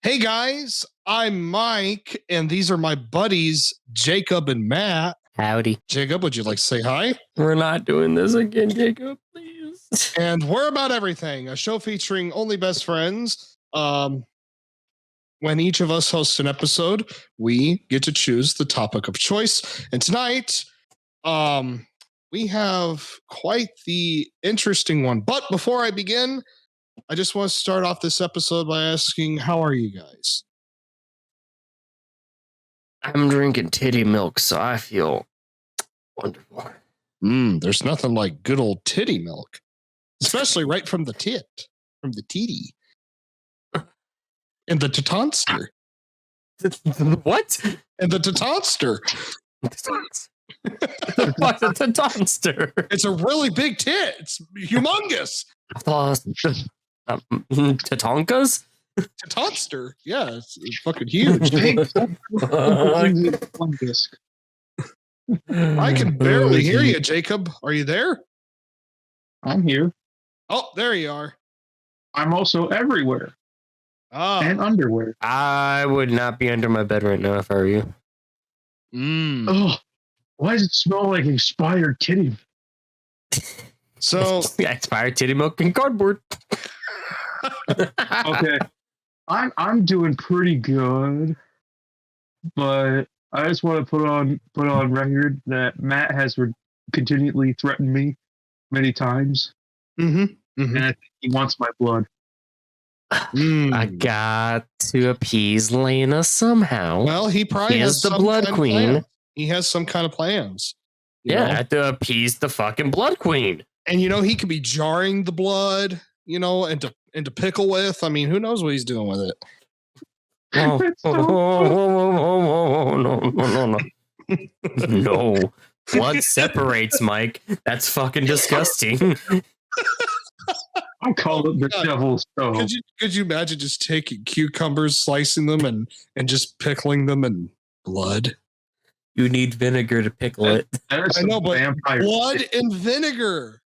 Hey guys, I'm Mike, and these are my buddies, Jakob and Matt. Howdy. Jakob, would you like to say hi? We're not doing this again, Jacob, please. And we're about everything, a show featuring only best friends. When each of us hosts an episode, we get to choose the topic of choice. And tonight, we have quite the interesting one. But before I begin, I just want to start off this episode by asking, how are you guys? I'm drinking titty milk, so I feel wonderful. There's nothing like good old titty milk, especially right from the from the titty. And the tatonster. What? And the tatonster. What's a tatonster? It's a really big tit. It's humongous. Tatonkas? Tatonster. Yeah, it's fucking huge. I can barely hear you, Jacob. Are you there? I'm here. Oh, there you are. I'm also everywhere. Oh. And underwear. I would not be under my bed right now if I were you. Oh, why does it smell like expired titty? So expired titty milk and cardboard. Okay, I'm doing pretty good, but I just want to put on record that Matt has continually threatened me many times, and I think he wants my blood. I got to appease Lena somehow. Well, he probably has the blood queen. He has some kind of plans. I have to appease the fucking blood queen. And he could be jarring the blood, and to pickle with. I mean, who knows what he's doing with it? No. Blood separates, Mike. That's fucking disgusting. I call it the devil's toe. Could you imagine just taking cucumbers, slicing them, and just pickling them in blood? You need vinegar to pickle it. I know, but blood and vinegar.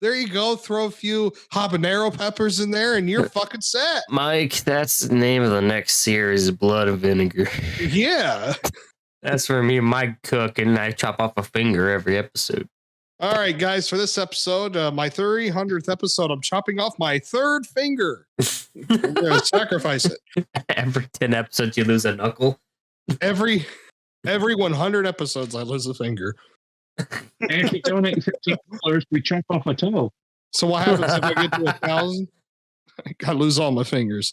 There you go. Throw a few habanero peppers in there, and you're fucking set. Mike, that's the name of the next series, Blood and Vinegar. Yeah. That's where me and Mike cook, and I chop off a finger every episode. All right, guys, for this episode, my 300th episode, I'm chopping off my third finger. I'm going to sacrifice it. Every 10 episodes, you lose a knuckle. Every 100 episodes, I lose a finger. And if you donate $15, we chop off a toe. So what happens if I get to 1,000? I lose all my fingers.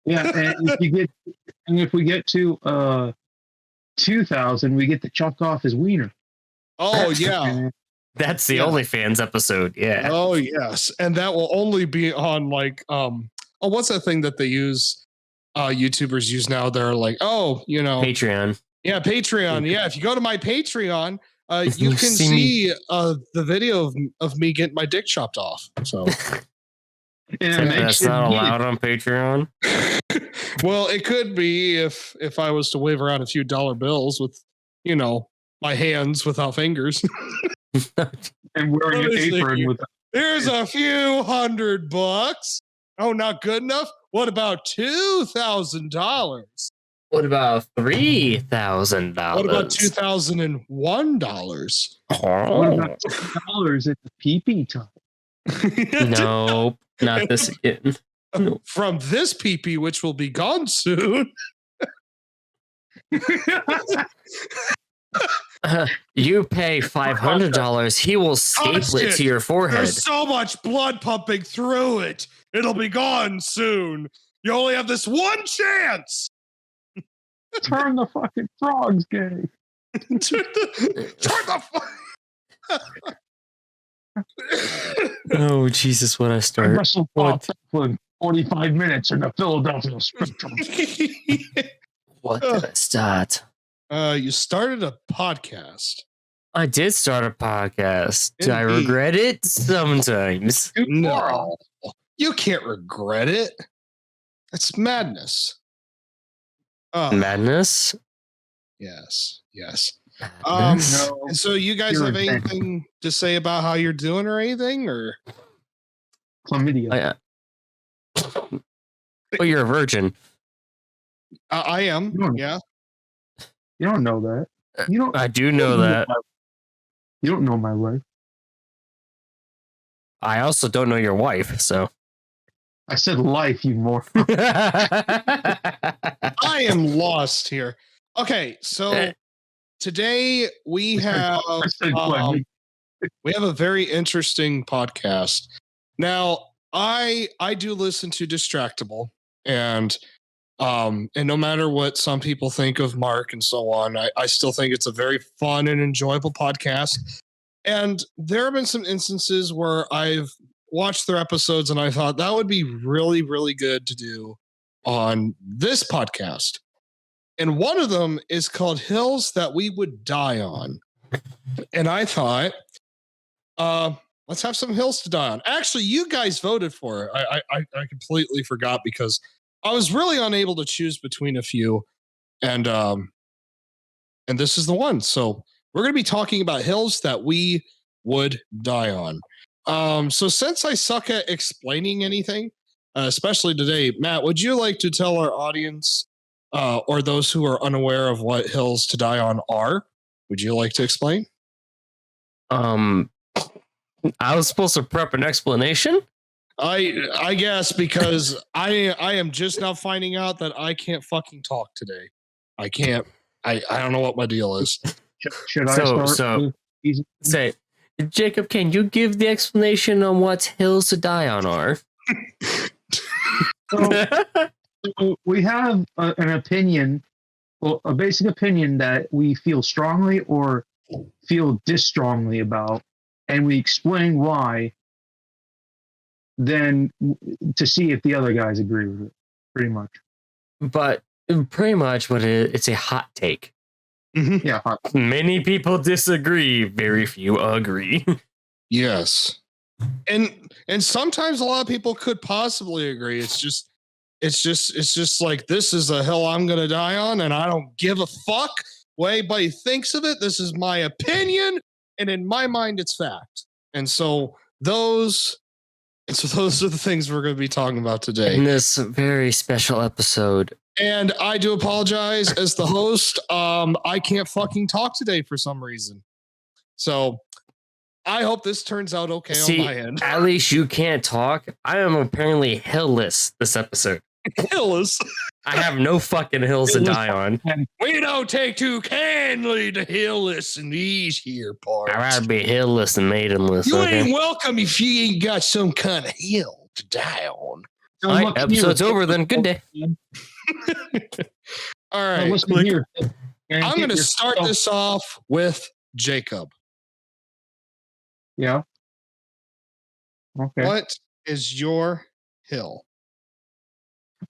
Yeah, and if we get to 2,000, we get to chop off his wiener. Oh yeah, that's the OnlyFans episode. Yeah. Oh yes, and that will only be on what's that thing that they use? YouTubers use now. They're like, Patreon. Yeah, Patreon. Yeah, if you go to my Patreon, you can see the video of me getting my dick chopped off. So that's not allowed on Patreon. Well, it could be if I was to wave around a few dollar bills with, my hands without fingers. And wearing an apron with. Here's a few $100. Oh, not good enough? What about $2,000? What about $3,000? What about $2,001? What about $2 at the pee-pee time? Nope, not this again. From this pee-pee, which will be gone soon. You pay $500, he will staple it to your forehead. There's so much blood pumping through it. It'll be gone soon. You only have this one chance. Turn the fucking frogs gay. Turn the Oh, Jesus, when I start. Wrestle for 45 minutes in the Philadelphia Spectrum. What did I start? You started a podcast. I did start a podcast. Indeed. Do I regret it? Sometimes. No. You can't regret it. It's madness. Madness? Yes. Madness? No. And so you guys have anything to say about how you're doing or anything? Or Chlamydia. But you're a virgin. I am. Yeah. You don't know that. You don't. I do know that. You don't know my wife. I also don't know your wife, so. I said life, you moron. I am lost here. Okay, so today we have a very interesting podcast. Now, I do listen to Distractable, and no matter what some people think of Mark and so on, I still think it's a very fun and enjoyable podcast. And there have been some instances where I've watched their episodes and I thought that would be really, really good to do on this podcast. And one of them is called Hills That We Would Die On. And I thought, let's have some hills to die on. Actually, you guys voted for it. I completely forgot because I was really unable to choose between a few. And this is the one. So we're going to be talking about hills that we would die on. So since I suck at explaining anything, especially today, Matt, would you like to tell our audience or those who are unaware of what hills to die on are? Would you like to explain? I was supposed to prep an explanation. I guess because I am just now finding out that I can't fucking talk today. I can't. I don't know what my deal is. Should I start? Say, Jacob, can you give the explanation on what hills to die on are? So we have an opinion, well, a basic opinion that we feel strongly or feel disstrongly about, and we explain why. Then to see if the other guys agree with it, pretty much. But pretty much what it's a hot take. Mm-hmm. Yeah, hot. Many people disagree. Very few agree. Yes, and sometimes a lot of people could possibly agree. It's just like, this is a hill I'm gonna die on, and I don't give a fuck what anybody thinks of it. This is my opinion, and in my mind, it's fact. And so those are the things we're going to be talking about today in this very special episode. And I do apologize as the host. I can't fucking talk today for some reason. So I hope this turns out okay on my end. At least you can't talk. I am apparently hillless this episode. Hillless? I have no fucking hills to die on. We don't take too kindly to hillless in these here parts. I'd rather be hillless than maidenless. You ain't welcome if you ain't got some kind of hill to die on. All right, episode's over then. Good day. All right. I'm going to start this off with Jacob. Yeah. Okay. What is your hill?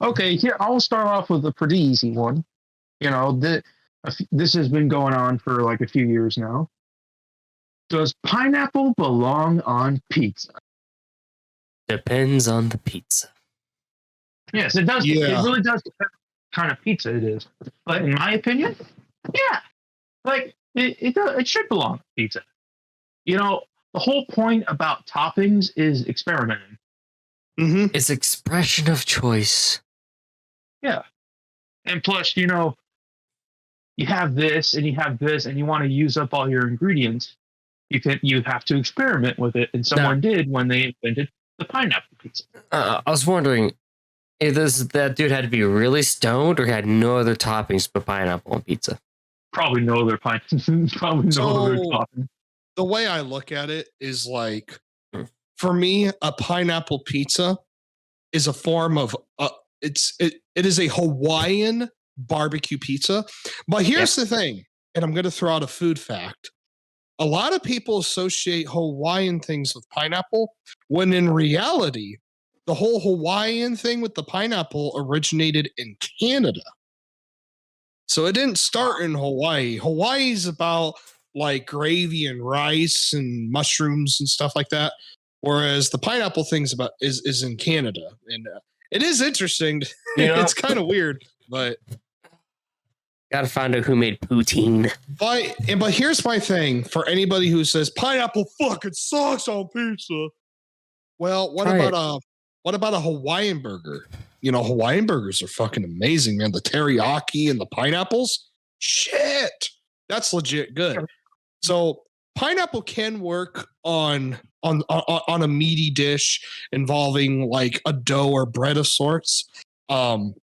Okay, here I'll start off with a pretty easy one. You know, this has been going on for like a few years now. Does pineapple belong on pizza? Depends on the pizza. Yes, it does. Yeah. It really does depend on what kind of pizza it is. But in my opinion, yeah, like it should belong on pizza. You know, the whole point about toppings is experimenting. Mm-hmm. It's expression of choice. Yeah. And plus, you know, you have this and you have this and you want to use up all your ingredients. You have to experiment with it. And someone did when they invented the pineapple pizza. I was wondering if that dude had to be really stoned or had no other toppings but pineapple on pizza. Probably no other toppings. The way I look at it is like, for me, a pineapple pizza is a form of it is a Hawaiian barbecue pizza. But here's the thing, and I'm going to throw out a food fact. A lot of people associate Hawaiian things with pineapple, when in reality, the whole Hawaiian thing with the pineapple originated in Canada. So it didn't start in Hawaii. Hawaii's about like gravy and rice and mushrooms and stuff like that. Whereas the pineapple thing's is in Canada, and it is interesting. It's kind of weird, but gotta find out who made poutine. But here's my thing for anybody who says pineapple fucking sucks on pizza. Well, what about a Hawaiian burger? Hawaiian burgers are fucking amazing, man. The teriyaki and the pineapples, shit, that's legit good. So pineapple can work on a meaty dish involving like a dough or bread of sorts. And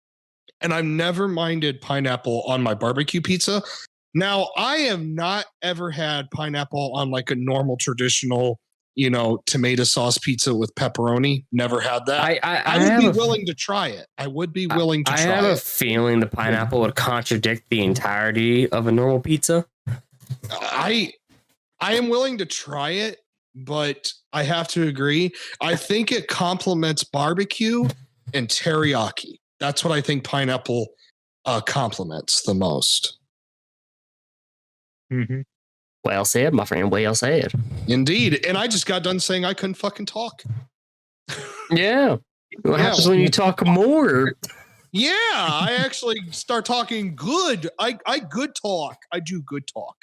I've never minded pineapple on my barbecue pizza. Now, I have not ever had pineapple on like a normal traditional, tomato sauce pizza with pepperoni. Never had that. I would be willing to try it. I would be willing to try it. I have a feeling the pineapple would contradict the entirety of a normal pizza. I am willing to try it, but I have to agree. I think it complements barbecue and teriyaki. That's what I think pineapple complements the most. Mm-hmm. Well said, my friend. Well said. Indeed. And I just got done saying I couldn't fucking talk. Yeah. What happens when you talk more? Yeah, I actually start talking good. I good talk. I do good talk.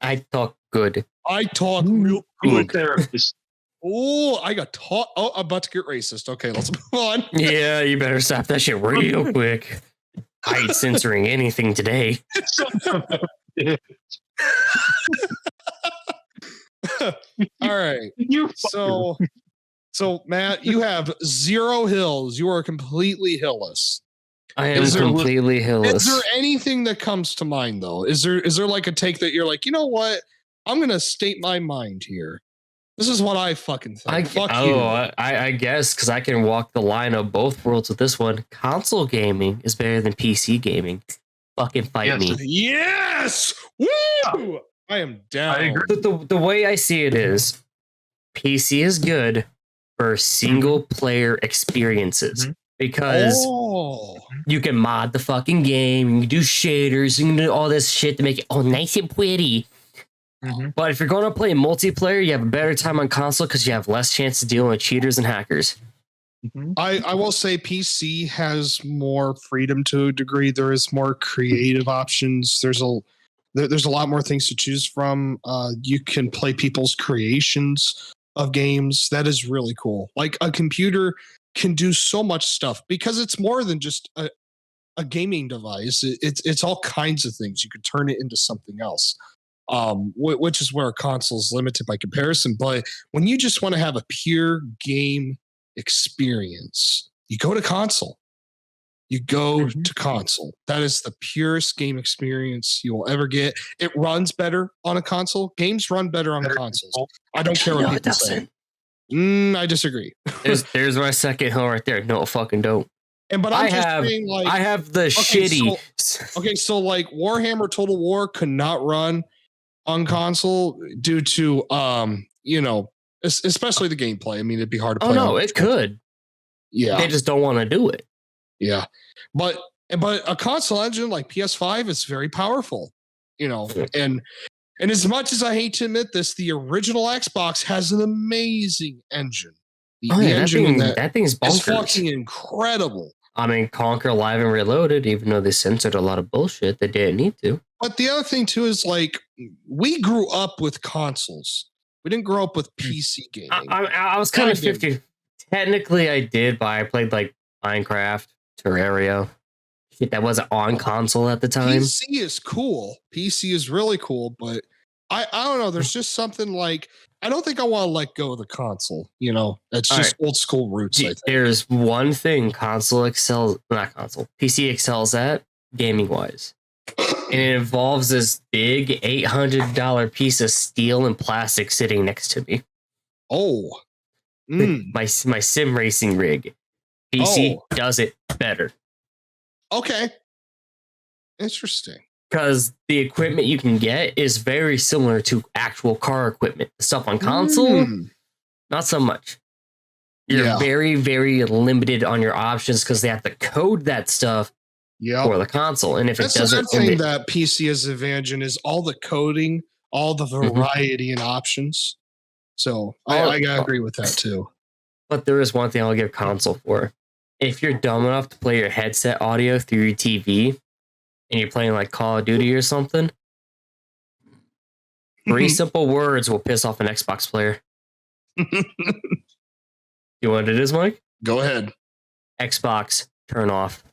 I talk good. I talk real good. Therapist. Oh, I got taught. Oh, I'm about to get racist. Okay, let's move on. Yeah, you better stop that shit real quick. I ain't censoring anything today. All right. So Matt, you have 0 hills. You are completely hillless. I am completely hillless. Is there anything that comes to mind though? Is there like a take that you're like, you know what? I'm gonna state my mind here. This is what I fucking think. Fuck you. I guess because I can walk the line of both worlds with this one. Console gaming is better than PC gaming. Fucking fight me. Yes! Woo! I am down. I agree. The way I see it is PC is good for single player experiences because you can mod the fucking game, you can do shaders, you can do all this shit to make it all nice and pretty. But if you're going to play multiplayer, you have a better time on console because you have less chance to deal with cheaters and hackers. I will say PC has more freedom to a degree. There is more creative options. There's a lot more things to choose from. You can play people's creations of games. That is really cool. Like a computer can do so much stuff because it's more than just a gaming device. It's all kinds of things. You could turn it into something else. Which is where a console is limited by comparison. But when you just want to have a pure game experience, you go to console. You go to console. That is the purest game experience you will ever get. It runs better on a console. Games run better on consoles. I don't care what people say. I disagree. There's my second hill right there. No, fucking don't. But I have the shitty. So like Warhammer Total War could not run on console due to especially the gameplay. I mean, it'd be hard to play. Oh no, it could. Yeah, they just don't want to do it. Yeah, but a console engine like PS5 is very powerful. And as much as I hate to admit this, the original Xbox has an amazing engine. The engine that thing's bonkers. Is fucking incredible. I mean, Conquer Live and Reloaded, even though they censored a lot of bullshit, they didn't need to. But the other thing too is like we grew up with consoles. We didn't grow up with PC gaming. I was kind of 50. Technically, I did, but I played like Minecraft, Terraria. Shit that wasn't on console at the time. PC is cool. PC is really cool, but I don't know. There's just something like I don't think I want to let go of the console. It's just old school roots. I think. There's one thing PC excels at gaming wise. And it involves this big $800 piece of steel and plastic sitting next to me. Oh, my sim racing rig. PC does it better. Okay, interesting. Because the equipment you can get is very similar to actual car equipment. The stuff on console, not so much. You're very, very limited on your options because they have to code that stuff for the console. And if that's it doesn't, the thing that PC has an advantage in is all the coding, all the variety and options. So I agree with that too. But there is one thing I'll give console for. If you're dumb enough to play your headset audio through your TV and you're playing like Call of Duty or something, 3 simple words will piss off an Xbox player. You know what it is, Mike? Go ahead. Xbox turn off.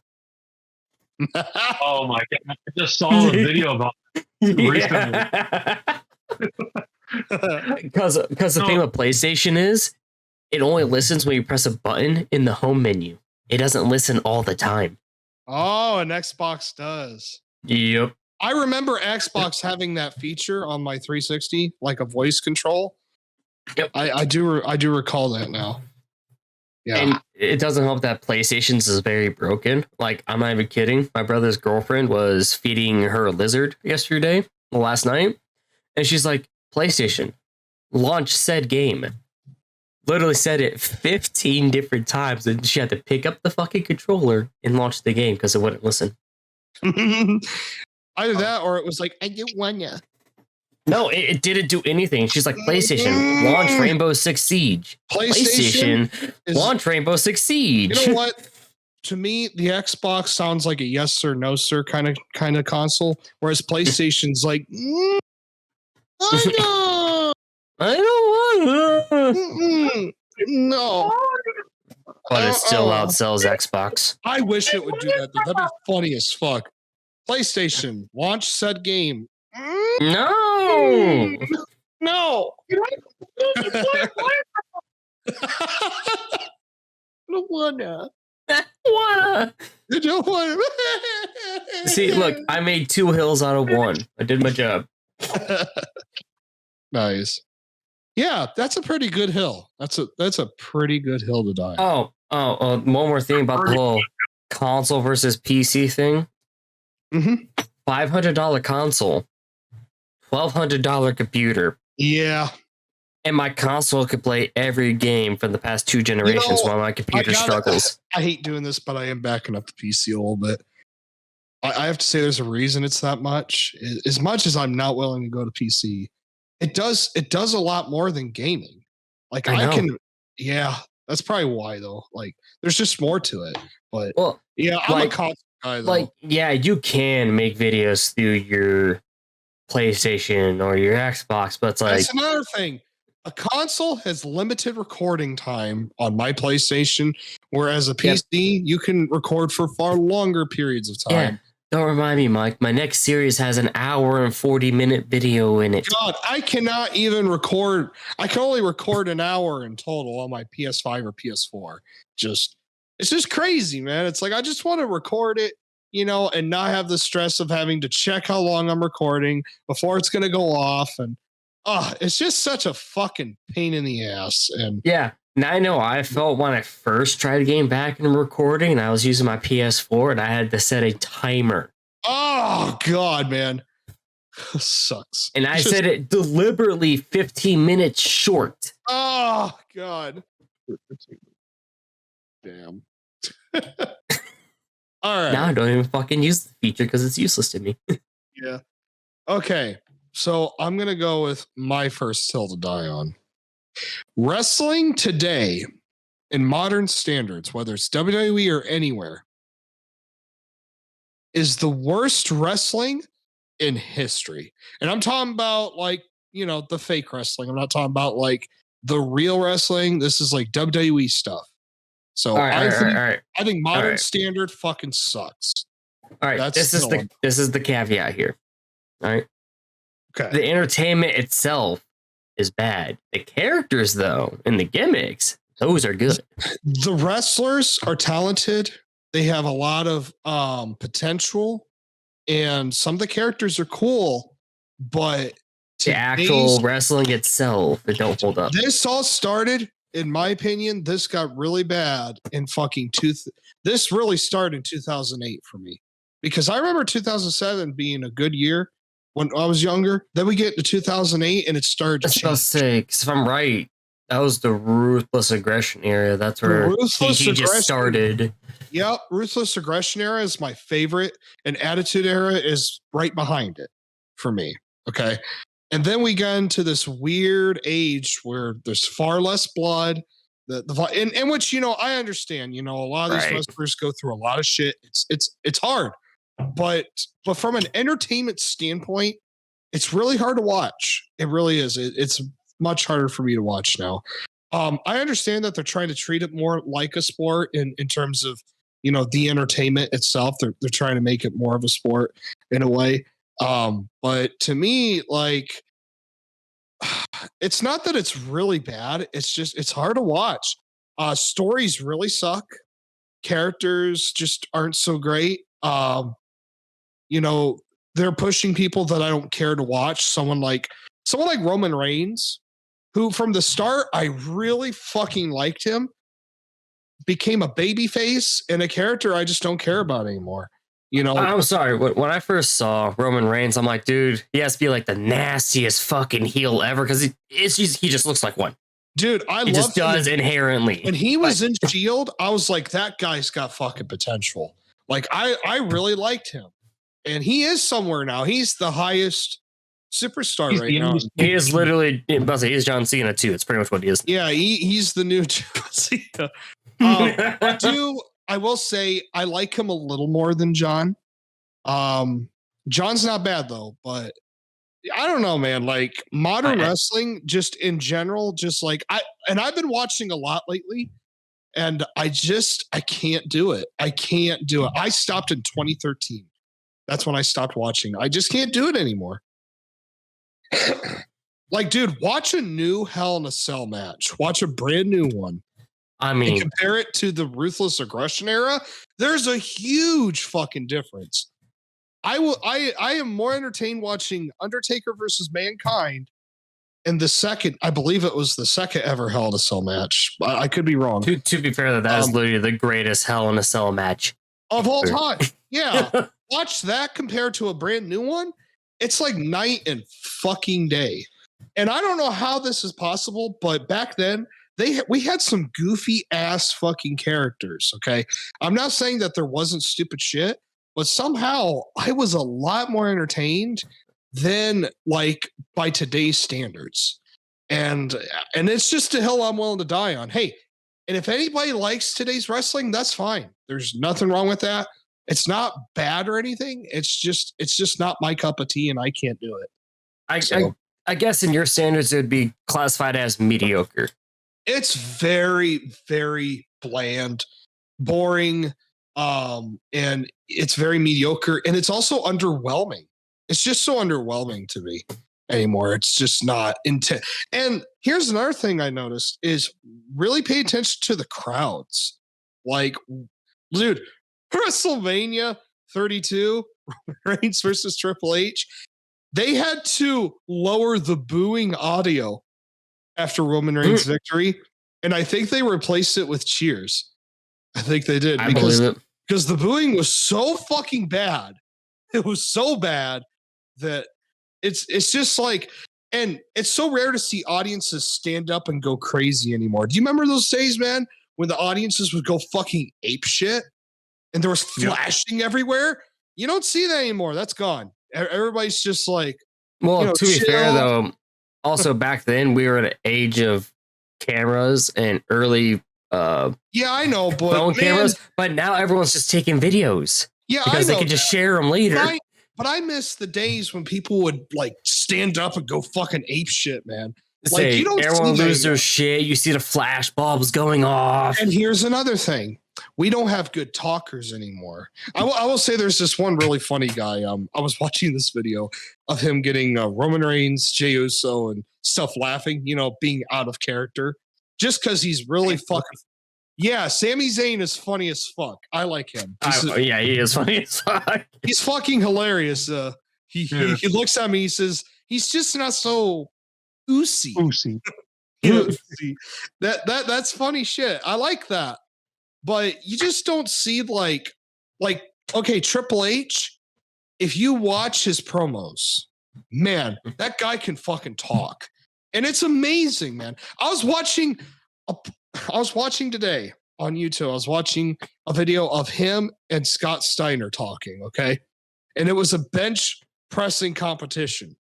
Oh my god! I just saw a video about recently. Because the thing with PlayStation is, it only listens when you press a button in the home menu. It doesn't listen all the time. Oh, and Xbox does. Yep. I remember Xbox having that feature on my 360, like a voice control. Yep. I do recall that now. Yeah. And it doesn't help that PlayStation's is very broken. Like, I'm not even kidding. My brother's girlfriend was feeding her a lizard last night. And she's like, PlayStation, launch said game. Literally said it 15 different times. And she had to pick up the fucking controller and launch the game because it wouldn't listen. Either that or it was like, I don't wanna. No, it didn't do anything. She's like, PlayStation, launch Rainbow Six Siege. PlayStation launch Rainbow Six Siege. You know what? To me, the Xbox sounds like a yes or no sir kind of console, whereas PlayStation's like, I don't want no. But it still outsells Xbox. I wish it would do that. That'd be funny as fuck. PlayStation, launch said game. No. No. I don't wanna. I don't wanna. See, look, I made 2 hills out of 1. I did my job. Nice. Yeah, that's a pretty good hill. That's a pretty good hill to die. Oh, one more thing about the whole console versus PC thing. Mm-hmm. $500 console, $1,200 computer. Yeah. And my console could play every game from the past 2 generations while my computer struggles. I hate doing this, but I am backing up the PC a little bit. I have to say there's a reason it's that much. As much as I'm not willing to go to PC, it does a lot more than gaming. Like I can, yeah, that's probably why though. Like there's just more to it. But yeah, I'm a console guy though. Like, yeah, you can make videos through your PlayStation or your Xbox, but it's like that's another thing. A console has limited recording time on my PlayStation, whereas a PC you can record for far longer periods of time. Yeah. Don't remind me, Mike. My next series has an hour and 40-minute video in it. God, I cannot even record. I can only record an hour in total on my PS5 or PS4. It's just crazy, man. It's like I just want to record it, and not have the stress of having to check how long I'm recording before it's going to go off. And it's just such a fucking pain in the ass. And yeah. Now I know I felt when I first tried getting back in recording and I was using my PS4 and I had to set a timer. Oh, God, man. Sucks. And I set it deliberately 15 minutes short. Oh, God. Damn. All right. Now I don't even fucking use the feature because it's useless to me. Yeah. Okay. So I'm going to go with my first hill to die on. Wrestling today, in modern standards, whether it's WWE or anywhere, is the worst wrestling in history. And I'm talking about the fake wrestling. I'm not talking about like the real wrestling. This is like WWE stuff. So I think modern standard fucking sucks. All right. This is the caveat here. All right. Okay. The entertainment itself is bad. The characters, though, and the gimmicks, those are good. The wrestlers are talented. They have a lot of potential, and some of the characters are cool, but the actual wrestling itself, it don't hold up. This all started, in my opinion, this got really bad in fucking this really started in 2008 for me, because I remember 2007 being a good year when I was younger. Then we get to 2008 and it started to change. Because if I'm right, that was the Ruthless Aggression era. That's where he just started. Yep, Ruthless Aggression era is my favorite, and Attitude era is right behind it for me. Okay. And then we got into this weird age where there's far less blood. In which, I understand, a lot of these wrestlers go through a lot of shit. It's hard. But from an entertainment standpoint, it's really hard to watch. It really is. It's much harder for me to watch now. I understand that they're trying to treat it more like a sport in terms of the entertainment itself. They're trying to make it more of a sport in a way. But to me, like, it's not that it's really bad. It's just, it's hard to watch. Stories really suck. Characters just aren't so great. They're pushing people that I don't care to watch. Someone like Roman Reigns, who from the start I really fucking liked him, became a babyface and a character I just don't care about anymore. I'm sorry. When I first saw Roman Reigns, I'm like, dude, he has to be like the nastiest fucking heel ever because he just looks like one. Dude, he just does inherently. When he was in Shield, I was like, that guy's got fucking potential. Like, I really liked him, and he is somewhere now. He's the highest superstar right now. He is literally, he's John Cena too. It's pretty much what he is. Yeah, he's the new John Cena. I will say I like him a little more than John. John's not bad though, but I don't know, man. Like modern wrestling, just in general, just like I've been watching a lot lately, and I can't do it. I can't do it. I stopped in 2013. That's when I stopped watching. I just can't do it anymore. Like, dude, watch a new Hell in a Cell match. Watch a brand new one. I mean, and compare it to the Ruthless Aggression era. There's a huge fucking difference. I am more entertained watching Undertaker versus Mankind in I believe it was the second ever Hell in a Cell match. I could be wrong. To be fair, that is literally the greatest Hell in a Cell match of all time. Yeah. Watch that compared to a brand new one. It's like night and fucking day. And I don't know how this is possible, but back then we had some goofy ass fucking characters. Okay. I'm not saying that there wasn't stupid shit, but somehow I was a lot more entertained than like by today's standards. And it's just a hill I'm willing to die on. Hey, and if anybody likes today's wrestling, that's fine. There's nothing wrong with that. It's not bad or anything. It's just not my cup of tea, and I can't do it. I guess in your standards, it would be classified as mediocre. It's very, very bland, boring, and it's very mediocre, and it's also underwhelming. It's just so underwhelming to me anymore. It's just not intense. And here's another thing I noticed is really pay attention to the crowds. Like, dude, WrestleMania 32, Reigns versus Triple H, they had to lower the booing audio after Roman Reigns' victory, and I think they replaced it with cheers. I think they did because the booing was so fucking bad. It was so bad that it's just like, and it's so rare to see audiences stand up and go crazy anymore. Do you remember those days, man, when the audiences would go fucking ape shit and there was flashing everywhere? You don't see that anymore. That's gone. Everybody's just like, well, to be fair though, also back then we were at an age of cameras and early I know, but phone cameras, but now everyone's just taking videos because they can just share them later. But I miss the days when people would like stand up and go fucking ape shit, man. Like, you don't everyone lose their shit. You see the flash bulbs going off. And here's another thing. We don't have good talkers anymore. I will say there's this one really funny guy. I was watching this video of him getting Roman Reigns, Jey Uso, and stuff laughing, being out of character just because he's really fucking. Yeah, Sami Zayn is funny as fuck. I like him. He is funny as fuck. He's fucking hilarious. He looks at me. He says he's just not so oozy. That's funny shit. I like that. But you just don't see like okay, Triple H, if you watch his promos, man, that guy can fucking talk. And it's amazing, man. I was watching today on YouTube. I was watching a video of him and Scott Steiner talking, okay? And it was a bench pressing competition.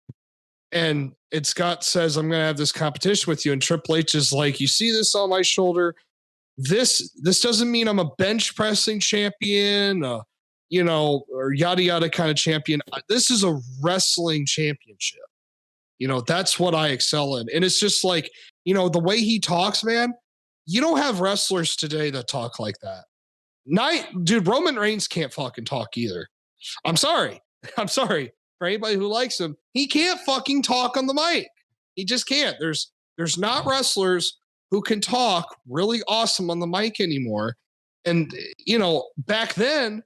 And Scott says, I'm going to have this competition with you. And Triple H is like, you see this on my shoulder? This doesn't mean I'm a bench pressing champion, or yada yada kind of champion. This is a wrestling championship. That's what I excel in. And it's just like, the way he talks, man, you don't have wrestlers today that talk like that. Dude, Roman Reigns can't fucking talk either. I'm sorry. For anybody who likes him, he can't fucking talk on the mic. He just can't. There's not wrestlers who can talk really awesome on the mic anymore. And, back then,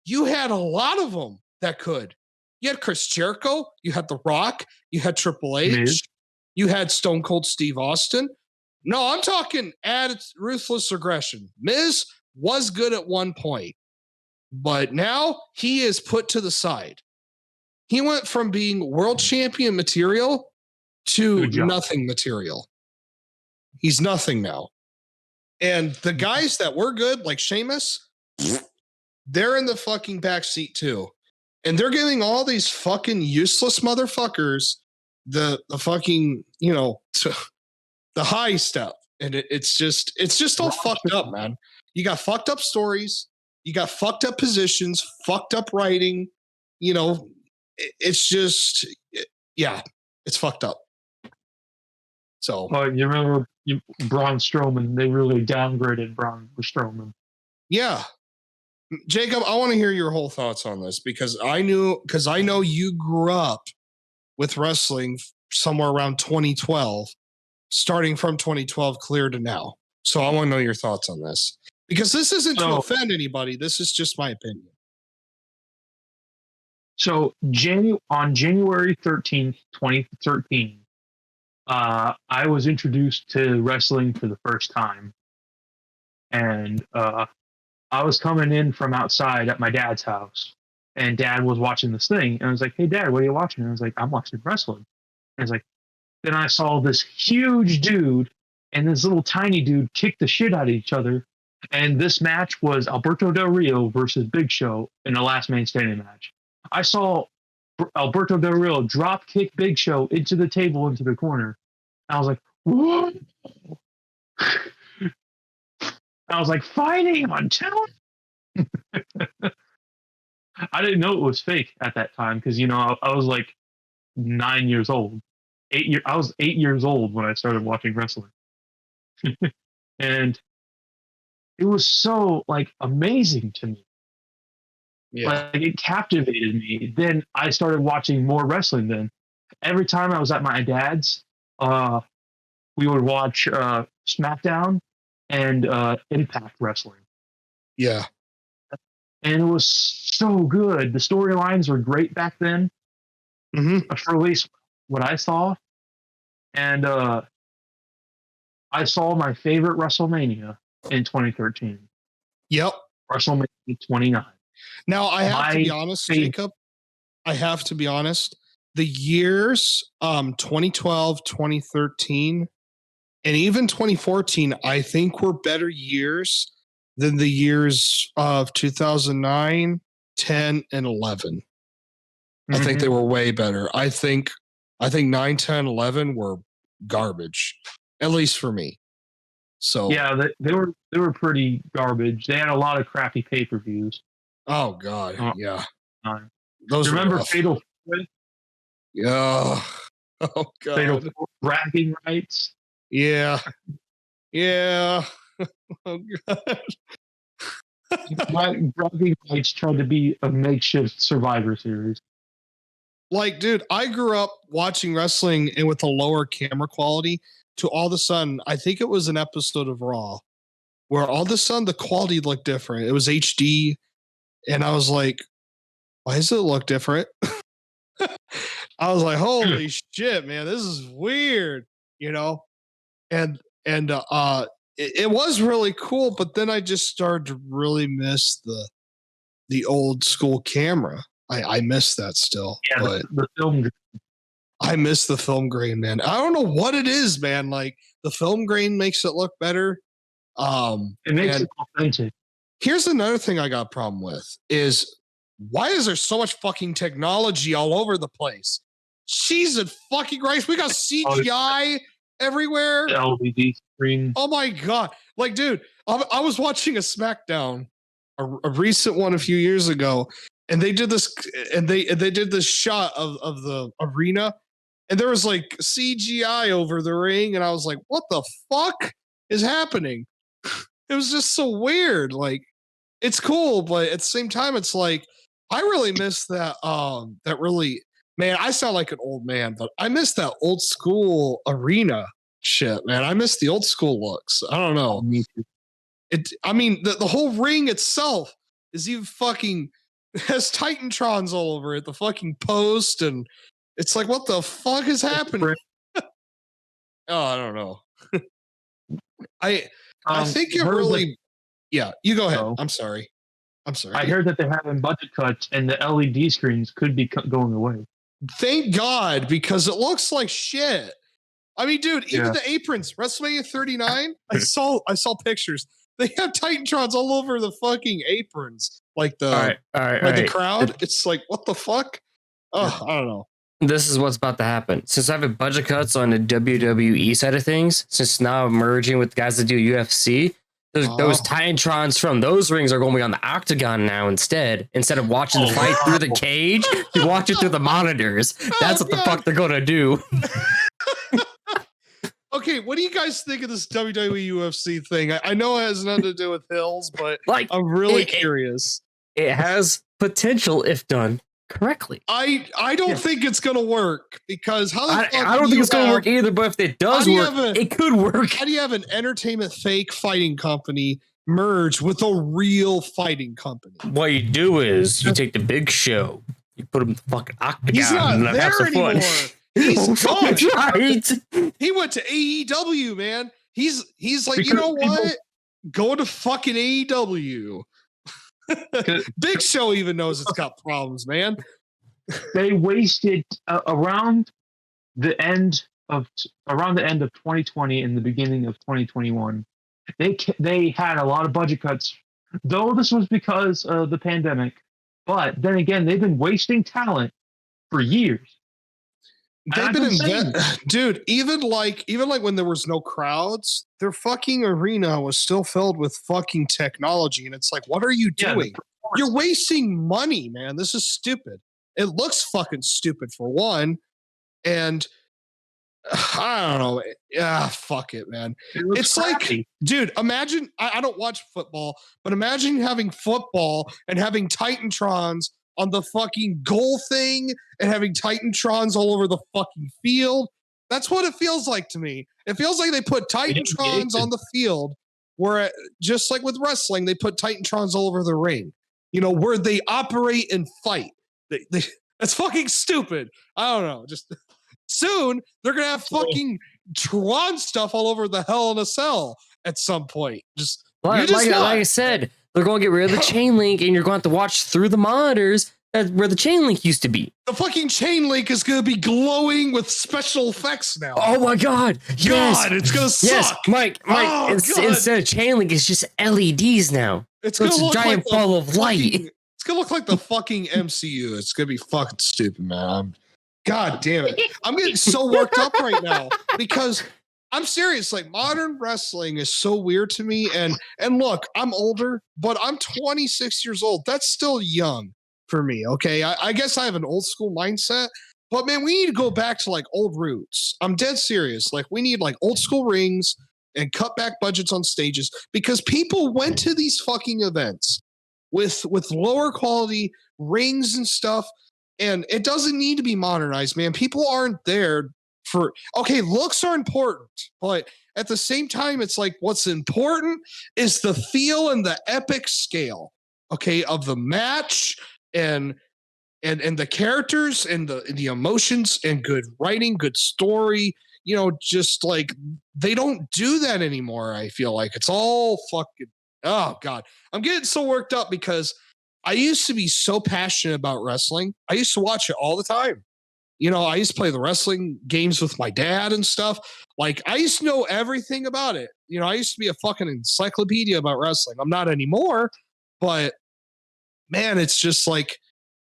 you had a lot of them that could. You had Chris Jericho, you had The Rock, you had Triple H, Miz. You had Stone Cold Steve Austin. No, I'm talking ruthless aggression. Miz was good at one point, but now he is put to the side. He went from being world champion material to nothing material. He's nothing now. And the guys that were good, like Sheamus, they're in the fucking backseat too. And they're giving all these fucking useless motherfuckers the fucking, the high stuff. And it's just all fucked up, man. You got fucked up stories. You got fucked up positions, fucked up writing. It's just, it's fucked up. So, you remember Braun Strowman? They really downgraded Braun Strowman. Yeah, Jacob, I want to hear your whole thoughts on this because I know you grew up with wrestling somewhere around 2012, starting from 2012 clear to now. So I want to know your thoughts on this because this isn't to offend anybody. This is just my opinion. So on January 13th, 2013, I was introduced to wrestling for the first time. And I was coming in from outside at my dad's house. And Dad was watching this thing. And I was like, hey, Dad, what are you watching? And I was like, I'm watching wrestling. And I was like, then I saw this huge dude and this little tiny dude kick the shit out of each other. And this match was Alberto Del Rio versus Big Show in the last man standing match. I saw Alberto Del Rio drop kick Big Show into the table, into the corner. I was like, what? I was like, fighting on television? I didn't know it was fake at that time because, I was like 9 years old. I was 8 years old when I started watching wrestling. And it was so, amazing to me. Yeah. It captivated me. Then I started watching more wrestling then. Every time I was at my dad's, we would watch SmackDown and Impact Wrestling. Yeah. And it was so good. The storylines were great back then. Mm-hmm. For at least what I saw. And I saw my favorite WrestleMania in 2013. Yep. WrestleMania 29. Now, I have to be honest, Jacob. I have to be honest. The years 2012, 2013, and even 2014, I think were better years than the years of 2009, 10, and 11. I think they were way better. I think 9, 10, 11 were garbage, at least for me. So yeah, they were pretty garbage. They had a lot of crappy pay-per-views. Oh God, yeah. Those remember Fatal 4-Way? Yeah. Oh God. Fatal bragging rights. Yeah. Yeah. Oh God. Bragging rights tried to be a makeshift Survivor Series. Dude, I grew up watching wrestling and with a lower camera quality to all of a sudden, I think it was an episode of Raw where all of a sudden the quality looked different. It was HD. And I was like, why does it look different? I was like, holy shit, man, this is weird, And it was really cool, but then I just started to really miss the old school camera. I miss that still. Yeah, but the film grain. I miss the film grain, man. I don't know what it is, man. The film grain makes it look better. It makes it authentic. Here's another thing I got a problem with is why is there so much fucking technology all over the place? Jesus fucking Christ. We got CGI everywhere. LED screen. Oh my God. Dude, I was watching a SmackDown, a recent one a few years ago, and they did this shot of the arena, and there was CGI over the ring, and I was like, what the fuck is happening? It was just so weird. it's cool, but at the same time, it's like I really miss that. That really, man. I sound like an old man, but I miss that old school arena shit, man. I miss the old school looks. I don't know. Me too. I mean, the whole ring itself is even fucking has Titantrons all over it. The fucking post, and it's like, what the fuck is happening? Oh, I don't know. I think it really. Yeah, you go ahead. So, I'm sorry. I heard that they're having budget cuts and the LED screens could be going away. Thank God, because it looks like shit. I mean, dude, even the aprons, WrestleMania 39, I saw pictures. They have Titantrons all over the fucking aprons, like the the crowd. It's like, what the fuck? Oh, I don't know. This is what's about to happen. Since I have budget cuts on the WWE side of things, since now I'm merging with guys that do UFC, those Titantrons from those rings are going to be on the octagon now instead of watching the fight through the cage, you watch it through the monitors. That's what the fuck they're going to do. Okay, what do you guys think of this WWE UFC thing? I know it has nothing to do with Hills, but like, I'm really curious. It has potential if done correctly. I don't think it's gonna work because how the fuck I don't think it's gonna work either. But if it does work, it could work. How do you have an entertainment fake fighting company merge with a real fighting company? What you do is you take the Big Show, you put him in the fucking octagon. He's not and there anymore. He's gone. Right. He went to AEW, man. He's like, because you know what? Go to fucking AEW. Big Show even knows it's got problems, man. They wasted around the end of 2020 and the beginning of 2021. They had a lot of budget cuts, though this was because of the pandemic. But then again, they've been wasting talent for years. They've been dude, even like when there was no crowds, their fucking arena was still filled with fucking technology, and it's like, what are you doing? You're wasting money, man. This is stupid. It looks fucking stupid for one, and I don't know. Yeah, fuck it, man. It's crappy. Like, dude, imagine I don't watch football, but imagine having football and having Titantrons on the fucking goal thing and having Titantrons all over the fucking field. That's what it feels like to me. It feels like they put Titantrons on the field where, just like with wrestling, they put Titantrons all over the ring, you know, where they operate and fight. That's fucking stupid. I don't know. Just soon they're going to have fucking Tron stuff all over the Hell in a Cell at some point. Like I said, they're going to get rid of the chain link, and you're going to have to watch through the monitors where the chain link used to be. The fucking chain link is going to be glowing with special effects now. Oh my God. Yes. It's going to suck. Yes, Mike, instead of chain link, it's just LEDs now. It's going to look a giant ball of light. It's going to look like the fucking MCU. It's going to be fucking stupid, man. God damn it. I'm getting so worked up right now because I'm serious. Like, modern wrestling is so weird to me. And look, I'm older, but I'm 26 years old. That's still young for me. Okay. I guess I have an old school mindset, but man, we need to go back to like old roots. I'm dead serious. Like, we need like old school rings and cut back budgets on stages because people went to these fucking events with lower quality rings and stuff. And it doesn't need to be modernized, man. People aren't there looks are important, but at the same time, it's like what's important is the feel and the epic scale, okay, of the match and the characters and the emotions and good writing, good story. You know, just like they don't do that anymore. I feel like it's all fucking. Oh God, I'm getting so worked up because I used to be so passionate about wrestling. I used to watch it all the time. You know, I used to play the wrestling games with my dad and stuff. Like, I used to know everything about it. You know, I used to be a fucking encyclopedia about wrestling. I'm not anymore, but man, it's just like,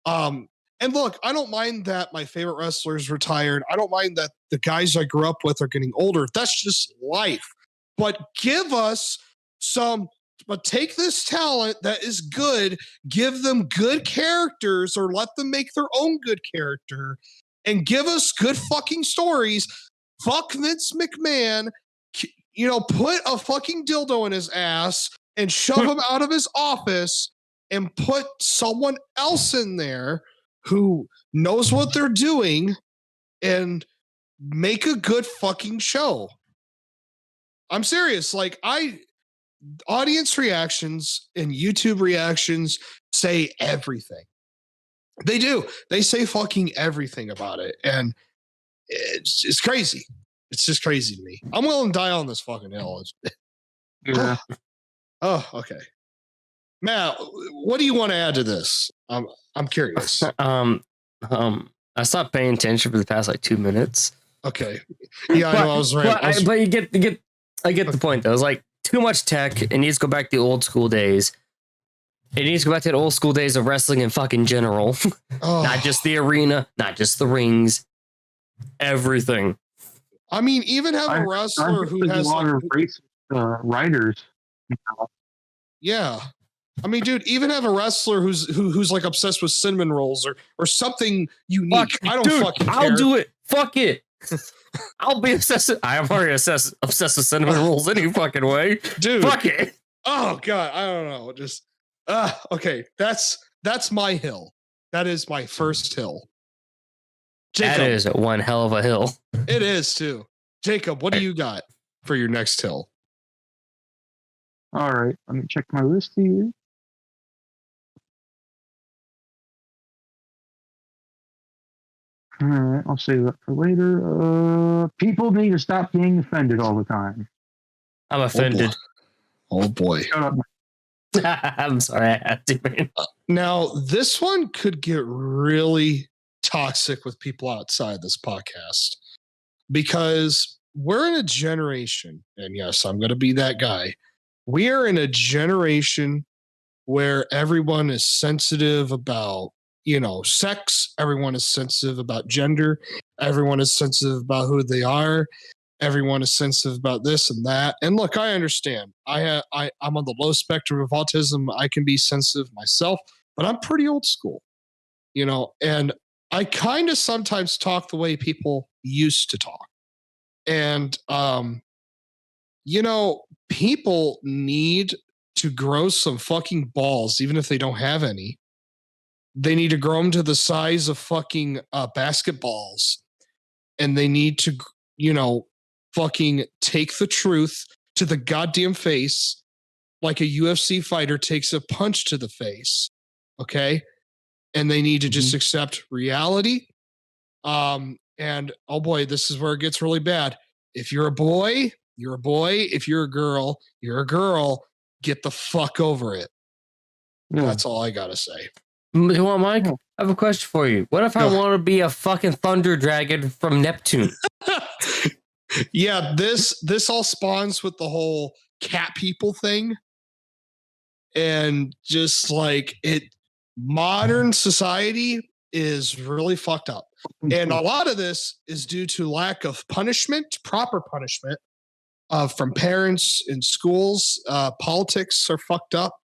and look, I don't mind that my favorite wrestlers retired. I don't mind that the guys I grew up with are getting older. That's just life. But but take this talent that is good, give them good characters or let them make their own good character and give us good fucking stories. Fuck Vince McMahon, you know, put a fucking dildo in his ass and shove him out of his office and put someone else in there who knows what they're doing and make a good fucking show. I'm serious. Like, audience reactions and YouTube reactions say everything. They do. They say fucking everything about it. And it's crazy. It's just crazy to me. I'm willing to die on this fucking hill. Yeah. Oh, okay. Matt, what do you want to add to this? I'm curious. I stopped paying attention for the past like 2 minutes. Okay. Yeah, I know I was right. But I get the point though. It's like too much tech. It needs to go back to the old school days. It needs to go back to the old school days of wrestling in fucking general. Not just the arena, not just the rings, everything. I mean, even have a wrestler who has a lot of race writers. Yeah. I mean, dude, even have a wrestler who's like obsessed with cinnamon rolls or something unique. I don't fucking care. I'll do it. Fuck it. I'll be obsessed. I'm already obsessed with cinnamon rolls any fucking way. Dude. Fuck it. Oh God. I don't know. Just okay. That's my hill. That is my first hill. Jacob, that is one hell of a hill. It is too. Jacob, what do you got for your next hill? All right. Let me check my list here. All right, I'll save that for later. People need to stop being offended all the time. I'm offended. Oh boy. Shut up. I'm sorry, I had to, man. Now, this one could get really toxic with people outside this podcast because we're in a generation, and yes, I'm going to be that guy. We are in a generation where everyone is sensitive about sex. Everyone is sensitive about gender. Everyone is sensitive about who they are. Everyone is sensitive about this and that. And look, I understand. I'm on the low spectrum of autism. I can be sensitive myself, but I'm pretty old school, and I kind of sometimes talk the way people used to talk. And, people need to grow some fucking balls, even if they don't have any. They need to grow them to the size of fucking basketballs. And they need to, fucking take the truth to the goddamn face like a UFC fighter takes a punch to the face. Okay? And they need to just accept reality. And oh boy, this is where it gets really bad. If you're a boy, you're a boy. If you're a girl, you're a girl. Get the fuck over it. Yeah. That's all I gotta say. You want Mike? I have a question for you. What if I want to be a fucking thunder dragon from Neptune? Yeah, this all spawns with the whole cat people thing. And just like modern society is really fucked up. And a lot of this is due to lack of punishment, proper punishment from parents in schools. Politics are fucked up.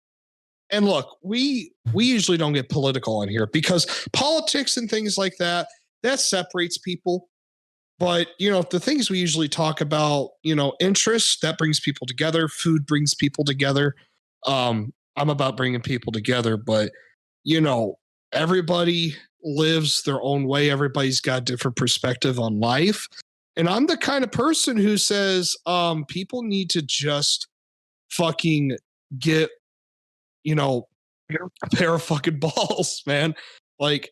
And look, we usually don't get political on here because politics and things like that separates people. But, the things we usually talk about, interests, that brings people together. Food brings people together. I'm about bringing people together, but, everybody lives their own way. Everybody's got a different perspective on life. And I'm the kind of person who says people need to just fucking get, a pair of fucking balls, man. Like,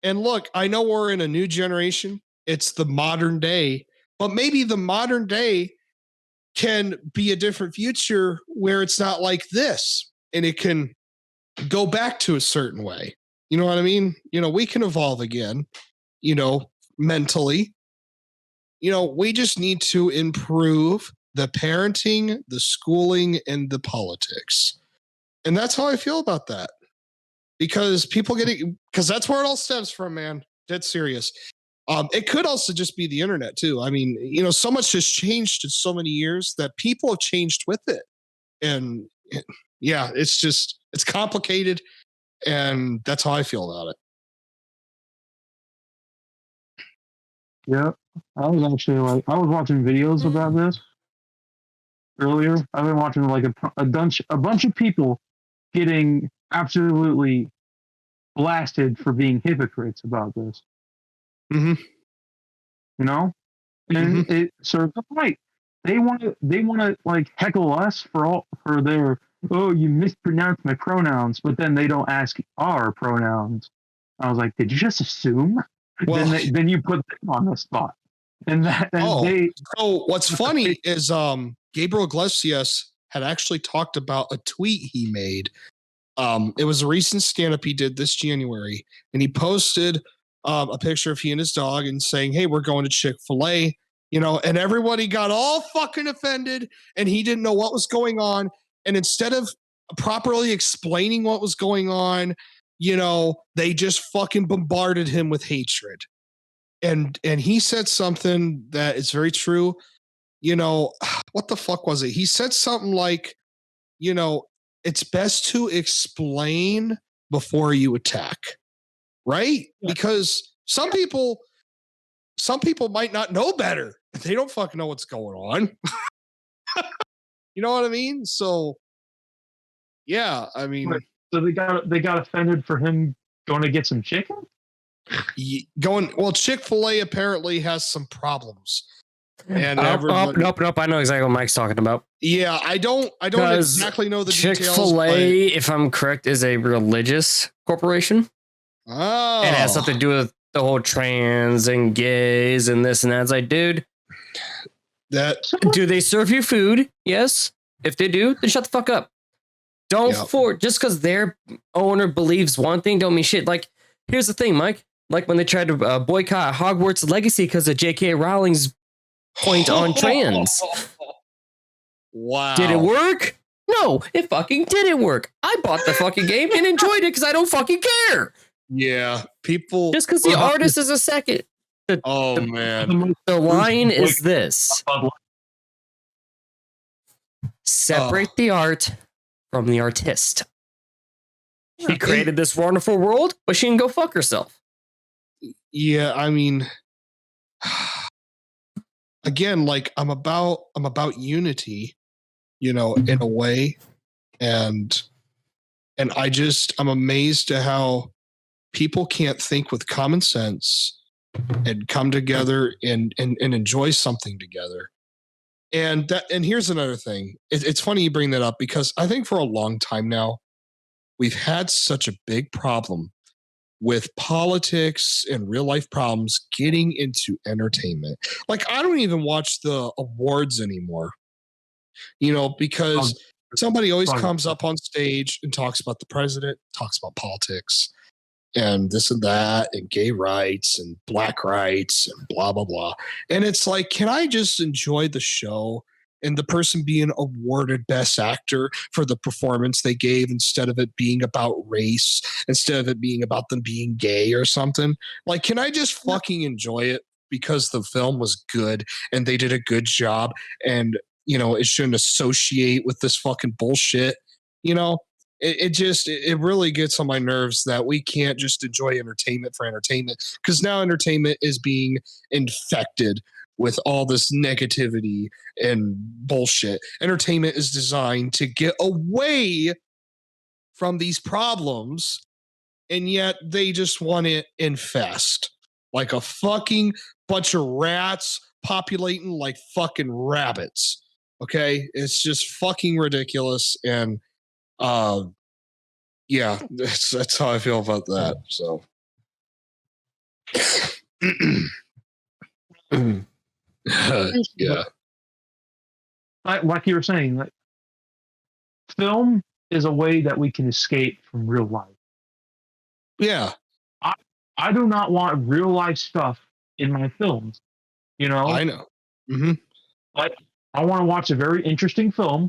and look, I know we're in a new generation. It's the modern day, but maybe the modern day can be a different future where it's not like this and it can go back to a certain way. You know what I mean? We can evolve again, mentally. We just need to improve the parenting, the schooling, and the politics. And that's how I feel about that. Because because that's where it all stems from, man. Dead serious. It could also just be the internet too. I mean, so much has changed in so many years that people have changed with it. And yeah, it's complicated. And that's how I feel about it. Yeah. I was watching videos about this. earlier. I've been watching like a bunch of people getting absolutely blasted for being hypocrites about this. Mm-hmm. You know, and it serves a point. They want to like heckle us for their you mispronounced my pronouns, but then they don't ask our pronouns. I was like, did you just assume? Well, then you put them on the spot, and so what's funny is Gabriel Iglesias had actually talked about a tweet he made. It was a recent stand-up he did this January, and he posted a picture of he and his dog and saying, "Hey, we're going to Chick-fil-A." You know, and everybody got all fucking offended, and he didn't know what was going on. And instead of properly explaining what was going on, you know, they just fucking bombarded him with hatred. And he said something that is very true. You know, what the fuck was it? He said something like, you know, it's best to explain before you attack, right? Yeah. Because some people might not know better. They don't fucking know what's going on. You know what I mean? So, yeah, I mean, so they got offended for him going to get some chicken. Well, Chick-fil-A apparently has some problems. And nope. I know exactly what Mike's talking about. Yeah, I don't exactly know the details. Chick-fil-A, if I'm correct, is a religious corporation. Oh, and it has something to do with the whole trans and gays and this and that. It's like, dude, do they serve you food? Yes. If they do, then shut the fuck up. Don't just because their owner believes one thing, don't mean shit. Like, here's the thing, Mike. Like when they tried to boycott Hogwarts Legacy because of J.K. Rowling's point on trans. Wow. Did it work? No, it fucking didn't work. I bought the fucking game and enjoyed it because I don't fucking care. Yeah, people. Just because the artist is a second. Man. The line is this: separate the art from the artist. She created this wonderful world, but she can go fuck herself. Yeah, I mean, again, like I'm about unity, you know, in a way, and I'm amazed at how people can't think with common sense and come together and enjoy something together. And here's another thing. It's funny you bring that up because I think for a long time now, we've had such a big problem with politics and real life problems getting into entertainment. Like I don't even watch the awards anymore, you know, because somebody always comes up on stage and talks about the president, talks about politics and this and that and gay rights and black rights and blah, blah, blah. And it's like, can I just enjoy the show and the person being awarded best actor for the performance they gave instead of it being about race, instead of it being about them being gay or something? Like, can I just fucking enjoy it because the film was good and they did a good job and, you know, it shouldn't associate with this fucking bullshit, you know? It really gets on my nerves that we can't just enjoy entertainment for entertainment because now entertainment is being infected with all this negativity and bullshit. Entertainment is designed to get away from these problems, and yet they just want to infest like a fucking bunch of rats populating like fucking rabbits. Okay? It's just fucking ridiculous. And yeah, that's how I feel about that. So yeah. Like you were saying, like film is a way that we can escape from real life. Yeah. I do not want real life stuff in my films. You know? I know. Mm-hmm. Like I want to watch a very interesting film.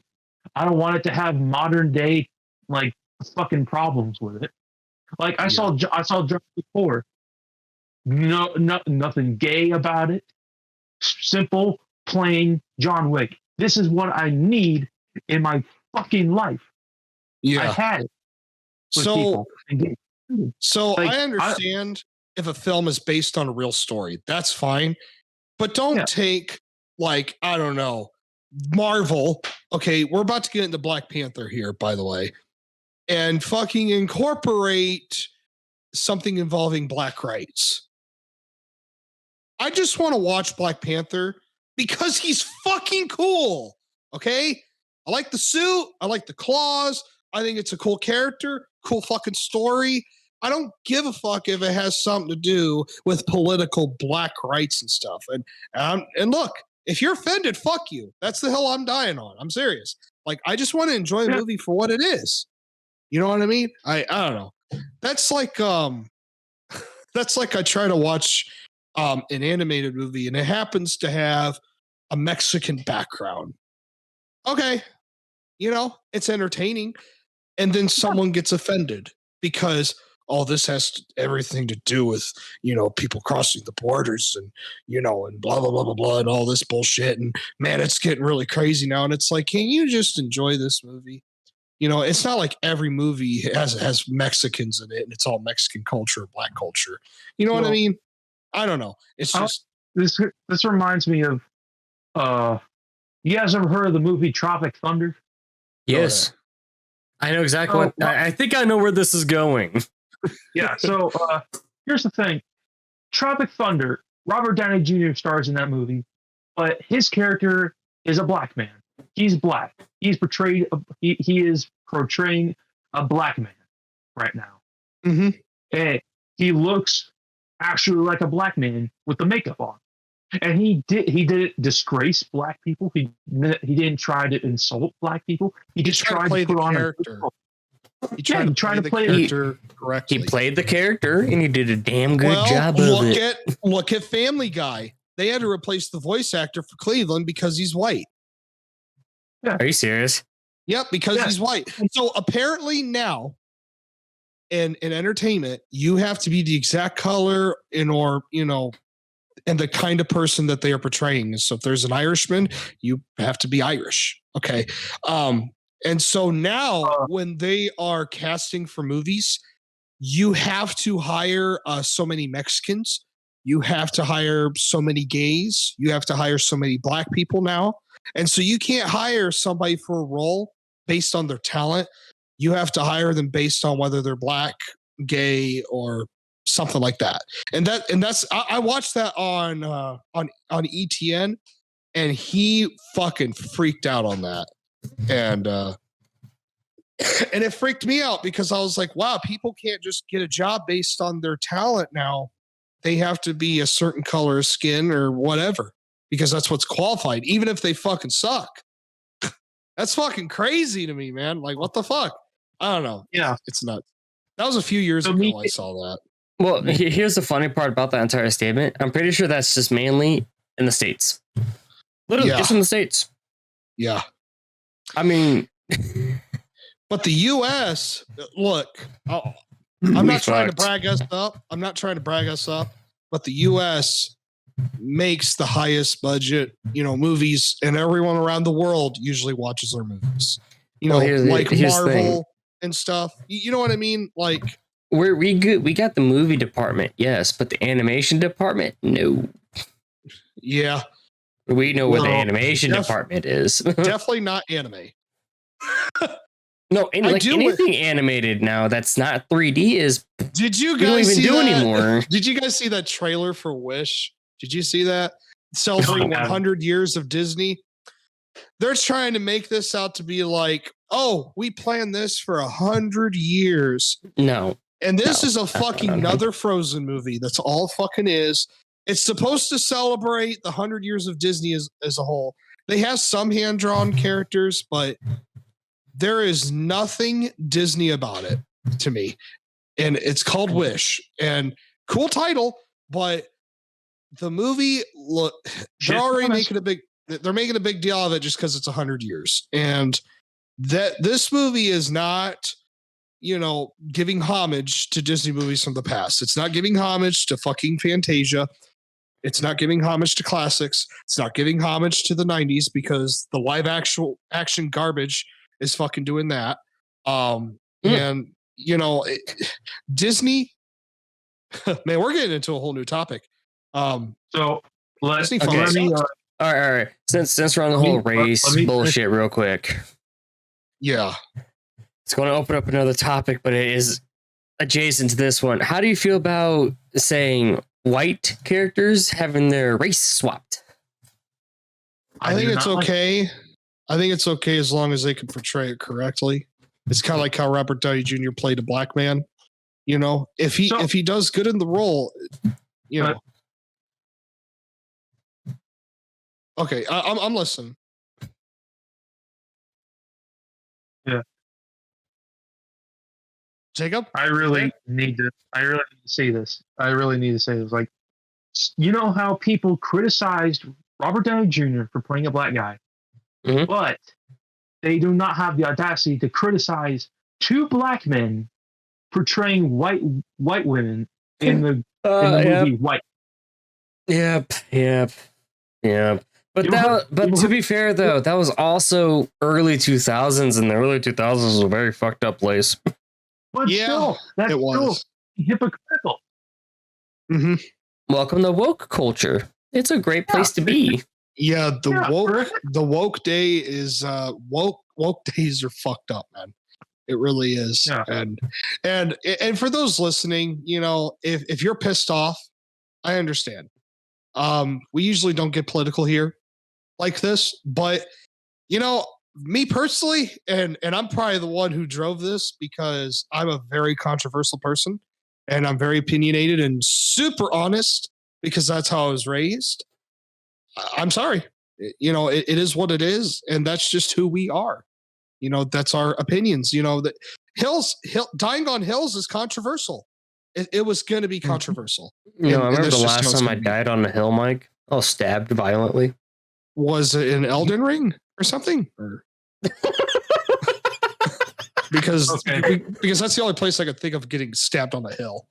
I don't want it to have modern day like fucking problems with it. Like I saw Jurassic 4. No, nothing gay about it. Simple, plain John Wick. This is what I need in my fucking life. Yeah, I had it. So like, I understand if a film is based on a real story, that's fine. But don't take like, I don't know, Marvel, okay, we're about to get into Black Panther here, by the way, and fucking incorporate something involving black rights. I just want to watch Black Panther because he's fucking cool. Okay? I like the suit. I like the claws. I think it's a cool character, cool fucking story. I don't give a fuck if it has something to do with political black rights and stuff. And look, if you're offended, fuck you. That's the hill I'm dying on. I'm serious. Like, I just want to enjoy the movie for what it is. You know what I mean? I don't know. That's like I try to watch an animated movie and it happens to have a Mexican background. Okay, it's entertaining. And then someone gets offended because, this has everything to do with, people crossing the borders and, and blah, blah, blah, blah, blah, and all this bullshit. And man, it's getting really crazy now. And it's like, can you just enjoy this movie? It's not like every movie has Mexicans in it and it's all Mexican culture, black culture. You know what I mean? I don't know. It's just this reminds me of you guys ever heard of the movie Tropic Thunder? Yes. I know exactly what I think I know where this is going. Yeah, so here's the thing. Tropic Thunder, Robert Downey Jr. stars in that movie, but his character is a black man. He's black. He is portraying a black man right now. Mm-hmm. And he looks actually like a black man with the makeup on. And he didn't disgrace black people. He didn't try to insult black people. He just tried to put on character. He tried to play the character correctly. He played the character and he did a damn good job of it. Look at Family Guy. They had to replace the voice actor for Cleveland because he's white. Yeah. Are you serious? Yep, because he's white. So apparently now in entertainment, you have to be the exact color and the kind of person that they are portraying. So if there's an Irishman, you have to be Irish. Okay. And so now when they are casting for movies, you have to hire so many Mexicans. You have to hire so many gays. You have to hire so many black people now. And so you can't hire somebody for a role based on their talent. You have to hire them based on whether they're black, gay, or something like that. And that's I watched that on ETN, and he fucking freaked out on that. And it freaked me out because I was like, wow, people can't just get a job based on their talent now. They have to be a certain color of skin or whatever, because that's what's qualified, even if they fucking suck. That's fucking crazy to me, man. Like, what the fuck? I don't know. Yeah. It's nuts. That was a few years ago I saw that. Well, here's the funny part about that entire statement. I'm pretty sure that's just mainly in the States. Literally, just in the States. Yeah. I mean... But the U.S., look, I'm not trying to brag us up. But the U.S. makes the highest budget, movies, and everyone around the world usually watches our movies. Like Marvel and stuff. You know what I mean? Like, we got the movie department, yes, but the animation department, no. Yeah. We know where the animation department is. Definitely not anime. No, anything animated now that's not 3D is. Did you guys don't even see do that? anymore? Did you guys see that trailer for Wish? Did you see that? Celebrating 100 years of Disney. They're trying to make this out to be like, oh, we planned this for 100 years. No. And this is a fucking another Frozen movie. That's all it fucking is. It's supposed to celebrate the 100 years of Disney as a whole. They have some hand-drawn characters, but there is nothing Disney about it to me. And it's called Wish. And cool title, but the movie, look, they're already making a big deal of it just because it's 100 years. And that this movie is not, giving homage to Disney movies from the past. It's not giving homage to fucking Fantasia. It's not giving homage to classics. It's not giving homage to the 90s because the live action garbage is fucking doing that. And Disney, man, we're getting into a whole new topic. So let All right. Since we're on the whole race bullshit, real quick. Yeah. It's going to open up another topic, but it is adjacent to this one. How do you feel about saying white characters having their race swapped? I think it's okay. I think it's okay as long as they can portray it correctly. It's kind of like how Robert Downey Jr. played a black man. You know, if he does good in the role, you know. Okay, I'm listening. Yeah. Jacob? I really need to say this. Like, you know how people criticized Robert Downey Jr. for playing a black guy, but they do not have the audacity to criticize two black men portraying white women in the movie White. Yep. But to be fair though, that was also early 2000s, and the early 2000s was a very fucked up place. But still, that's still hypocritical. Mm-hmm. Welcome to woke culture. It's a great place to be. Yeah, the woke day is woke days are fucked up, man. It really is. Yeah. And for those listening, you know, if you're pissed off, I understand. We usually don't get political here like this, but you know, me personally, and I'm probably the one who drove this because I'm a very controversial person and I'm very opinionated and super honest because that's how I was raised. I'm sorry. You know, it is what it is, and that's just who we are. You know, that's our opinions. You know, that dying on hills is controversial. It was going to be controversial. You know, I remember the last time I died on a hill, Mike. I was stabbed violently. Was it in Elden Ring or something? Or because that's the only place I could think of getting stabbed on a hill.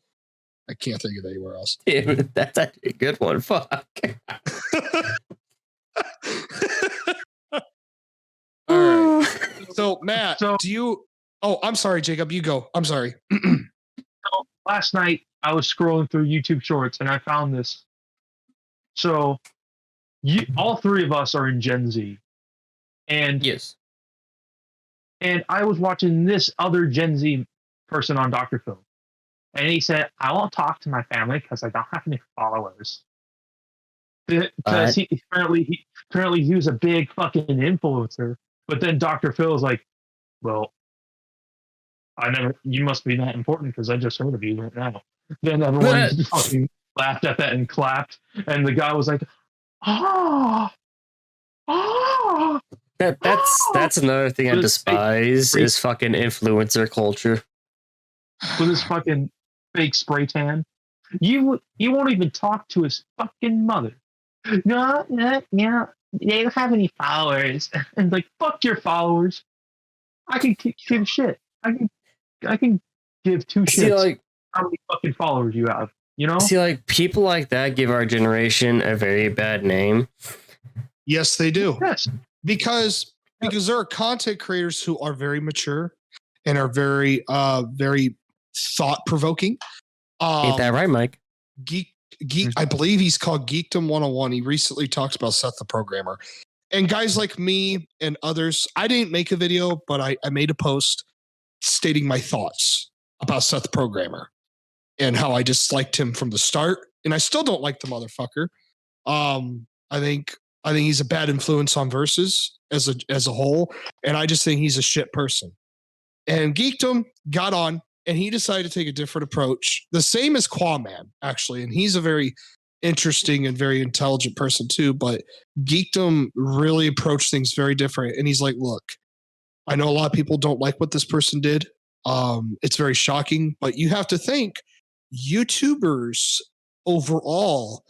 I can't think of anywhere else. Yeah, that's actually a good one. Fuck. All right. So Matt, do you? Oh, I'm sorry, Jacob. You go. I'm sorry. Last night I was scrolling through YouTube Shorts and I found this. So, all three of us are in Gen Z, and yes. And I was watching this other Gen Z person on Dr. Phil, and he said, "I won't talk to my family because I don't have any followers." Because apparently he was a big fucking influencer. But then Dr. Phil is like, "Well, you must be that important because I just heard of you right now." Then everyone fucking laughed at that and clapped, and the guy was like, That's another thing I despise is fucking influencer culture. With his fucking fake spray tan. You won't even talk to his fucking mother. No, they don't have any followers. And like, fuck your followers. I can give shit. I can give two shits. Like, how many fucking followers you have? You know? See, like, people like that give our generation a very bad name. Yes, they do. Yes. Because there are content creators who are very mature and are very very thought provoking. Ain't that right, Mike? Geek. I believe he's called Geekdom 101. He recently talks about Seth the Programmer. And guys like me and others, I didn't make a video, but I made a post stating my thoughts about Seth the Programmer and how I disliked him from the start. And I still don't like the motherfucker. I think he's a bad influence on Versus as a whole. And I just think he's a shit person. And Geekdom got on and he decided to take a different approach. The same as Quaman, actually. And he's a very interesting and very intelligent person too. But Geekdom really approached things very different. And he's like, look, I know a lot of people don't like what this person did. It's very shocking. But you have to think, YouTubers overall,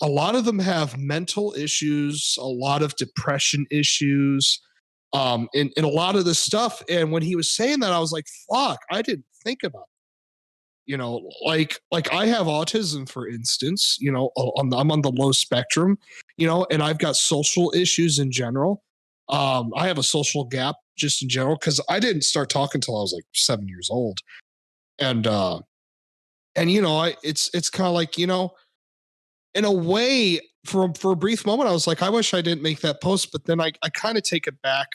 a lot of them have mental issues, a lot of depression issues, and a lot of this stuff. And when he was saying that, I was like, fuck, I didn't think about it. You know, like I have autism, for instance, you know, I'm on the low spectrum, you know, and I've got social issues in general. I have a social gap just in general because I didn't start talking until I was like 7 years old. And you know, it's kind of like, you know, in a way, for a brief moment, I was like, I wish I didn't make that post, but then I kind of take it back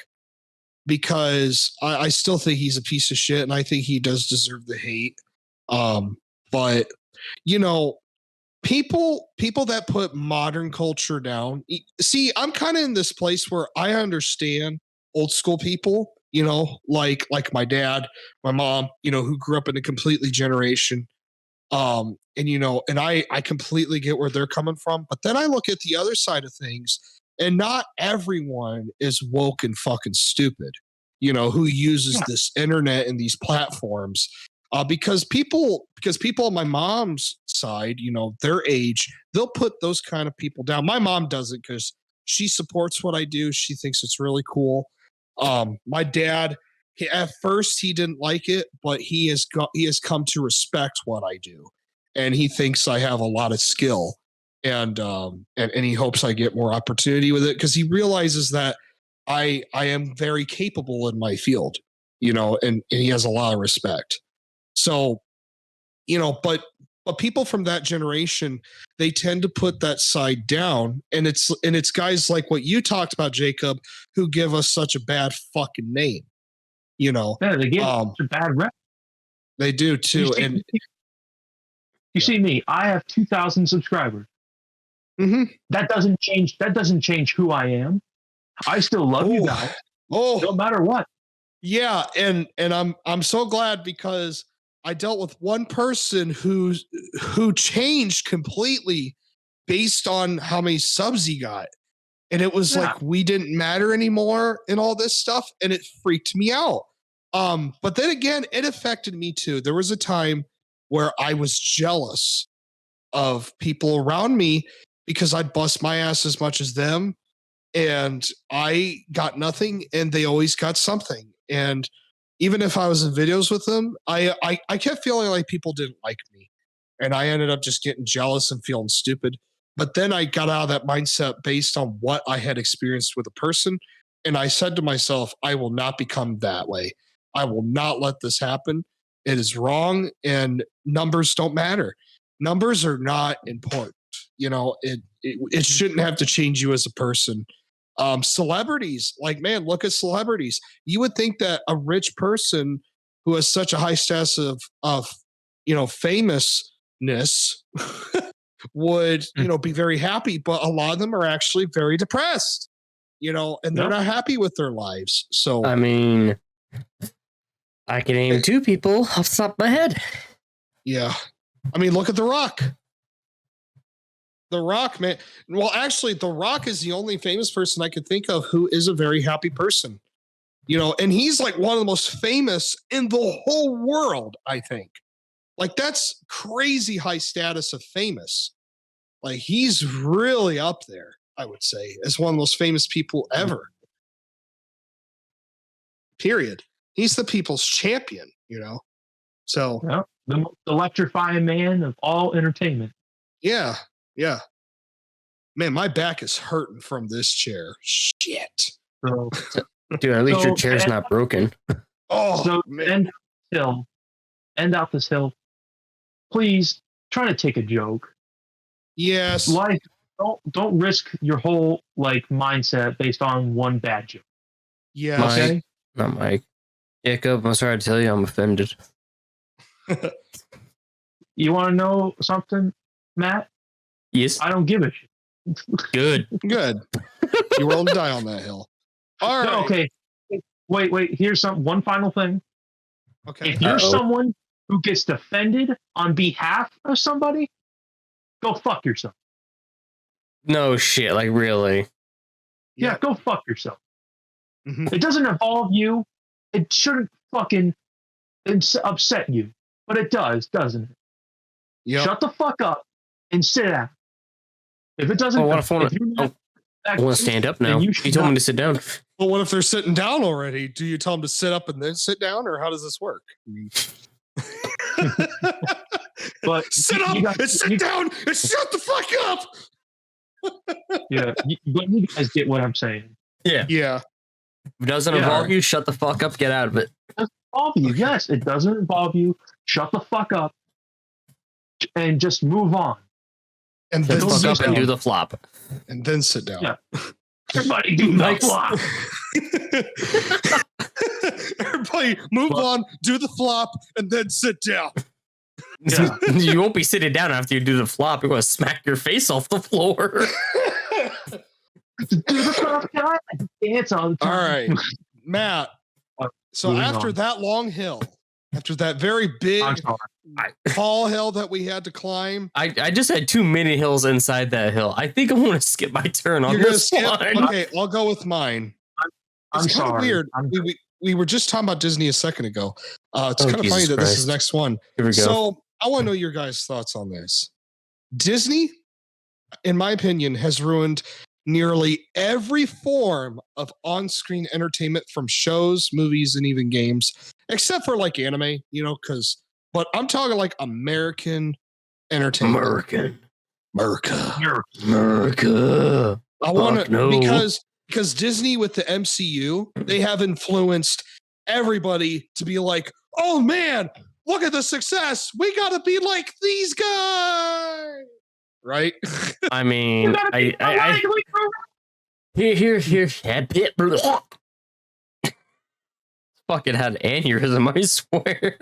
because I still think he's a piece of shit and I think he does deserve the hate. But you know, people that put modern culture down. See, I'm kind of in this place where I understand old school people, you know, like my dad, my mom, you know, who grew up in a completely generation. And you know, and I completely get where they're coming from, but then I look at the other side of things, and not everyone is woke and fucking stupid, you know, who uses this internet and these platforms. Because people on my mom's side, you know, their age, they'll put those kind of people down. My mom doesn't because she supports what I do. She thinks it's really cool. My dad, at first he didn't like it, but he has come to respect what I do, and he thinks I have a lot of skill, and he hopes I get more opportunity with it because he realizes that I am very capable in my field, you know, and he has a lot of respect. So, you know, but people from that generation, they tend to put that side down, and it's guys like what you talked about, Jacob, who give us such a bad fucking name. You know, yeah, they get a bad rep. They do too. You see me, I have 2,000 subscribers. Mm-hmm. That doesn't change who I am. I still love you guys. No matter what. Yeah, and I'm so glad because I dealt with one person who changed completely based on how many subs he got. And it was like we didn't matter anymore and all this stuff, and it freaked me out. But then again, it affected me too. There was a time where I was jealous of people around me because I'd bust my ass as much as them, and I got nothing, and they always got something. And even if I was in videos with them, I kept feeling like people didn't like me, and I ended up just getting jealous and feeling stupid. But then I got out of that mindset based on what I had experienced with a person. And I said to myself, I will not become that way. I will not let this happen. It is wrong. And numbers don't matter. Numbers are not important. You know, it shouldn't have to change you as a person. Celebrities, like, man, look at celebrities. You would think that a rich person who has such a high status of you know, famousness would, you know, be very happy, but a lot of them are actually very depressed, you know, and they're not happy with their lives. So, I mean, I can name two people off the top of my head. Yeah. I mean, look at The Rock. The Rock, man. Well, actually, The Rock is the only famous person I could think of who is a very happy person, you know, and he's like one of the most famous in the whole world, I think. Like, that's crazy high status of famous. Like, he's really up there, I would say, as one of the most famous people ever. Period. He's the people's champion, you know? So, the most electrifying man of all entertainment. Yeah. Yeah. Man, my back is hurting from this chair. Shit. So, dude, at least your chair's not broken. So man. End out this hill. Please try to take a joke. Yes. Life, don't risk your whole like mindset based on one bad joke. Yeah. Okay. Not Mike. Jacob, I'm sorry to tell you, I'm offended. You want to know something, Matt? Yes. I don't give a shit. Good. Good. You're willing to die on that hill. All right. No, okay. Wait. Here's one final thing. Okay. If you're someone who gets defended on behalf of somebody, go fuck yourself. No shit, like really. Yeah, go fuck yourself. Mm-hmm. It doesn't involve you. It shouldn't fucking upset you. But it does, doesn't it? Yep. Shut the fuck up and sit down. If it doesn't, I want to stand up now. He told me to sit down. Well, what if they're sitting down already? Do you tell them to sit up and then sit down, or how does this work? But sit up and sit down and shut the fuck up. Yeah, but you guys get what I'm saying. Yeah. Yeah. If it doesn't involve you, shut the fuck up, get out of it. It doesn't involve you. Okay. Yes, it doesn't involve you. Shut the fuck up and just move on. And Shut then the fuck sit up and down. do the flop. And then sit down. Yeah. Everybody do the flop. Everybody move on, do the flop, and then sit down. Yeah. You won't be sitting down after you do the flop. You're going to smack your face off the floor. Do the flop, guy. Dance all the time. All right, Matt. So Moving after on. that long hill, after that very big, I'm sorry. tall hill that we had to climb, I just had too many hills inside that hill. I think I'm going to skip my turn on you're gonna this skip. one. Okay, I'll go with mine. I'm It's kind of sorry. weird. We were just talking about Disney a second ago. It's Oh, kind of funny Jesus that this is Christ. the next one. Here we go. So I want to know your guys' thoughts on this. Disney, in my opinion, has ruined nearly every form of on-screen entertainment from shows, movies, and even games, except for like anime, but I'm talking like American entertainment. America. I want Fuck to no. because Disney with the MCU, they have influenced everybody to be like, oh man, look at the success. We got to be like these guys. Right? I mean, here, had pit. Fucking had aneurysm, I swear.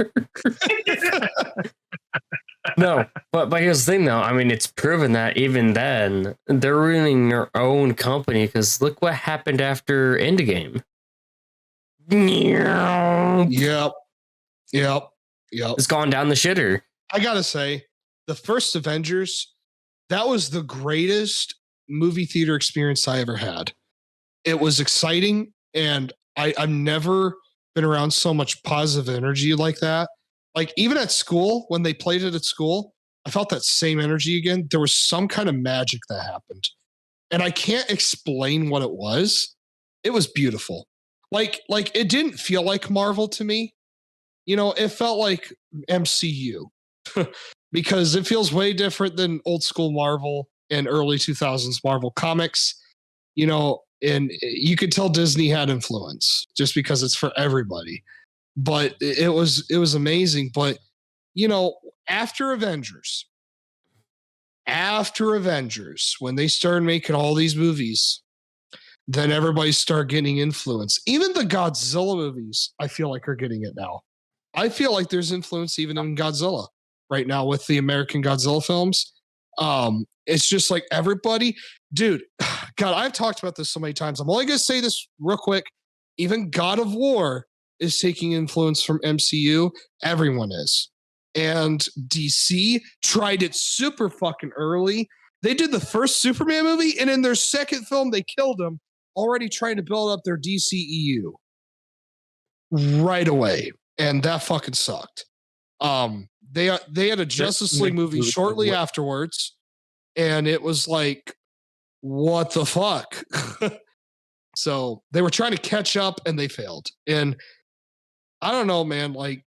No, but here's the thing, though. I mean, it's proven that even then they're ruining their own company because look what happened after Endgame. Yep. It's gone down the shitter. I gotta say, the first Avengers, that was the greatest movie theater experience I ever had. It was exciting, and I've never been around so much positive energy like that. Like even at school, when they played it at school, I felt that same energy again. There was some kind of magic that happened. And I can't explain what it was. It was beautiful. Like it didn't feel like Marvel to me. It felt like MCU because it feels way different than old school Marvel and early 2000s Marvel comics, and you could tell Disney had influence just because it's for everybody. But it was amazing. But, after Avengers, when they started making all these movies, then everybody started getting influence. Even the Godzilla movies, I feel like, are getting it now. I feel like there's influence even in Godzilla right now with the American Godzilla films. It's just like everybody, dude, God, I've talked about this so many times. I'm only going to say this real quick. Even God of War is taking influence from MCU. Everyone is. And DC tried it super fucking early. They did the first Superman movie, and in their second film, they killed him, already trying to build up their DCEU right away. And that fucking sucked. They had a Justice League movie shortly afterwards, and it was like, what the fuck? So they were trying to catch up, and they failed. And I don't know, man, like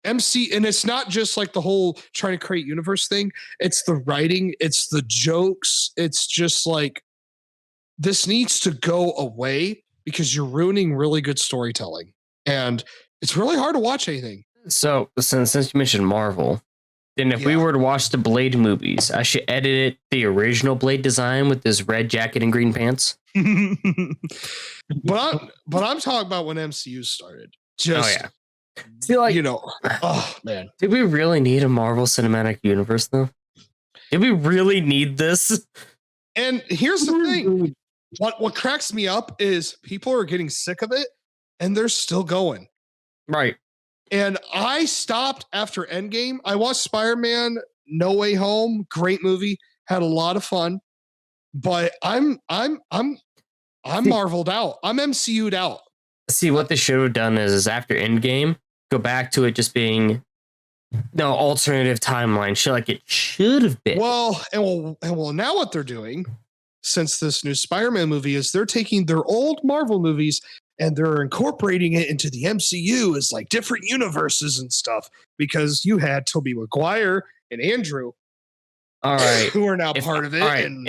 MC, and it's not just like the whole trying to create universe thing. It's the writing, it's the jokes. It's just like, this needs to go away because you're ruining really good storytelling. And it's really hard to watch anything. So since you mentioned Marvel, then if we were to watch the Blade movies, I should edit it the original Blade design with this red jacket and green pants. but I'm talking about when MCU started. Just, See, like, oh man, did we really need a Marvel Cinematic Universe though? Did we really need this? And here's the thing: what cracks me up is people are getting sick of it, and they're still going. Right. And I stopped after Endgame. I watched Spider-Man No Way Home. Great movie. Had a lot of fun. But I'm marveled out. I'm MCU'd out. See, what they should have done is after Endgame, go back to it just being alternative timeline, shit like it should have been. Well, now what they're doing since this new Spider-Man movie is they're taking their old Marvel movies and they're incorporating it into the MCU as like different universes and stuff, because you had Tobey Maguire and Andrew, all right, who are now part of it. All right, and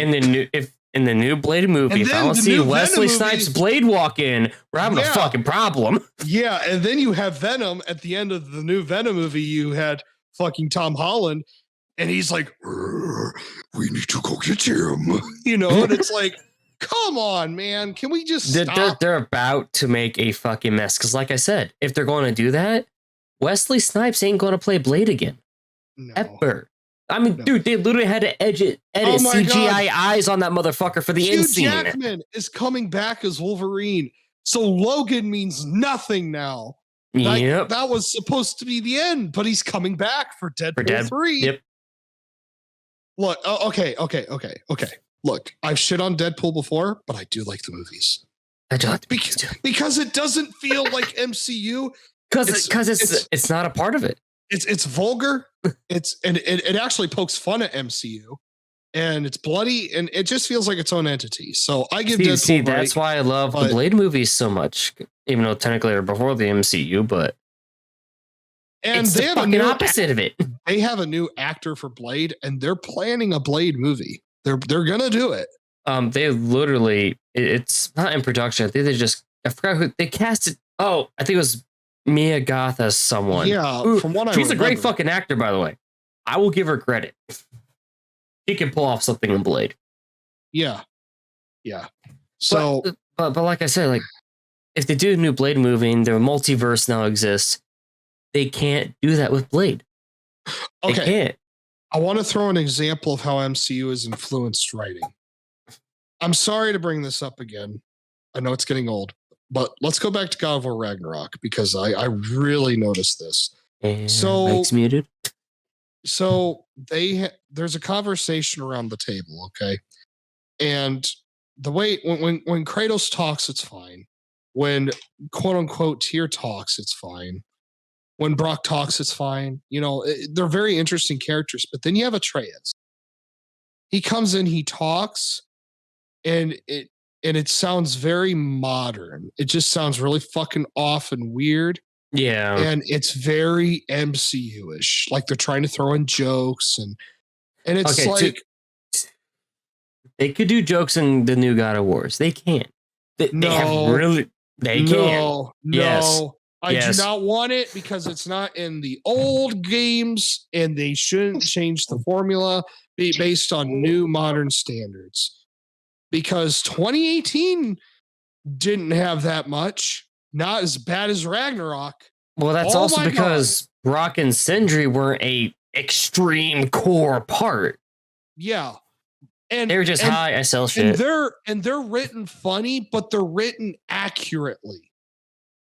in the new Blade movie, if I don't see Wesley Snipes Blade walk in, we're having a fucking problem. Yeah, and then you have Venom at the end of the new Venom movie. You had fucking Tom Holland, and he's like, we need to go get him. You know, and it's like, come on, man. Can we just stop? They're about to make a fucking mess. Because like I said, if they're going to do that, Wesley Snipes ain't going to play Blade again. No. Ever. I mean, dude, they literally had to edit CGI eyes on that motherfucker for the end scene. Hugh Jackman is coming back as Wolverine. So Logan means nothing now. Yep. That was supposed to be the end, but he's coming back for Deadpool 3. Yep. Look, okay. Look, I've shit on Deadpool before, but I do like the movies. I do like because it doesn't feel like MCU. Because it's not a part of it. It's vulgar. It actually pokes fun at MCU, and it's bloody, and it just feels like its own entity. So I give Deadpool. See, that's why I love the Blade movies so much, even though technically they're before the MCU, but it's they have a new opposite of it. They have a new actor for Blade, and they're planning a Blade movie. They're gonna do it. They literally, it's not in production. I think I forgot who they casted. Oh, I think it was Mia Goth as someone. Yeah, from what she's a great fucking actor, by the way. I will give her credit. She can pull off something in Blade. Yeah. So, but like I said, like if they do a new Blade movie and their multiverse now exists, they can't do that with Blade. Okay. They can't. I want to throw an example of how MCU has influenced writing. I'm sorry to bring this up again. I know it's getting old. But let's go back to God of War Ragnarok because I really noticed this. And so mic's muted. So there's a conversation around the table, okay? And the way when Kratos talks, it's fine. When quote unquote Tyr talks, it's fine. When Brock talks, it's fine. You know, they're very interesting characters. But then you have Atreus. He comes in, he talks, and it sounds very modern. It just sounds really fucking off and weird. Yeah. And it's very MCU-ish. Like they're trying to throw in jokes and it's okay, like they could do jokes in the new God of Wars. They can't. They can't. No. Yes. I do not want it because it's not in the old games and they shouldn't change the formula based on new modern standards. Because 2018 didn't have that much. Not as bad as Ragnarok. Well, that's also because Brock and Sindri weren't a extreme core part. Yeah. And they were just hi, I sell shit. And they're written funny, but they're written accurately.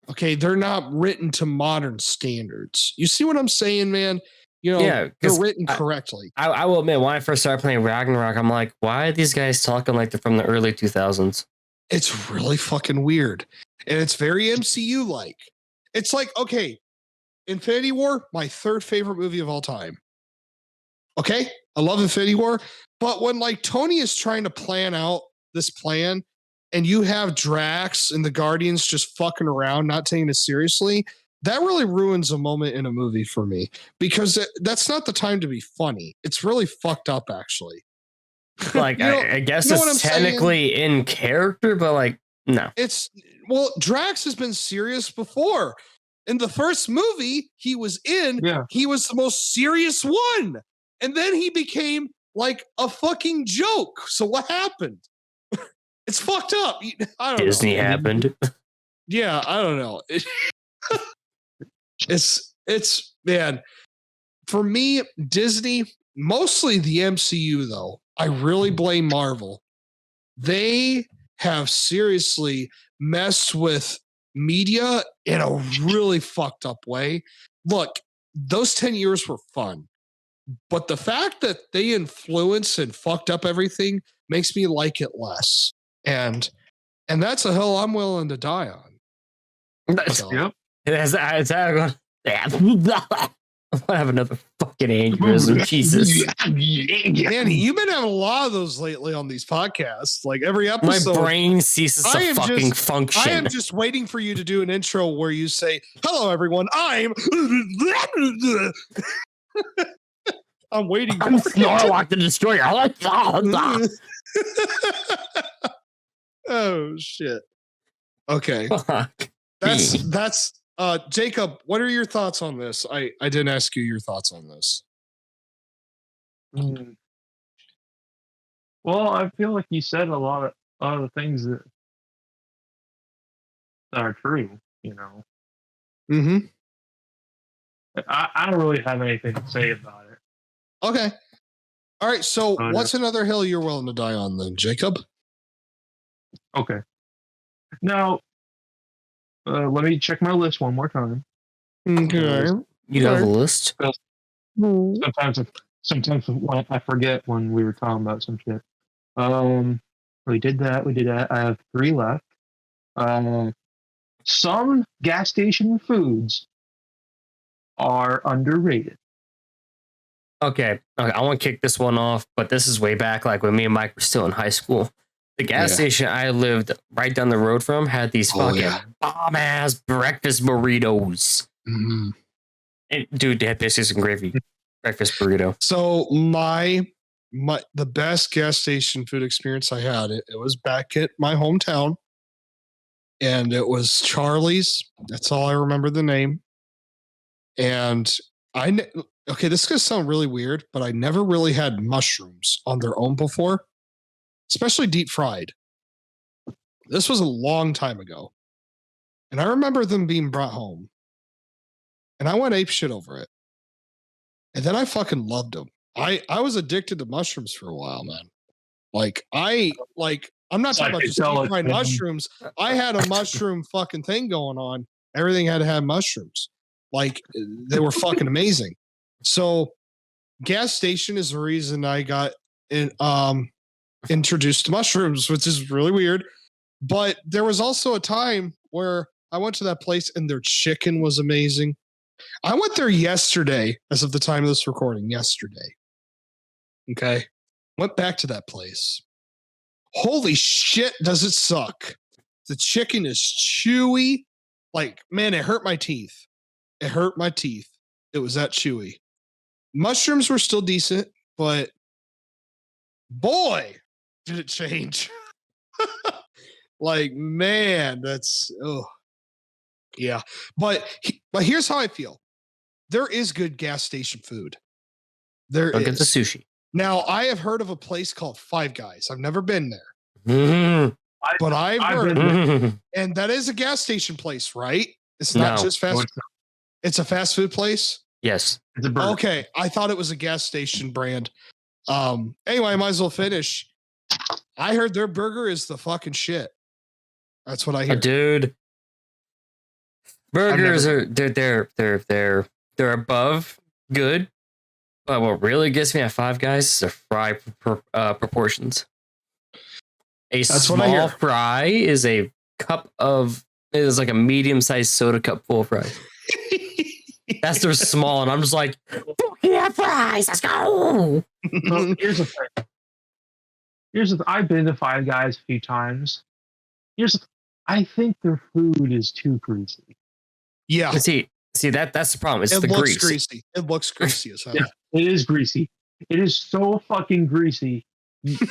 Okay, they're not written to modern standards. You see what I'm saying, man? You know, they're written correctly. I will admit, when I first started playing Ragnarok, I'm like, why are these guys talking like they're from the early 2000s? It's really fucking weird. And it's very MCU-like. It's like, okay, Infinity War, my third favorite movie of all time. Okay? I love Infinity War. But when, like, Tony is trying to plan out this plan, and you have Drax and the Guardians just fucking around, not taking it seriously, that really ruins a moment in a movie for me. Because that's not the time to be funny. It's really fucked up, actually. Like, I guess it's technically in character, but like, no. Drax has been serious before. In the first movie he was in, he was the most serious one. And then he became like a fucking joke. So what happened? It's fucked up. I don't know. Disney happened. Yeah, I don't know. It's man. For me, Disney, mostly the MCU though. I really blame Marvel. They have seriously messed with media in a really fucked up way. Look, those 10 years were fun, but the fact that they influenced and fucked up everything makes me like it less. And that's a hill I'm willing to die on. So. Yep. I have another fucking aneurysm. Jesus. Danny, you've been having a lot of those lately on these podcasts. Like every episode. My brain ceases to fucking function. I am just waiting for you to do an intro where you say, "Hello, everyone. I'm waiting. I'm Snorlock the Destroyer." Oh, shit. Okay. That's Jacob, what are your thoughts on this? I didn't ask you your thoughts on this. Mm. Well, I feel like you said a lot of the things that are true. You know, Mm-hmm. I don't really have anything to say about it. Okay. All right. So, But, what's another hill you're willing to die on, then, Jacob? Okay. Now, let me check my list one more time. Okay. You have a list? Sometimes when I forget when we were talking about some shit. We did that. I have 3 left. Some gas station foods are underrated. Okay. I want to kick this one off, but this is way back, like when me and Mike were still in high school. The gas station I lived right down the road from had these fucking bomb ass breakfast burritos. Mm-hmm. And, dude, they had biscuits and gravy. Breakfast burrito. So the best gas station food experience I had, it was back at my hometown, and it was Charlie's. That's all I remember the name. And okay, this is gonna sound really weird, but I never really had mushrooms on their own before, especially deep fried. This was a long time ago, and I remember them being brought home, and I went apeshit over it. And then I fucking loved them. I was addicted to mushrooms for a while, man. I'm not talking about just deep fried mushrooms. I had a mushroom fucking thing going on. Everything had to have mushrooms. Like, they were fucking amazing. So, gas station is the reason I got introduced to mushrooms, which is really weird. But there was also a time where I went to that place and their chicken was amazing. I went there yesterday, as of the time of this recording, yesterday. Okay. Went back to that place. Holy shit, does it suck. The chicken is chewy. Like, man, it hurt my teeth. It hurt my teeth. It was that chewy. Mushrooms were still decent, but boy, did it change. Like, man, that's, yeah. But here's how I feel. There is good gas station food. There Don't is. get the sushi. Now, I have heard of a place called Five Guys. I've never been there. Mm-hmm. But I've heard, Mm-hmm. and that is a gas station place, right? It's not just fast food. It's a fast food place? Yes. It's a burger. Okay. I thought it was a gas station brand. Anyway, I might as well finish. I heard their burger is the fucking shit. That's what I hear. Dude. Burgers are they're above good. But what really gets me at Five Guys is the fry proportions. That's small fry is a cup of is like a medium-sized soda cup full of fries. That's their small, and I'm just like, fuck yeah, fries, let's go. So here's the thing. I've been to Five Guys a few times. I think their food is too greasy. Yeah. See that's the problem. It's it the looks grease. Greasy. It looks greasy as hell. Yeah, it is greasy. It is so fucking greasy.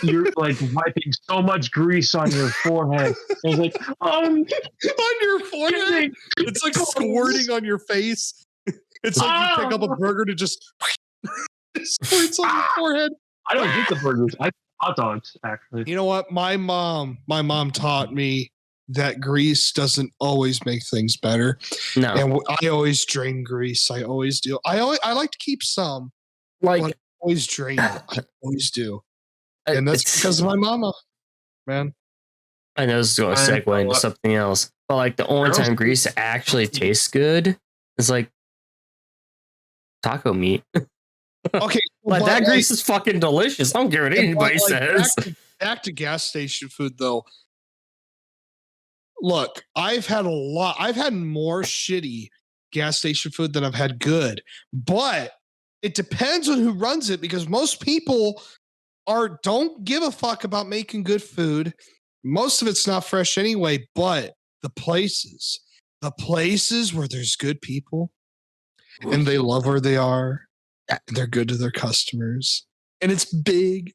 You're like wiping so much grease on your forehead. It's like, on your forehead? It's like squirting on your face. It's like you pick up a burger to just squirts on your forehead. I don't get the burgers. I hot dogs, actually. You know what? My mom taught me that grease doesn't always make things better. No. And I always drain grease. I always do. I like to keep some. Like, but I always drain it. I always do. And that's because of my mama, man. I know this is going to segue into something else, but like the only time grease actually tastes good is like taco meat. Okay, like that grease is fucking delicious. I don't care what anybody says. Back to gas station food though. Look, I've had more shitty gas station food than I've had good, but it depends on who runs it because most people don't give a fuck about making good food. Most of it's not fresh anyway, but the places where there's good people and they love where they are and they're good to their customers and it's big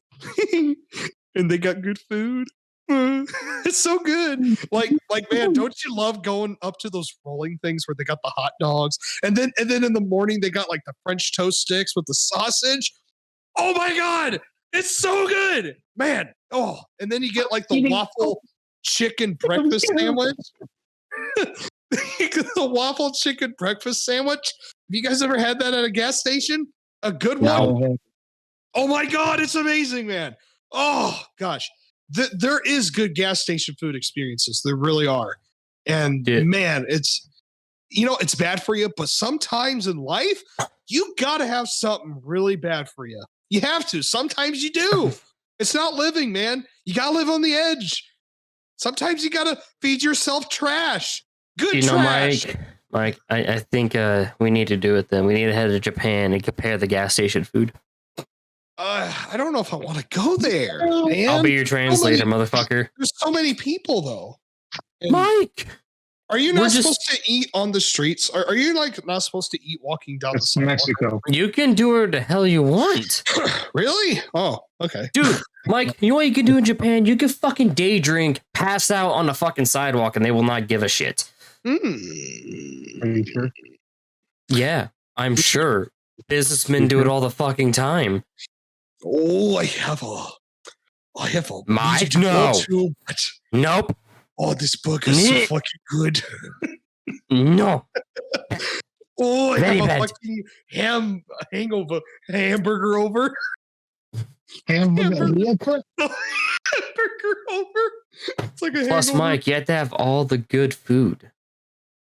and they got good food. It's so good. Like, man, don't you love going up to those rolling things where they got the hot dogs and then in the morning they got like the French toast sticks with the sausage? Oh my God. It's so good, man. Oh, and then you get like the waffle chicken breakfast sandwich. The waffle chicken breakfast sandwich. Have you guys ever had that at a gas station? A good one? No. Oh my God, it's amazing, man. Oh gosh. There is good gas station food experiences. There really are. And man, it's it's bad for you, but sometimes in life, you gotta have something really bad for you. You have to. Sometimes you do. It's not living, man. You gotta live on the edge. Sometimes you gotta feed yourself trash. Good trash. Mike, I think we need to do it then. We need to head to Japan and compare the gas station food. I don't know if I want to go there, man. I'll be your translator, motherfucker. There's so many people, though. And Mike! Are you not supposed to eat on the streets? Are you like not supposed to eat walking down the sidewalk? Mexico. You can do whatever the hell you want. Really? Oh, okay. Dude, Mike, you know what you can do in Japan? You can fucking day drink, pass out on the fucking sidewalk, and they will not give a shit. Are you sure? Yeah, I'm sure. Businessmen do it all the fucking time. Oh, I have a Mike, no. Nope. Oh, this burger's so fucking good. No. Oh, I have a fucking hamburger over. Hamburger over. It's like a Plus, hangover. Mike, you have to have all the good food.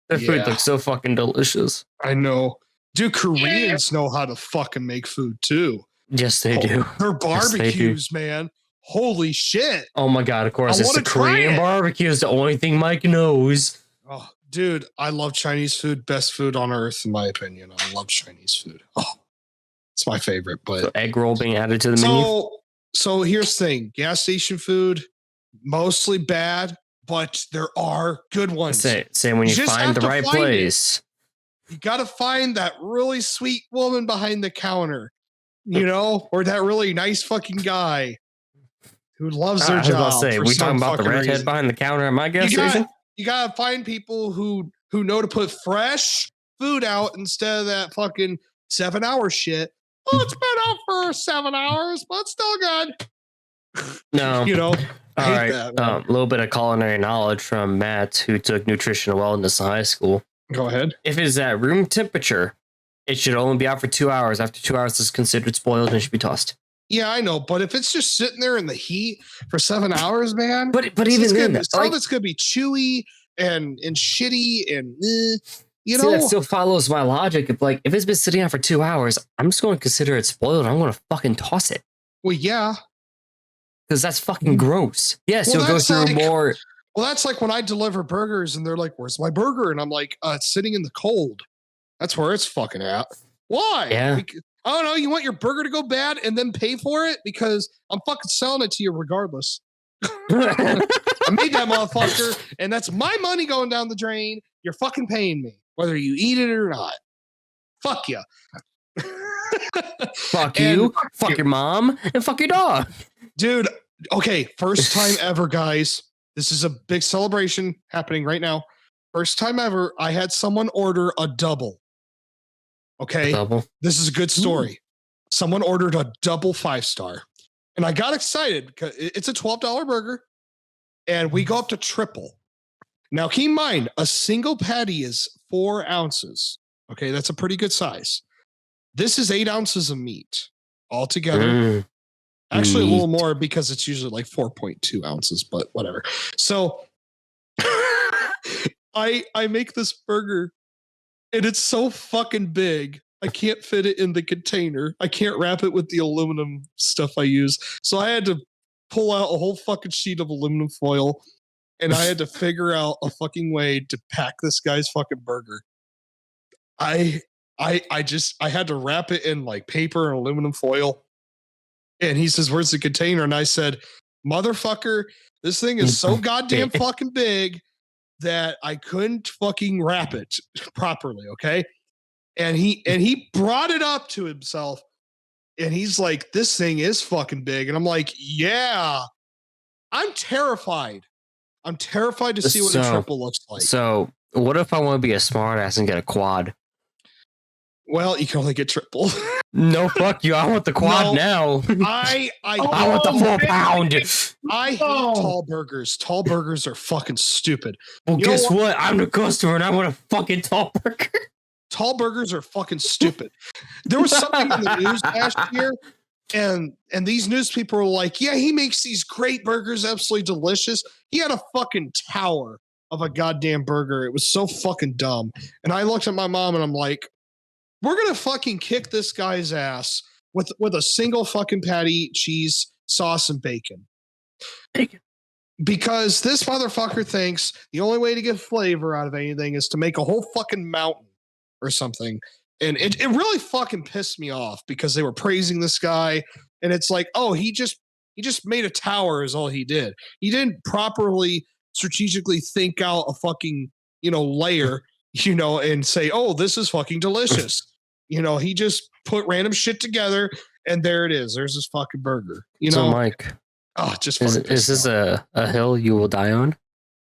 Their food looks so fucking delicious. I know. Dude, Koreans know how to fucking make food too. Yes, they do. Their barbecues, man. Holy shit. Oh my God, of course. It's the Korean barbecue is the only thing Mike knows. Oh, dude, I love Chinese food. Best food on earth, in my opinion. I love Chinese food. Oh, it's my favorite. But so egg roll being added to the menu? So here's the thing. Gas station food, mostly bad, but there are good ones. Say when you find the right place. You got to find that really sweet woman behind the counter, or that really nice fucking guy who loves their job. We talking about the redhead behind the counter at my gas station? You got to find people who know to put fresh food out instead of that fucking 7-hour shit. Oh, it's been out for 7 hours, but it's still good. No. All right. A little bit of culinary knowledge from Matt, who took nutritional wellness in high school. Go ahead. If it's at room temperature, it should only be out for 2 hours. After 2 hours, it's considered spoiled and should be tossed. Yeah, I know, but if it's just sitting there in the heat for 7 hours, man. But even then, some of it's gonna be chewy and shitty and that still follows my logic. If it's been sitting out for 2 hours, I'm just going to consider it spoiled. I'm going to fucking toss it. Well, yeah, because that's fucking gross. Yes, you'll go through more. Well, that's like when I deliver burgers and they're like, "Where's my burger?" And I'm like, "It's sitting in the cold." That's where it's fucking at. Why? Yeah. I don't know. You want your burger to go bad and then pay for it because I'm fucking selling it to you regardless. I made that motherfucker, and that's my money going down the drain. You're fucking paying me, whether you eat it or not. Fuck you. Fuck you. Fuck your mom, and fuck your dog. Dude, okay, first time ever, guys. This is a big celebration happening right now. First time ever, I had someone order a double. Okay, this is a good story. Someone ordered a double 5-star, and I got excited because it's a $12 burger, and we go up to triple. Now, keep in mind, a single patty is 4 ounces. Okay, that's a pretty good size. This is 8 ounces of meat altogether. Actually, a little more because it's usually like 4.2 ounces, but whatever. So I make this burger. And it's so fucking big, I can't fit it in the container. I can't wrap it with the aluminum stuff I use. So I had to pull out a whole fucking sheet of aluminum foil, and I had to figure out a fucking way to pack this guy's fucking burger. I had to wrap it in like paper and aluminum foil. And he says, "Where's the container?" And I said, "Motherfucker, this thing is so goddamn fucking big that I couldn't fucking wrap it properly." Okay. And he brought it up to himself, and he's like, "This thing is fucking big." And I'm like, "Yeah, I'm terrified. I'm terrified to see what a triple looks like." So what if I want to be a smart ass and get a quad? Well, you can only get triple. No, fuck you. I want the quad now. I want the full pound. I hate tall burgers. Tall burgers are fucking stupid. Well, guess what? I'm the customer and I want a fucking tall burger. Tall burgers are fucking stupid. There was something in the news last year, and these news people were like, yeah, he makes these great burgers, absolutely delicious. He had a fucking tower of a goddamn burger. It was so fucking dumb. And I looked at my mom and I'm like, we're gonna fucking kick this guy's ass with a single fucking patty, cheese, sauce, and bacon. Because this motherfucker thinks the only way to get flavor out of anything is to make a whole fucking mountain or something. And it really fucking pissed me off because they were praising this guy. And it's like, oh, he just made a tower is all he did. He didn't properly strategically think out a fucking, layer, and say, oh, this is fucking delicious. He just put random shit together and there it is. There's this fucking burger. So Mike, just is this a hill you will die on?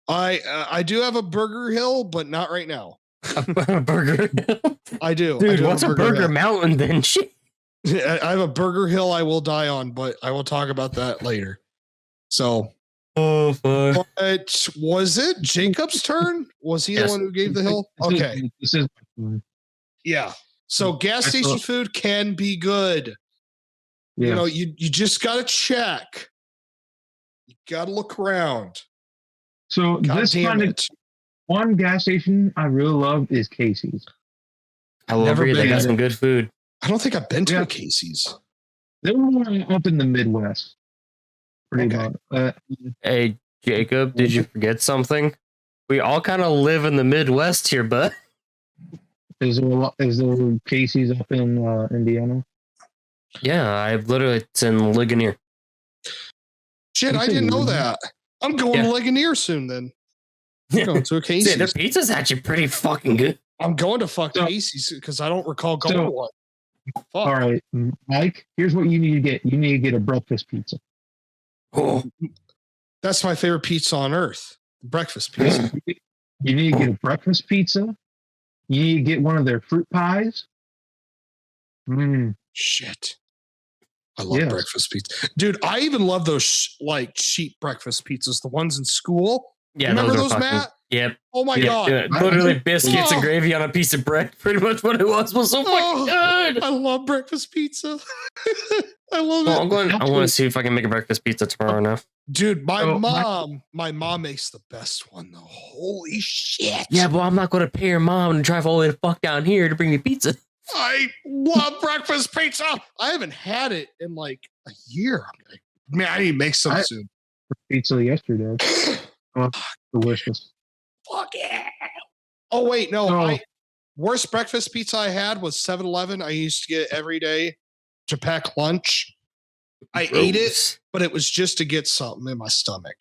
I do have a burger hill, but not right now. A burger hill? I do. Dude, I do what's a burger mountain then? Shit. I have a burger hill I will die on, but I will talk about that later. So, fuck. But was it Jacob's turn? Was he the one who gave the hill? Okay. This is yeah. So gas station food can be good. Yeah. You just got to check. You got to look around. So this kind of one gas station I really love is Casey's. I love it. They got some good food. I don't think I've been to a Casey's. They're more up in the Midwest. Pretty much. Hey, Jacob, did you forget something? We all kind of live in the Midwest here, bud. Is there Casey's up in Indiana? Yeah, it's in Ligonier. Shit, I didn't know that. I'm going to Ligonier soon then. I'm going to a Casey's. Yeah, their pizza's actually pretty fucking good. I'm going to Casey's because I don't recall going to one. Fuck. All right, Mike, here's what you need to get. You need to get a breakfast pizza. Oh, that's my favorite pizza on earth. Breakfast pizza. You need to get a breakfast pizza. You need to get one of their fruit pies. Shit. I love breakfast pizza. Dude, I even love those cheap breakfast pizzas, the ones in school. Yeah, remember those Matt? Yep. Oh my God. Yeah. Literally biscuits and gravy on a piece of bread. Pretty much what it was so fucking good. I love breakfast pizza. I love it. I want to see if I can make a breakfast pizza tomorrow now. Dude, my mom makes the best one though. Holy shit. Yeah, well, I'm not going to pay her mom to drive all the way the fuck down here to bring me pizza. I love breakfast pizza. I haven't had it in like a year. Man, I need to make some soon. Pizza yesterday. Delicious. Fuck yeah. Oh, wait, no. Worst breakfast pizza I had was 7-Eleven. I used to get every day to pack lunch. I ate it, but it was just to get something in my stomach.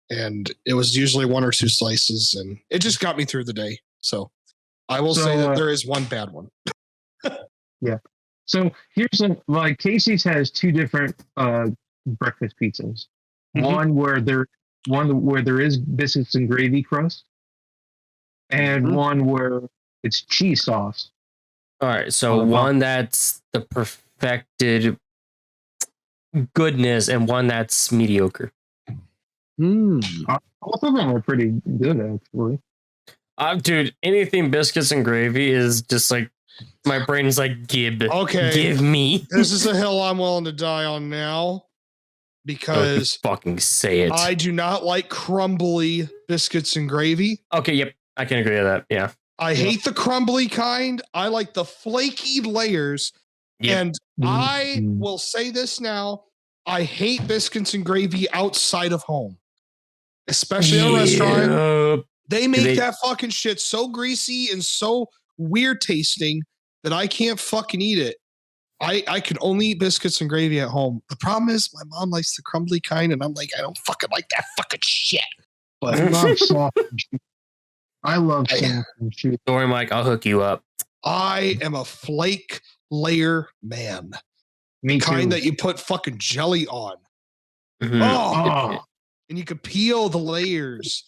And it was usually 1 or 2 slices, and it just got me through the day. So I will say that there is one bad one. Yeah. So here's Casey's has 2 different breakfast pizzas. One where there is biscuits and gravy crust, and one where it's cheese sauce. All right, so one that's the perfected goodness, and one that's mediocre. Both of them are pretty good, actually. Dude, anything biscuits and gravy is just like my brain is like, give me. This is a hill I'm willing to die on now. Because fucking say it. I do not like crumbly biscuits and gravy. Okay, yep. I can agree with that. Yeah. I hate the crumbly kind. I like the flaky layers. Yep. And I will say this now. I hate biscuits and gravy outside of home. Especially at a restaurant. They make that fucking shit so greasy and so weird tasting that I can't fucking eat it. I can only eat biscuits and gravy at home. The problem is my mom likes the crumbly kind, and I'm like, I don't fucking like that fucking shit. But I love soft and chewy. I love soft and chewy. Don't worry, Mike. I'll hook you up. I am a flake layer man. Me too. Kind that you put fucking jelly on. And you can peel the layers.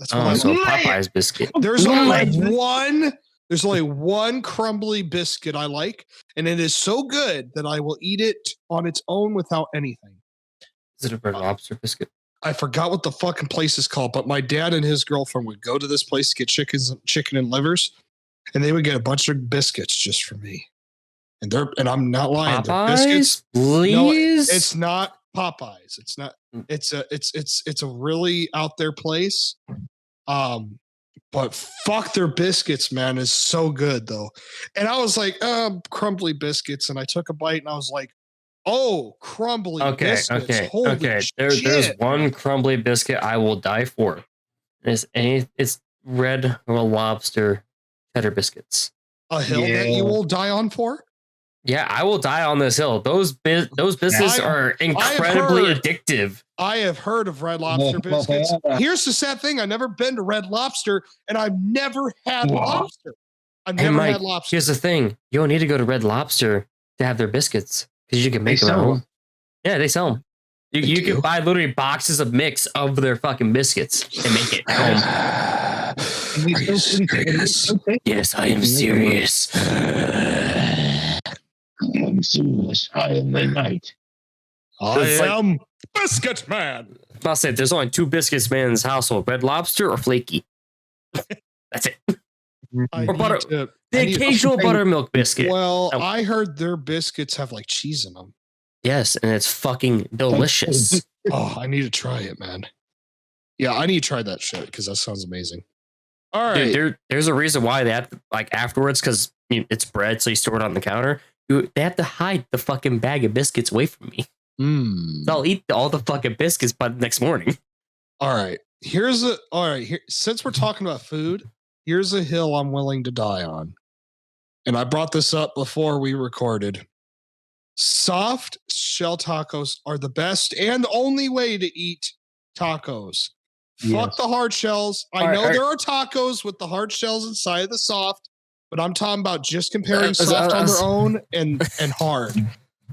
That's what I so Popeye's biscuit. There's only one There's only one crumbly biscuit I like, and it is so good that I will eat it on its own without anything. Is it a Red Lobster biscuit? I forgot what the fucking place is called, but my dad and his girlfriend would go to this place to get chicken and livers, and they would get a bunch of biscuits just for me. And I'm not lying. Popeyes, biscuits. please. No, it's not Popeyes. It's not. It's a really out there place. But fuck their biscuits, man, is so good though. And I was like, crumbly biscuits, and I took a bite, and I was like, oh, crumbly biscuits. Okay. Holy shit. There's one crumbly biscuit I will die for. It's Red Lobster cheddar biscuits. A hill that you will die on for? Yeah, I will die on this hill. Those biscuits are incredibly addictive. I have heard of Red Lobster biscuits. Here's the sad thing. I've never been to Red Lobster, and I've never had lobster. I've never had lobster. Here's the thing. You don't need to go to Red Lobster to have their biscuits. Because you can make them at home. Yeah, they sell them. You can buy literally boxes of mix of their fucking biscuits and make it at home. Are you serious? Yes, I am serious. I am serious. I am the knight. I am Biscuit Man. I'll say there's only 2 biscuits man in this household: Red Lobster or Flaky. That's it. Or butter. The occasional buttermilk biscuit. Well, I heard their biscuits have like cheese in them. Yes, and it's fucking delicious. Oh, I need to try it, man. Yeah, I need to try that shit because that sounds amazing. All right. Dude, there's a reason why they have to, like, afterwards, because it's bread, so you store it on the counter. They have to hide the fucking bag of biscuits away from me. So I'll eat all the fucking biscuits by the next morning. All right. Since we're talking about food, here's a hill I'm willing to die on. And I brought this up before we recorded. Soft shell tacos are the best and only way to eat tacos. Fuck the hard shells. I know there are tacos with the hard shells inside of the soft, but I'm talking about just comparing soft on their own and hard.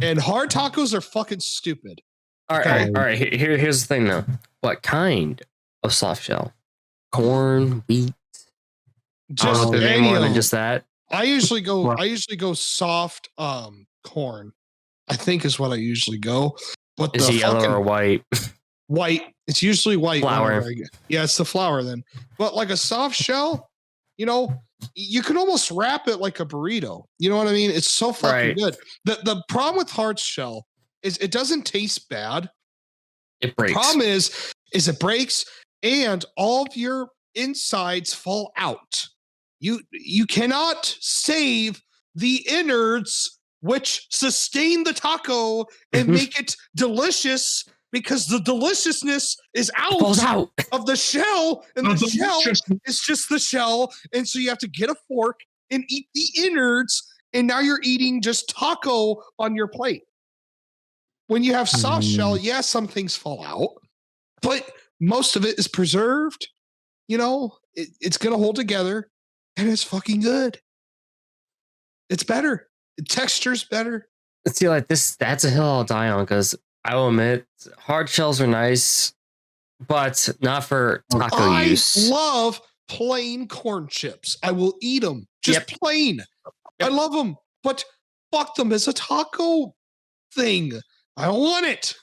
And hard tacos are fucking stupid. All right. Here's the thing, though. What kind of soft shell? Corn, wheat. Just any more than just that. I usually go soft corn. I think is what I usually go. But is it yellow or white? White. It's usually white. Flour. Yeah, it's the flour then. But like a soft shell, you can almost wrap it like a burrito. You know what I mean? It's so fucking good. The problem with hard shell is it doesn't taste bad. It breaks. The problem is it breaks and all of your insides fall out. You cannot save the innards which sustain the taco and make it delicious, because the deliciousness is out of the shell, and the shell is just the shell. And so you have to get a fork and eat the innards, and now you're eating just taco on your plate. When you have soft shell, some things fall out, but most of it is preserved. It's going to hold together, and it's fucking good. It's better. The texture's better. See, like this, that's a hill I'll die on, because I will admit, hard shells are nice, but not for taco use. I love plain corn chips. I will eat them just plain. I love them, but fuck them as a taco thing. I don't want it.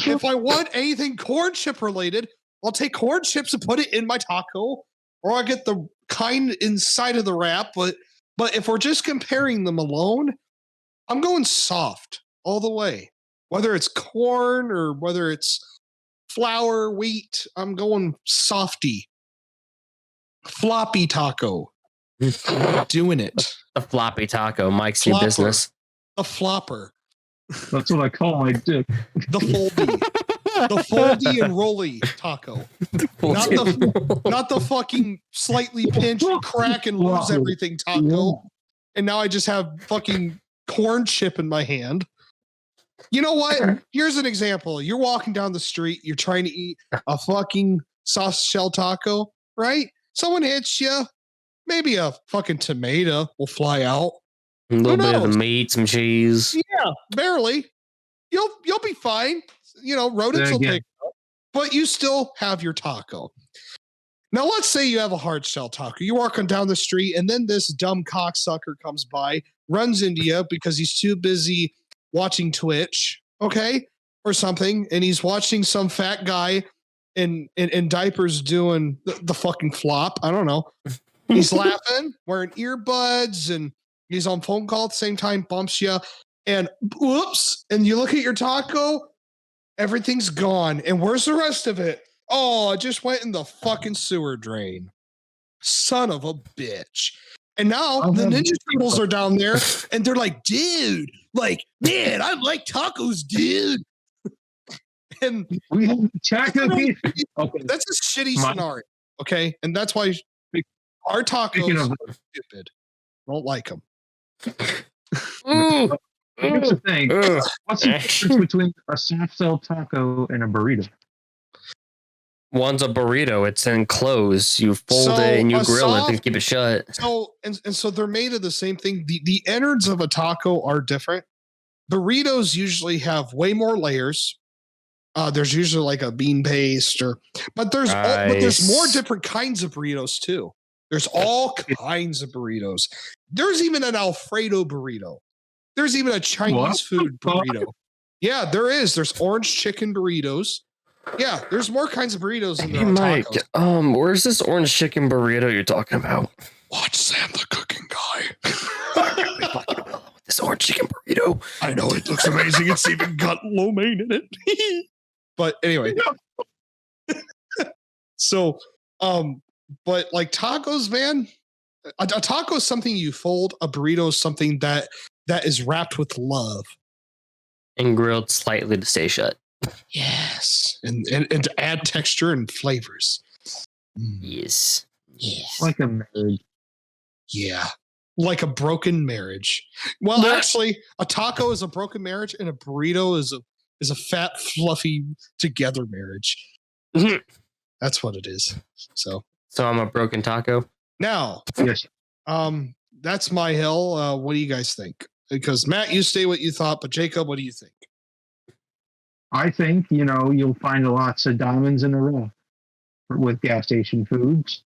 If I want anything corn chip related, I'll take corn chips and put it in my taco, or I'll get the kind inside of the wrap. But if we're just comparing them alone, I'm going soft all the way. Whether it's corn or whether it's flour, wheat, I'm going softy. Floppy taco. Doing it. The floppy taco. Mike's new business. A flopper. That's what I call my dick. The foldy. The foldy and rolly taco. Not the fucking slightly pinch, crack, and lose everything taco. And now I just have fucking corn chip in my hand. You know what? Here's an example. You're walking down the street. You're trying to eat a fucking soft shell taco, right? Someone hits you. Maybe a fucking tomato will fly out. A little bit of the meat, some cheese. Yeah, barely. You'll be fine. Rodents will pick it up, but you still have your taco. Now, let's say you have a hard shell taco. You're walking down the street, and then this dumb cocksucker comes by, runs into you because he's too busy watching Twitch, okay, or something, and he's watching some fat guy in diapers doing the fucking flop. I don't know. He's laughing, wearing earbuds, and he's on phone call at the same time, bumps you, and whoops, and you look at your taco, everything's gone. And where's the rest of it? Oh, it just went in the fucking sewer drain. Son of a bitch. And now the Ninja Turtles are down there, and they're like, dude, like, man, I like tacos, dude. And we have taco. Okay. That's a shitty scenario, okay? And that's why our tacos are stupid. Don't like them. Here's the thing. What's the difference between a soft shell taco and a burrito? One's a burrito. It's enclosed. You fold it and you grill it and keep it shut. So so they're made of the same thing. The innards of a taco are different. Burritos usually have way more layers. There's usually like a bean paste, but there's more different kinds of burritos too. There's all kinds of burritos. There's even an Alfredo burrito. There's even a Chinese food burrito. Yeah, there is. There's orange chicken burritos. Yeah, there's more kinds of burritos than there are Mike, tacos. Where's this orange chicken burrito you're talking about? Watch Sam the Cooking Guy. This orange chicken burrito. I know, it looks amazing. It's even got lo mein in it. But anyway. So, but like tacos, man, a taco is something you fold. A burrito is something that is wrapped with love. And grilled slightly to stay shut. Yes. And to add texture and flavors. Yes. Like a marriage. Yeah. Like a broken marriage. Well, actually, a taco is a broken marriage, and a burrito is a fat, fluffy together marriage. That's what it is. So I'm a broken taco. Now, yes. That's my hill. What do you guys think? Because Matt, you say what you thought, but Jacob, what do you think? I think, you'll find lots of diamonds in the rough with gas station foods.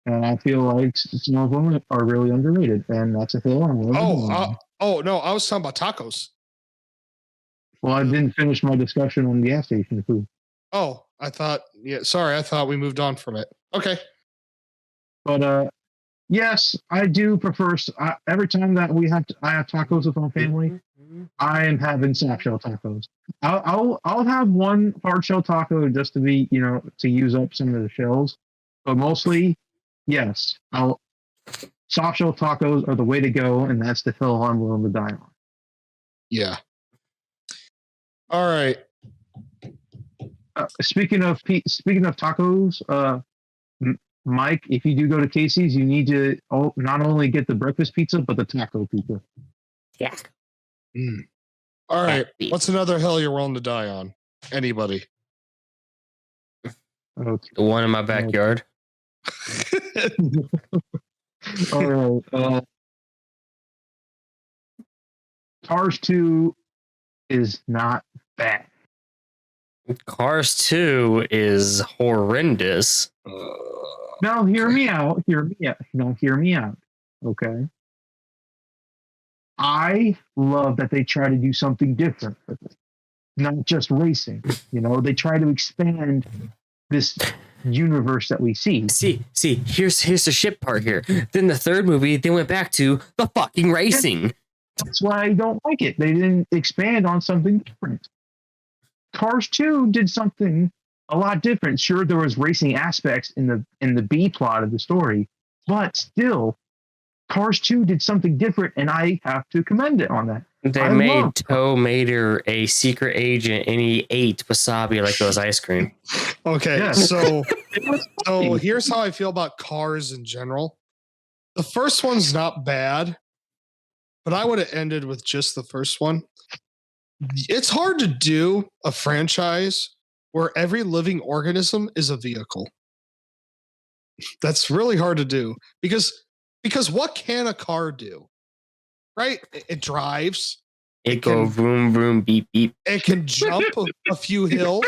And I feel like some of them are really underrated. And that's a hill I'm willing to no, I was talking about tacos. Well, I didn't finish my discussion on gas station food. Oh, I thought we moved on from it. Okay. But yes, I do prefer. Every time that I have tacos with my family, I am having soft shell tacos. I'll have one hard shell taco just to be to use up some of the shells, but mostly, yes, soft shell tacos are the way to go, and that's the hill I'm willing to die on. Yeah. All right. Speaking of tacos, Mike, if you do go to Casey's, you need to not only get the breakfast pizza, but the taco pizza. Yeah. All right. What's another hill you're willing to die on? Anybody? Okay. The one in my backyard. All right. Cars 2 is not bad. Cars 2 is horrendous. Now, hear me out. No, hear me out. Okay. I love that they try to do something different with it. Not just racing. They try to expand this universe that we see. See, here's the shit part here. Then the third movie, they went back to the fucking racing. That's why I don't like it. They didn't expand on something different. Cars 2 did something a lot different. Sure, there was racing aspects in the B plot of the story, but still, Cars 2 did something different, and I have to commend it on that. They made Tow Mater a secret agent, and he ate wasabi like it was ice cream. Okay, yeah. So here's how I feel about Cars in general. The first one's not bad, but I would have ended with just the first one. It's hard to do a franchise where every living organism is a vehicle. That's really hard to do because what can a car do? Right? It drives. It go vroom vroom beep beep. It can jump a few hills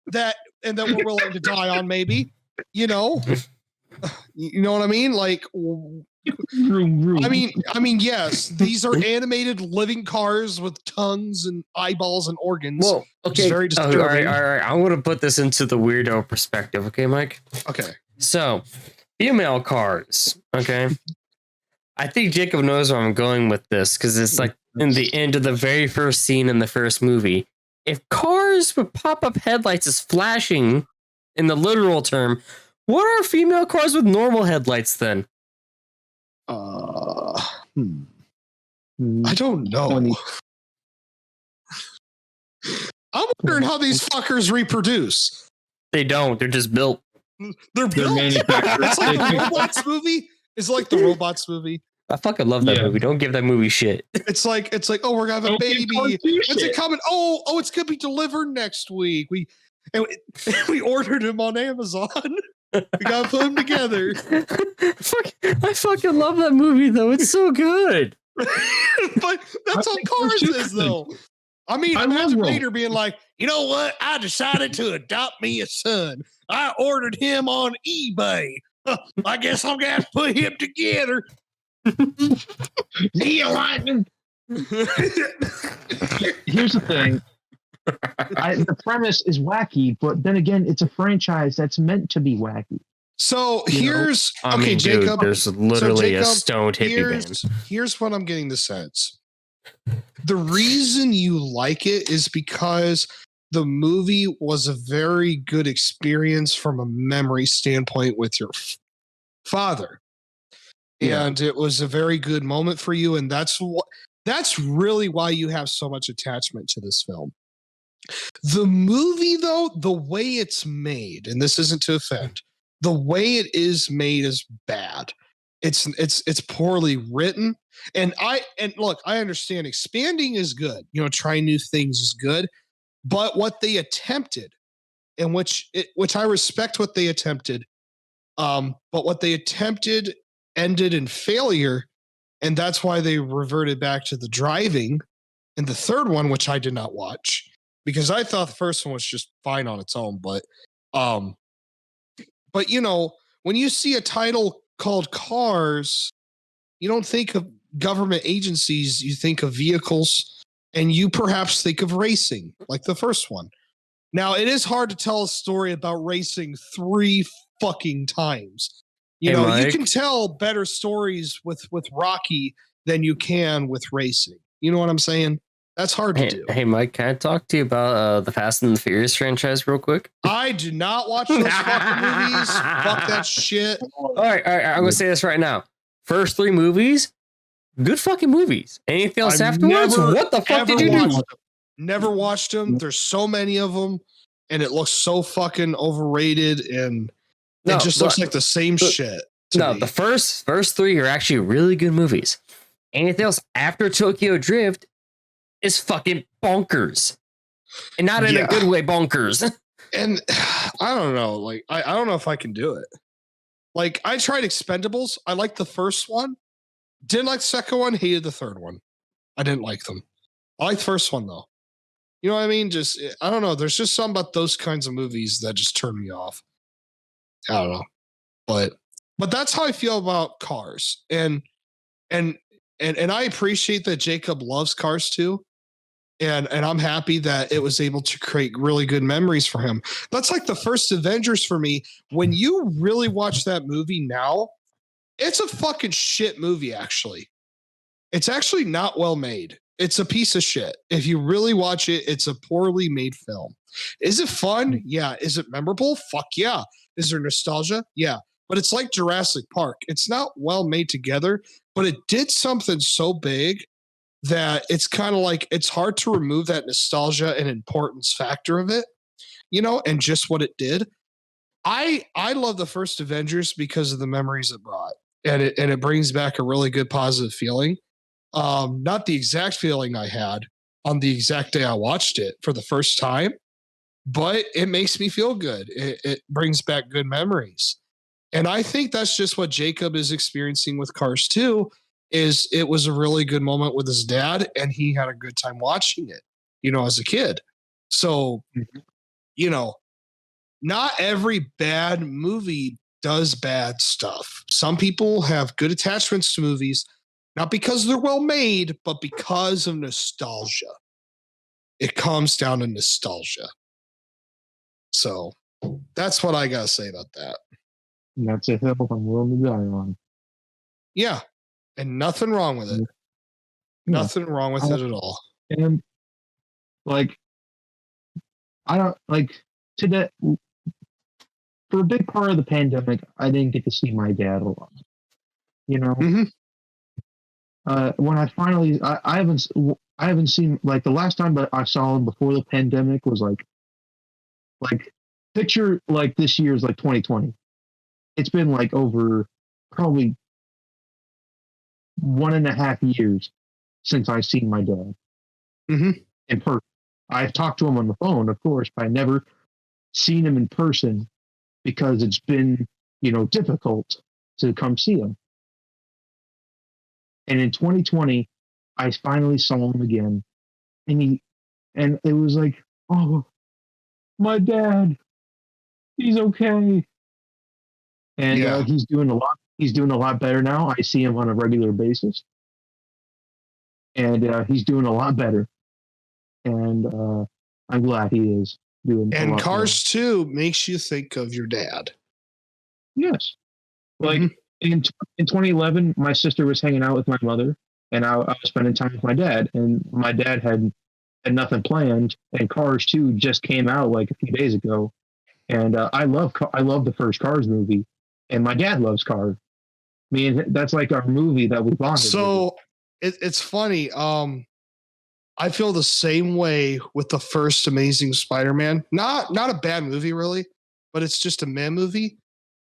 that we're willing to die on maybe. You know what I mean? Like, I mean, yes, these are animated living cars with tongues and eyeballs and organs. Well, okay. Very disturbing. All right. I want to put this into the weirdo perspective. Okay, Mike? Okay. So, female cars. Okay. I think Jacob knows where I'm going with this because it's like in the end of the very first scene in the first movie. If cars with pop-up headlights is flashing in the literal term, what are female cars with normal headlights then? I don't know. I'm wondering how these fuckers reproduce. They don't. They're just built. They're built. It's like the Robots movie. It's like the Robots movie. I fucking love that movie. Don't give that movie shit. It's like, oh, we're gonna have a baby. When's it coming? Oh, it's gonna be delivered next week. We ordered him on Amazon. We gotta put them together. I fucking love that movie though. It's so good. But that's how Cars is though. I mean, imagine Peter being like, you know what? I decided to adopt me a son. I ordered him on eBay. I guess I'm gonna have to put him together. Neil Lightning. Here's the thing. The premise is wacky, but then again, it's a franchise that's meant to be wacky. So here's Jacob. There's literally a stoned hippie band. Here's what I'm getting the sense. The reason you like it is because the movie was a very good experience from a memory standpoint with your father. Yeah. And it was a very good moment for you. And that's really why you have so much attachment to this film. The movie, though, the way it's made, and this isn't to offend, the way it is made is bad. It's poorly written. And look, I understand expanding is good. Trying new things is good. But what they attempted, and which I respect what they attempted, but what they attempted ended in failure, and that's why they reverted back to the driving in the third one, which I did not watch because I thought the first one was just fine on its own. But when you see a title called Cars, you don't think of government agencies, you think of vehicles, and you perhaps think of racing, like the first one. Now, it is hard to tell a story about racing 3 fucking times. You can tell better stories with Rocky than you can with racing. You know what I'm saying? That's hard to do. Hey, Mike, can I talk to you about the Fast and the Furious franchise real quick? I do not watch those fucking movies. Fuck that shit. All right. I'm going to say this right now. First 3 movies, good fucking movies. Anything else afterwards? What the fuck did you do? Never watched them. There's so many of them, and it looks so fucking overrated, and it just looks like the same shit. Me. The first 3 are actually really good movies. Anything else after Tokyo Drift is fucking bonkers. And not in a good way bonkers. And I don't know. Like, I don't know if I can do it. Like, I tried Expendables. I liked the first one. Didn't like the second one. Hated the third one. I didn't like them. I liked the first one, though. You know what I mean? Just, I don't know. There's just something about those kinds of movies that just turn me off. I don't know. But that's how I feel about Cars. And I appreciate that Jacob loves Cars too. And I'm happy that it was able to create really good memories for him. That's like the first Avengers for me. When you really watch that movie now, it's a fucking shit movie, actually. It's actually not well made. It's a piece of shit. If you really watch it, it's a poorly made film. Is it fun? Yeah. Is it memorable? Fuck yeah. Is there nostalgia? Yeah. But it's like Jurassic Park. It's not well made together, but it did something so big that it's kind of like it's hard to remove that nostalgia and importance factor of it, and just what it did. I love the first Avengers because of the memories it brought, and it brings back a really good positive feeling. Not the exact feeling I had on the exact day I watched it for the first time, but it makes me feel good. It brings back good memories. And I think that's just what Jacob is experiencing with Cars 2, is it was a really good moment with his dad, and he had a good time watching it, as a kid. So, not every bad movie does bad stuff. Some people have good attachments to movies, not because they're well made, but because of nostalgia. It comes down to nostalgia. So that's what I gotta say about that. And that's a hill I'm willing to die on. Yeah. And nothing wrong with it. Yeah. Nothing wrong with it at all. And like, I don't like today. For a big part of the pandemic, I didn't get to see my dad a lot. You know, when I finally, I haven't seen, like, the last time that I saw him before the pandemic was like picture like this year's like 2020. It's been like over probably 1.5 years since I've seen my dad in person. I've talked to him on the phone, of course, but I never seen him in person because it's been, difficult to come see him. And in 2020, I finally saw him again, and it was like, oh, my dad, he's okay, and he's doing a lot. He's doing a lot better now. I see him on a regular basis, and he's doing a lot better, and I'm glad he is doing. And Cars 2 makes you think of your dad. Yes, like in 2011, my sister was hanging out with my mother, and I was spending time with my dad, and my dad had nothing planned, and Cars 2 just came out like a few days ago, and I love the first Cars movie, and my dad loves Cars. I mean, that's like our movie that we bonded. So it's funny. I feel the same way with the first Amazing Spider-Man. Not a bad movie really, but it's just a man movie.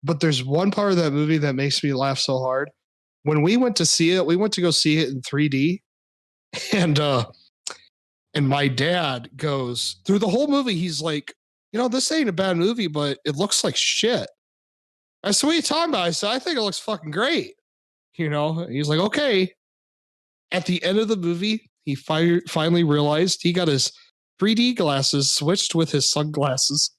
But there's one part of that movie that makes me laugh so hard. When we went to see it, we went to go see it in 3D, and my dad goes through the whole movie. He's like, this ain't a bad movie, but it looks like shit. I said, what are you talking about? I said, I think it looks fucking great. He's like, okay. At the end of the movie, he finally realized he got his 3D glasses switched with his sunglasses.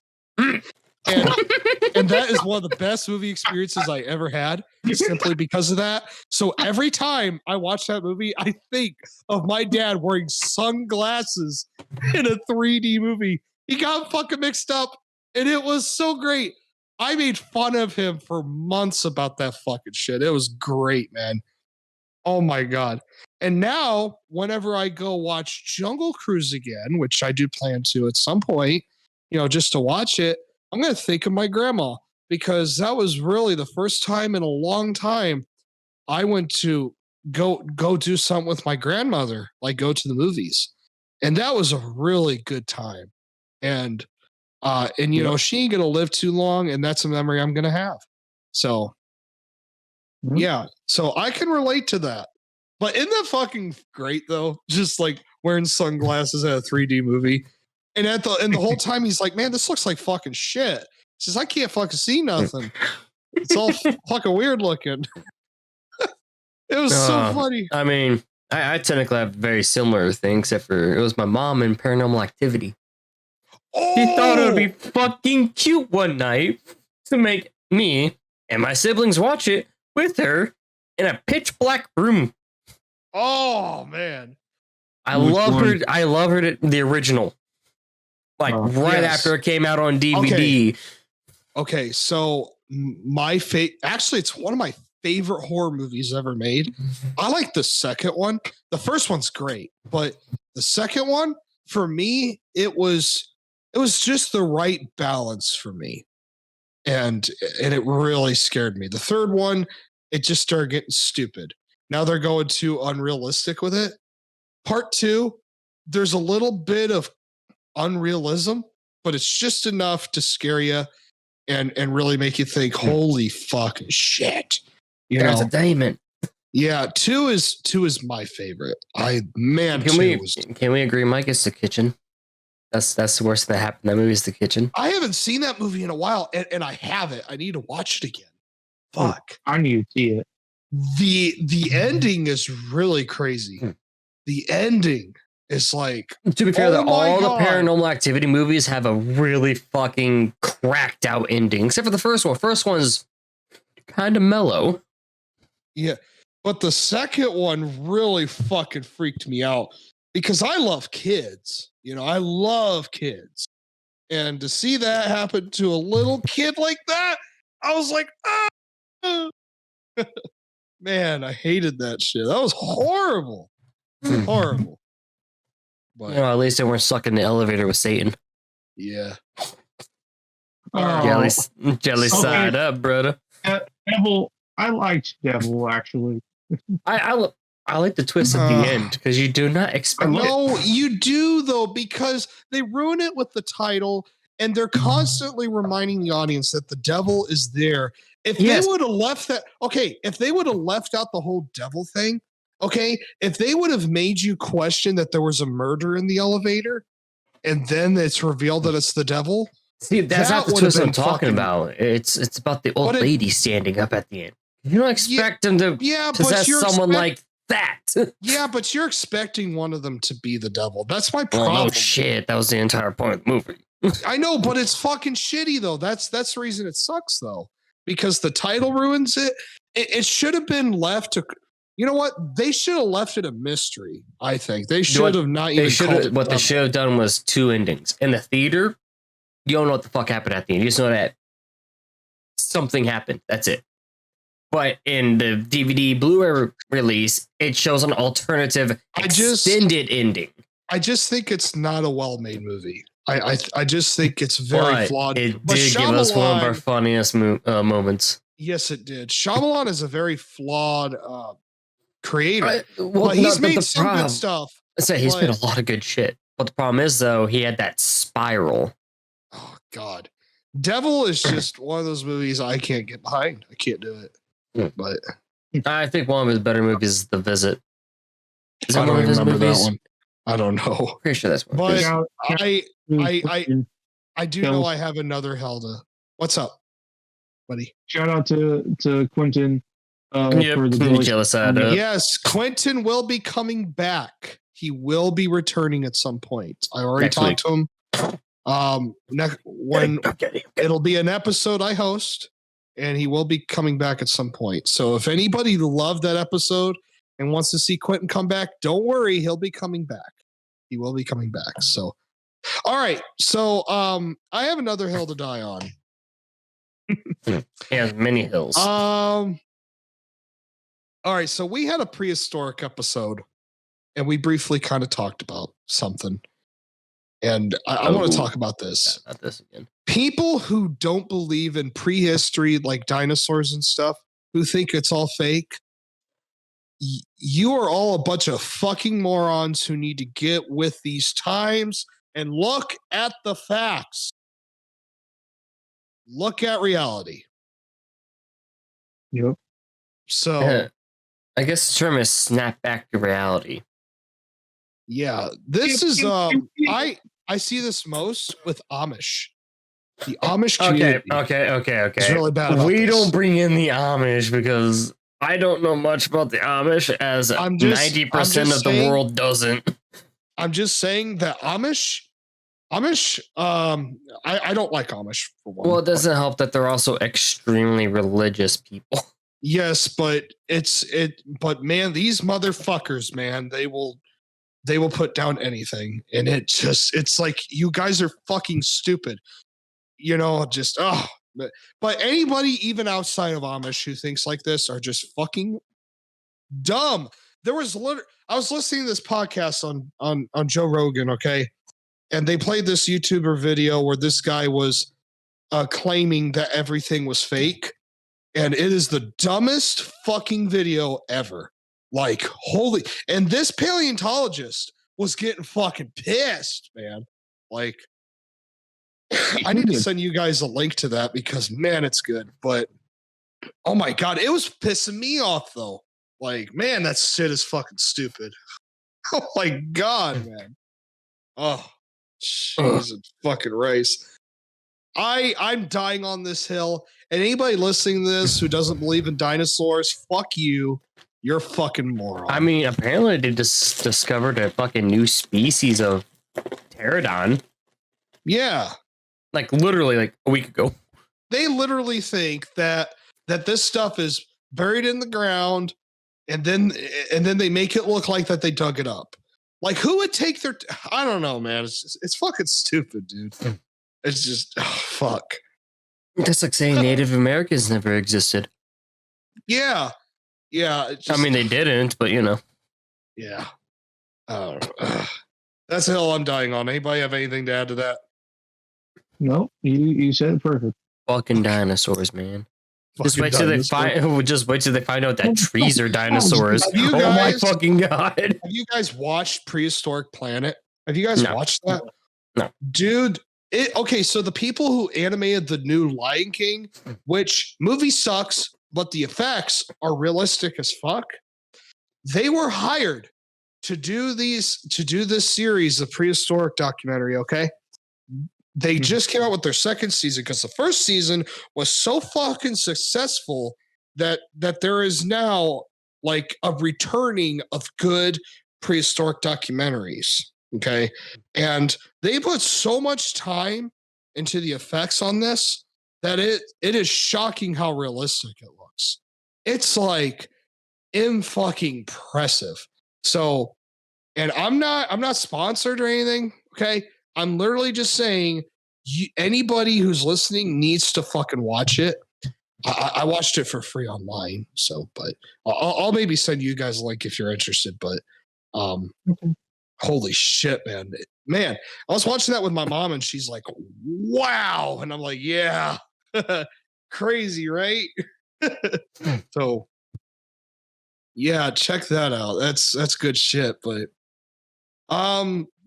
And that is one of the best movie experiences I ever had, simply because of that. So every time I watch that movie, I think of my dad wearing sunglasses in a 3D movie. He got fucking mixed up, and it was so great. I made fun of him for months about that fucking shit. It was great, man. Oh my God. And now, whenever I go watch Jungle Cruise again, which I do plan to at some point, just to watch it, I'm going to think of my grandma, because that was really the first time in a long time I went to go do something with my grandmother, like go to the movies. And that was a really good time. And she ain't going to live too long, and that's a memory I'm going to have. So, yeah. So I can relate to that. But isn't that fucking great, though? Just like wearing sunglasses at a 3D movie. And the whole time he's like, man, this looks like fucking shit. He says, I can't fucking see nothing. It's all fucking weird looking. It was so funny. I mean, I technically have a very similar thing, except for it was my mom in Paranormal Activity. She thought it would be fucking cute one night to make me and my siblings watch it with her in a pitch black room. Oh man. I love her the original. Like after it came out on DVD. Okay, so actually it's one of my favorite horror movies ever made. I like the second one. The first one's great, but the second one, for me, it was just the right balance for me. And it really scared me. The third one, it just started getting stupid. Now they're going too unrealistic with it. Part 2, there's a little bit of unrealism, but it's just enough to scare you and really make you think, holy fucking shit. There's a demon. Yeah, 2 is my favorite. Can we agree, Mike? It's The Kitchen. That's the worst thing that happened. That movie is The Kitchen. I haven't seen that movie in a while, and I have it. I need to watch it again. Fuck. I need to see it. The ending is really crazy. The ending. is like, to be fair, oh that my all God. the Paranormal Activity movies have a really fucking cracked out ending, except for the first one. First one's kind of mellow. Yeah, but the second one really fucking freaked me out because I love kids. You know, I love kids. And to see that happen to a little kid like that, I was like, ah! Man, I hated that shit. That was horrible. Horrible. But You know, at least they weren't stuck in the elevator with Satan. yeah. Oh, Jelly side up, brother. Devil. I liked Devil actually. I like the twist at the end because you do not expect it. No, you do though, because they ruin it with the title and they're constantly reminding the audience that the devil is there. If they would have left that, okay, if they would have left out the whole devil thing, okay, if they would have made you question that there was a murder in the elevator and then it's revealed that it's the devil. See, that's that not the would have twist I'm been talking fucking- about. It's about the old lady standing up at the end. You don't expect them to possess someone like that. Yeah, but you're expecting one of them to be the devil. That's my Well, problem. no shit. That was the entire point of the movie. I know, but it's fucking shitty though. That's the reason it sucks though, because the title ruins it. It should have been left to. You know what? They should have left it a mystery. I think they should have not even. Called it what they should have done was two endings. In the theater, you don't know what the fuck happened at the end. You just know that something happened. That's it. But in the DVD Blu-ray release, it shows an alternative extended ending. I just think it's not a well-made movie. I just think it's very flawed. It but did give us one of our funniest moments. Yes, it did. Shyamalan is a very flawed creator. Well, but he's made some good stuff. He's made a lot of good shit. But the problem is, though, he had that spiral. Oh, God. Devil is just one of those movies I can't get behind. I can't do it. But I think one of his better movies is The Visit. I don't even remember that one. I don't know. Pretty sure that's one. But I do know I have another Helda. What's up, buddy? Shout out to Quentin. For the jealous side up. Yes, Quentin will be coming back. He will be returning at some point. I already talked to him. When it'll be an episode I host, and he will be coming back at some point. So if anybody loved that episode and wants to see Quentin come back, don't worry, he'll be coming back. He will be coming back. So, all right. So, I have another hill to die on. Yeah, many hills. All right. So we had a prehistoric episode, and we briefly kind of talked about something. And I want to talk about this. Not this again. People who don't believe in prehistory, like dinosaurs and stuff, who think it's all fake, you are all a bunch of fucking morons who need to get with these times and look at the facts. Look at reality. Yep. So, I guess the term is snap back to reality. Yeah, this is I see this most with Amish. The Amish community. Okay. It's really bad. We don't bring in the Amish because I don't know much about the Amish, as 90% of the world doesn't. I'm just saying that Amish, I don't like Amish for one. Well, it doesn't help that they're also extremely religious people. Yes, but but man, these motherfuckers, man, they will put down anything. And it's like, you guys are fucking stupid. You know, but anybody even outside of Amish who thinks like this are just fucking dumb. I was listening to this podcast on Joe Rogan, okay? And they played this YouTuber video where this guy was claiming that everything was fake. And it is the dumbest fucking video ever. Like, holy. And this paleontologist was getting fucking pissed, man. Like, I need to send you guys a link to that because, man, it's good. But, oh my God, it was pissing me off, though. Like, man, that shit is fucking stupid. Oh my God, man. Oh, Jesus fucking Christ. I'm dying on this hill. And anybody listening to this who doesn't believe in dinosaurs, fuck you. You're a fucking moron. I mean, apparently they just discovered a fucking new species of pterodon. Yeah. Like literally like a week ago. They literally think that this stuff is buried in the ground and then they make it look like that they dug it up. Like who would take their I don't know, man. It's fucking stupid, dude. It's just fuck. That's like saying Native Americans never existed. Yeah. Yeah. I mean, they didn't, but you know. Yeah. That's the hill I'm dying on. Anybody have anything to add to that? No, you said it perfect. Fucking dinosaurs, man. Just wait Fucking till they find out that trees are dinosaurs. You Oh my guys- fucking god. Have you guys watched Prehistoric Planet? Have you guys watched that? No. Dude, okay, so the people who animated the new Lion King, which movie sucks, but the effects are realistic as fuck. They were hired to do this series, the prehistoric documentary, okay? They just came out with their second season because the first season was so fucking successful that there is now like a returning of good prehistoric documentaries. Okay. And they put so much time into the effects on this that it is shocking how realistic it looks. It's like fucking impressive. So, and I'm not sponsored or anything. Okay. I'm literally just saying anybody who's listening needs to fucking watch it. I watched it for free online. So, but I'll maybe send you guys a link if you're interested, but, holy shit, man, I was watching that with my mom and she's like, wow. And I'm like, yeah, crazy, right? So yeah, check that out. That's good shit. But,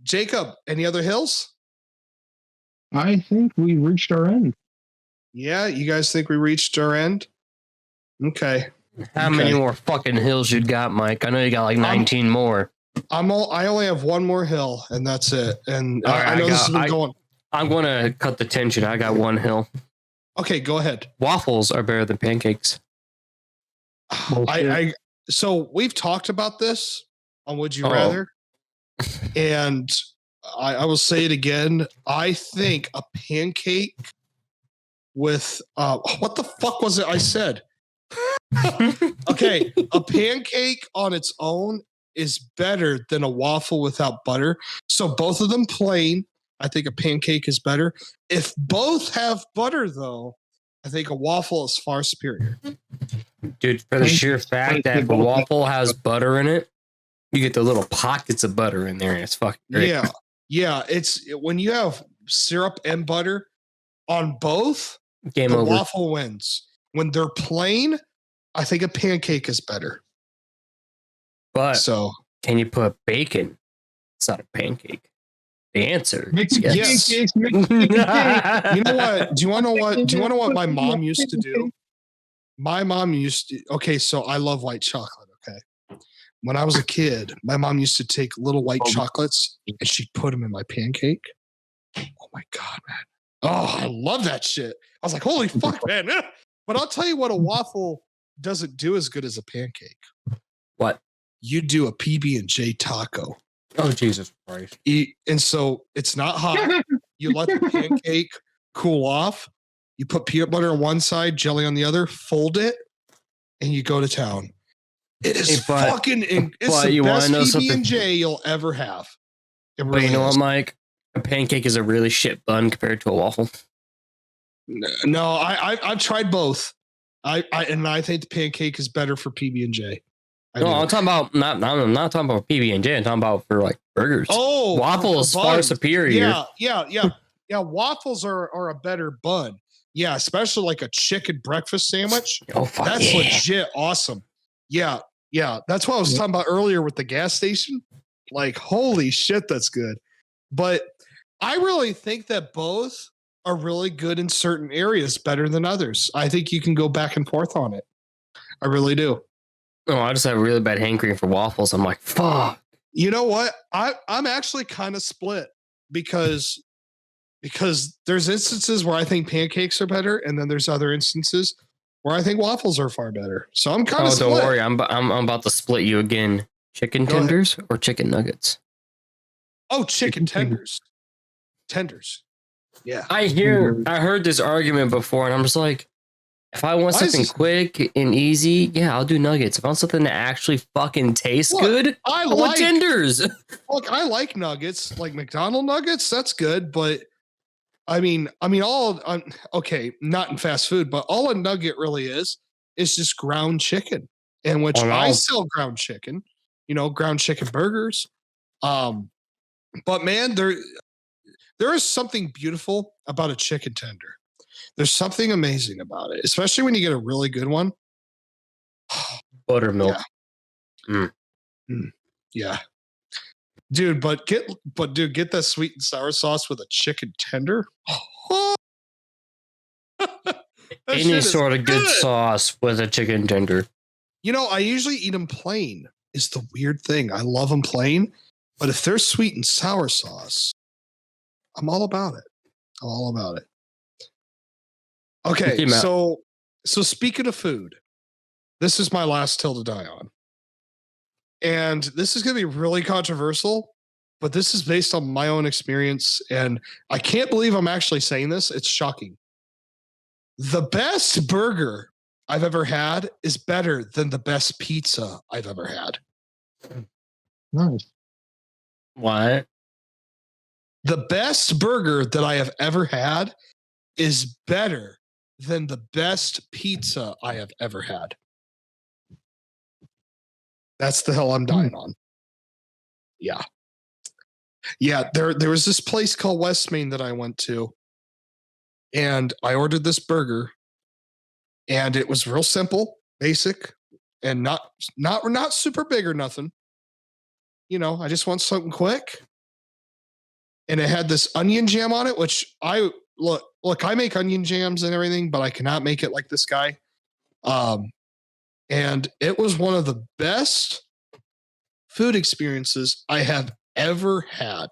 Jacob, any other hills? I think we reached our end. Yeah, you guys think we reached our end? Okay. How many more fucking hills you got, Mike? I know you got like 19 more. I only have one more hill, and that's it. And right, I know this has been going. I'm going to cut the tension. I got one hill. Okay, go ahead. Waffles are better than pancakes. So we've talked about this on Would You Rather, and I will say it again. I think a pancake with what the fuck was it I said? Okay, a pancake on its own is better than a waffle without butter. So both of them plain, I think a pancake is better. If both have butter, though, I think a waffle is far superior. Dude, for the sheer fact that if a waffle has butter in it, you get the little pockets of butter in there, and it's fucking great. Yeah. It's when you have syrup and butter on both, Game the over. waffle wins. When they're plain, I think a pancake is better. But So can you put bacon inside a pancake? The answer Make is yes. pancakes, make pancakes. you know what? Do you want to know what my mom used to do? My mom used to. Okay, so I love white chocolate. Okay, when I was a kid, my mom used to take little white chocolates and she'd put them in my pancake. Oh my god, man! Oh, I love that shit. I was like, holy fuck, man! But I'll tell you what, a waffle doesn't do as good as a pancake. What? You do a PB&J taco. Oh, Jesus Christ. And so it's not hot. You let the pancake cool off. You put peanut butter on one side, jelly on the other, fold it, and you go to town. It is it's the best PB&J you'll ever have. Really but you know what, Mike? A pancake is a really shit bun compared to a waffle. No, I've tried both. I think the pancake is better for PB&J. I'm talking about I'm not talking about PB&J. I'm talking about for like burgers. Oh, waffle is far superior. Yeah. Waffles are a better bun. Yeah, especially like a chicken breakfast sandwich. Oh, fuck that's legit awesome. Yeah. That's what I was talking about earlier with the gas station. Like, holy shit, that's good. But I really think that both are really good in certain areas, better than others. I think you can go back and forth on it. I really do. Oh, I just have a really bad hankering for waffles. I'm like, fuck. You know what? I'm actually kind of split because there's instances where I think pancakes are better, and then there's other instances where I think waffles are far better. So I'm kind of split. Don't worry, I'm about to split you again. Chicken tenders or chicken nuggets? Oh, chicken tenders. Tenders. Yeah. I heard this argument before, and I'm just like, if I want something quick and easy, yeah, I'll do nuggets. If I want something that actually fucking tastes good, I want tenders. Look, I like nuggets, like McDonald's nuggets. That's good, but I mean, okay, not in fast food, but all a nugget really is just ground chicken, in which I sell ground chicken. Ground chicken burgers. But man, there is something beautiful about a chicken tender. There's something amazing about it, especially when you get a really good one. Buttermilk. Yeah. Yeah. Dude, get that sweet and sour sauce with a chicken tender. Any sort of good sauce with a chicken tender. I usually eat them plain. Is the weird thing. I love them plain, but if they're sweet and sour sauce, I'm all about it. Okay, so speaking of food, this is my last hill to die on. And this is going to be really controversial, but this is based on my own experience. And I can't believe I'm actually saying this. It's shocking. The best burger I've ever had is better than the best pizza I've ever had. Nice. What? The best burger that I have ever had is better than the best pizza I have ever had. That's the hill I'm dying on. Yeah. Yeah, there was this place called West Main that I went to, and I ordered this burger, and it was real simple, basic, and not super big or nothing. I just want something quick. And it had this onion jam on it, which I make onion jams and everything, but I cannot make it like this guy. And it was one of the best food experiences I have ever had.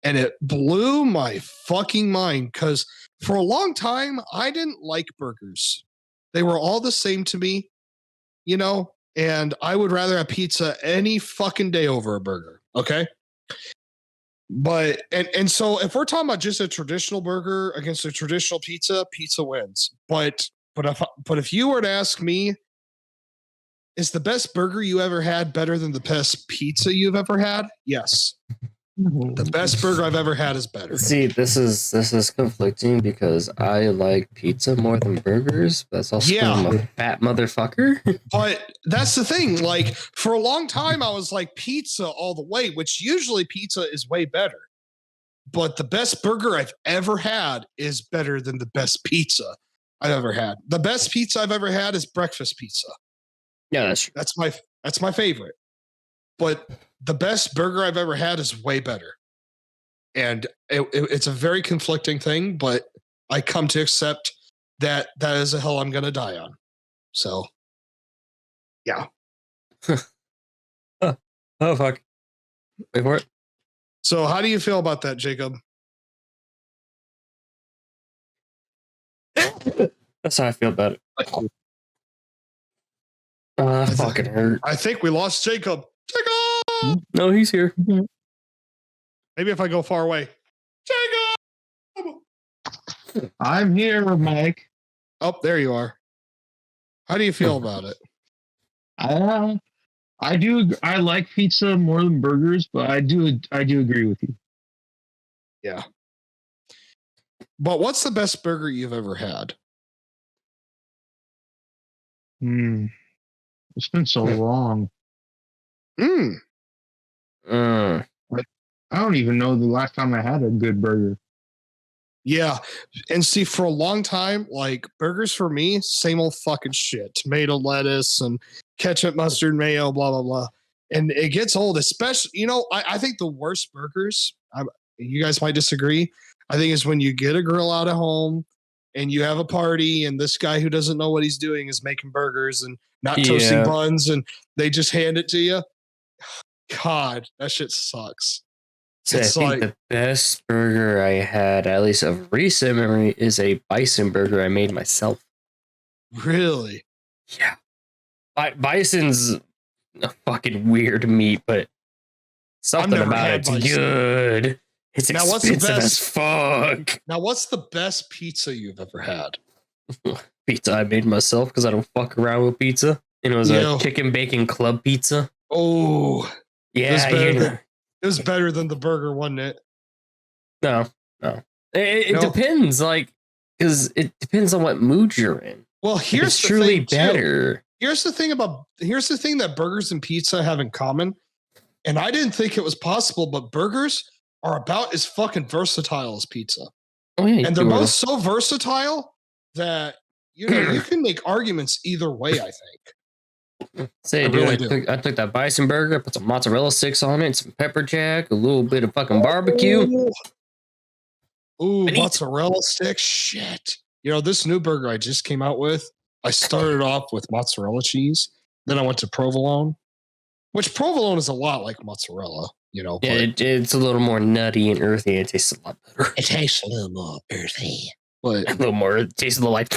And it blew my fucking mind because for a long time, I didn't like burgers. They were all the same to me, and I would rather have pizza any fucking day over a burger. Okay. But, and so if we're talking about just a traditional burger against a traditional pizza, pizza wins. But if you were to ask me, is the best burger you ever had better than the best pizza you've ever had? Yes. The best burger I've ever had is better. See, this is conflicting because I like pizza more than burgers. But that's also I'm a fat motherfucker. But that's the thing. Like for a long time, I was like pizza all the way, which usually pizza is way better. But the best burger I've ever had is better than the best pizza I've ever had. The best pizza I've ever had is breakfast pizza. Yeah, that's true. That's my favorite. But the best burger I've ever had is way better. And it's a very conflicting thing, but I come to accept that is a hill I'm going to die on. So, yeah. Oh, fuck. Wait for it. So how do you feel about that, Jacob? That's how I feel about it. Fucking hurt. I think we lost Jacob. Jacob! No, he's here. Maybe if I go far away. Jacob! I'm here, Mike. Oh, there you are. How do you feel about it? I do. I like pizza more than burgers, but I do agree with you. Yeah. But what's the best burger you've ever had? It's been so long. I don't even know the last time I had a good burger. Yeah. And see, for a long time, like burgers for me, same old fucking shit. Tomato, lettuce, and ketchup, mustard, mayo, blah, blah, blah. And it gets old, especially, I think the worst burgers, you guys might disagree, I think is when you get a grill out of home and you have a party and this guy who doesn't know what he's doing is making burgers and not toasting buns and they just hand it to you. God, that shit sucks. So I think the best burger I had, at least of recent memory, is a bison burger I made myself. Really? Yeah. Bison's a fucking weird meat, but something never about had it's bison. good. It's Now, what's the expensive as best- fuck. Now, what's the best pizza you've ever had? Pizza I made myself because I don't fuck around with pizza. And it was Yo. a chicken bacon club pizza. Oh, Yeah, it was better than the burger, wasn't it? No. It depends, like, because it depends on what mood you're in. Well, here's it's the truly thing, better. Too. Here's the thing that burgers and pizza have in common, and I didn't think it was possible, but burgers are about as fucking versatile as pizza. Oh yeah, and they're both so versatile that you can make arguments either way. I think. Say, I took that bison burger, put some mozzarella sticks on it, some pepper jack, a little bit of fucking barbecue. Ooh, mozzarella sticks. Shit. This new burger I just came out with, I started off with mozzarella cheese. Then I went to provolone, which provolone is a lot like mozzarella, Yeah, it's a little more nutty and earthy. It tastes a lot better. It tastes a little more earthy. But a little more, it tastes a little like...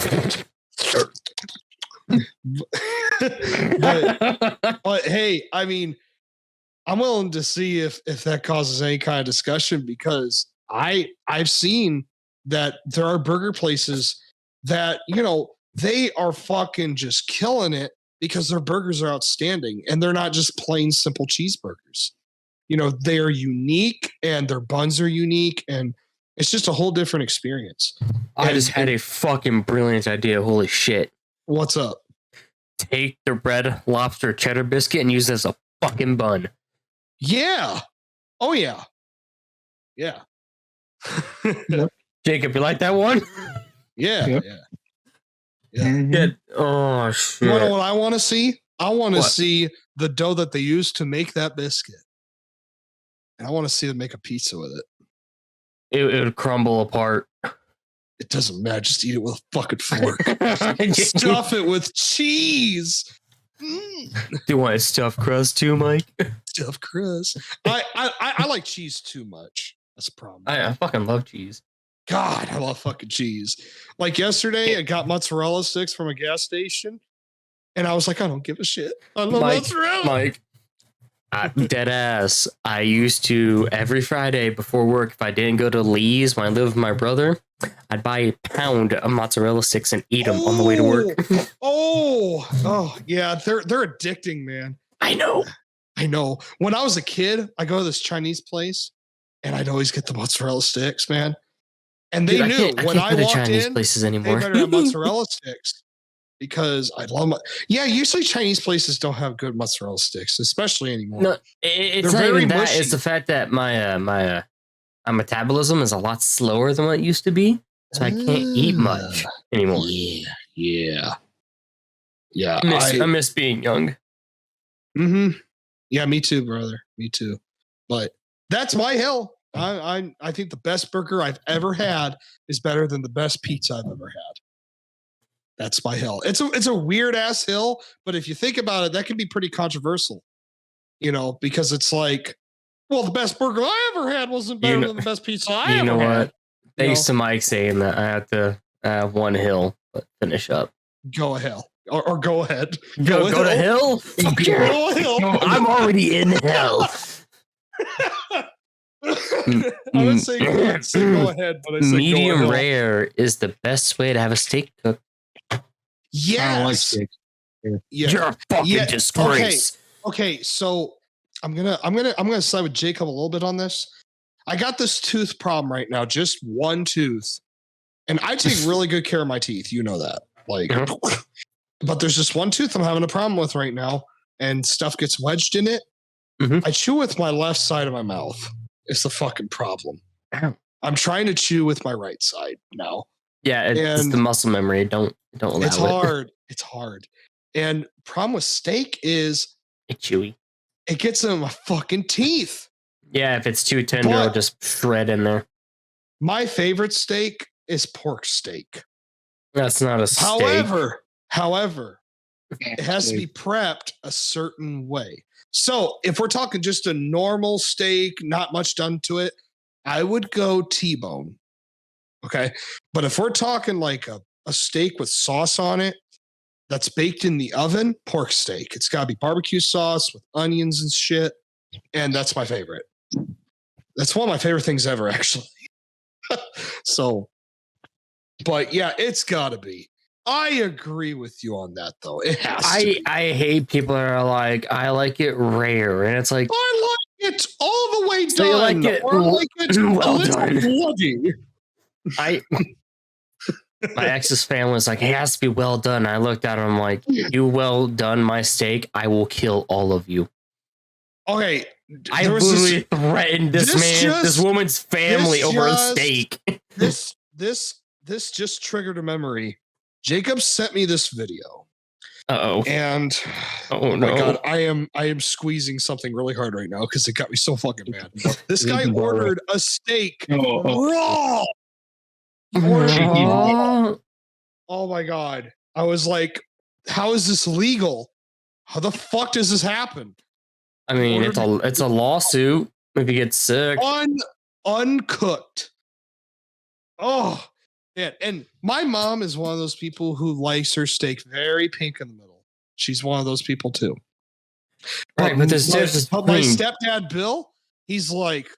but hey, I mean, I'm willing to see if that causes any kind of discussion, because I've seen that there are burger places that they are fucking just killing it because their burgers are outstanding and they're not just plain simple cheeseburgers. They are unique and their buns are unique, and it's just a whole different experience. I just had a fucking brilliant idea. Holy shit. What's up? Take the red lobster cheddar biscuit and use it as a fucking bun. Yeah. Oh, yeah. Yeah. Jacob, you like that one? Yeah. Yep. Yeah. Oh, shit. You know what I want to see? I want to see the dough that they use to make that biscuit. And I want to see them make a pizza with it. It would crumble apart. It doesn't matter. Just eat it with a fucking fork. Stuff it with cheese. Do you want stuffed crust too, Mike? Stuffed crust. I like cheese too much. That's a problem. I fucking love cheese. God, I love fucking cheese. Like yesterday, I got mozzarella sticks from a gas station, and I was like, I don't give a shit. I love mozzarella. Mike, dead ass. I used to, every Friday before work, if I didn't go to Lee's when I lived with my brother, I'd buy a pound of mozzarella sticks and eat them on the way to work. Oh, yeah. They're addicting, man. I know. When I was a kid, I go to this Chinese place, and I'd always get the mozzarella sticks, man. And they knew when I walked Chinese in, places anymore. they better have mozzarella sticks, because I love usually Chinese places don't have good mozzarella sticks, especially anymore. No, it's not even that. It's the fact that my metabolism is a lot slower than what it used to be, so I can't eat much anymore. Yeah. I miss being young. Mm-hmm. Yeah, me too, brother. Me too. But that's my hill. I think the best burger I've ever had is better than the best pizza I've ever had. That's my hill. It's a weird ass hill, but if you think about it, that can be pretty controversial. Because it's like, well, the best burger I ever had wasn't better than the best pizza I ever had. You know what? Thanks to Mike saying that, I have to have one hill, but finish up. Go ahead. Or go ahead. Go to hell? Go hell. I'm already in hell. I would say go ahead, but I said medium rare is the best way to have a steak cooked. Yes. I don't like steak. Yeah. You're a fucking disgrace. Okay, so I'm gonna side with Jacob a little bit on this. I got this tooth problem right now, just one tooth, and I take really good care of my teeth. You know that, but there's just one tooth I'm having a problem with right now, and stuff gets wedged in it. Mm-hmm. I chew with my left side of my mouth. It's the fucking problem. Ow. I'm trying to chew with my right side now. Yeah, it's the muscle memory. Don't allow it. It's hard. It's hard. And problem with steak is it's chewy. It gets in my fucking teeth. Yeah, if it's too tender, it'll just shred in there. My favorite steak is pork steak. That's not a steak. However, it has to be prepped a certain way. So if we're talking just a normal steak, not much done to it, I would go T-bone. Okay. But if we're talking like a steak with sauce on it, that's baked in the oven, pork steak. It's got to be barbecue sauce with onions and shit. And that's my favorite. That's one of my favorite things ever, actually. So, but yeah, it's got to be. I agree with you on that, though. It has to be. I hate people that are like, I like it rare. And it's like, I like it all the way so done. you like it, or I like it well a little done. bloody. My ex's family was like, it has to be well done. I looked at him like, you well done my steak, I will kill all of you. Okay. I literally threatened this woman's family over a steak. This just triggered a memory. Jacob sent me this video. Uh-oh. And oh my God, I am squeezing something really hard right now because it got me so fucking mad. This guy ordered a steak raw. Oh my God. I was like, how is this legal? How the fuck does this happen? I mean, it's a lawsuit if you get sick. Uncooked. Oh, man. And my mom is one of those people who likes her steak very pink in the middle. She's one of those people too. Right, but there's my stepdad, Bill, he's like,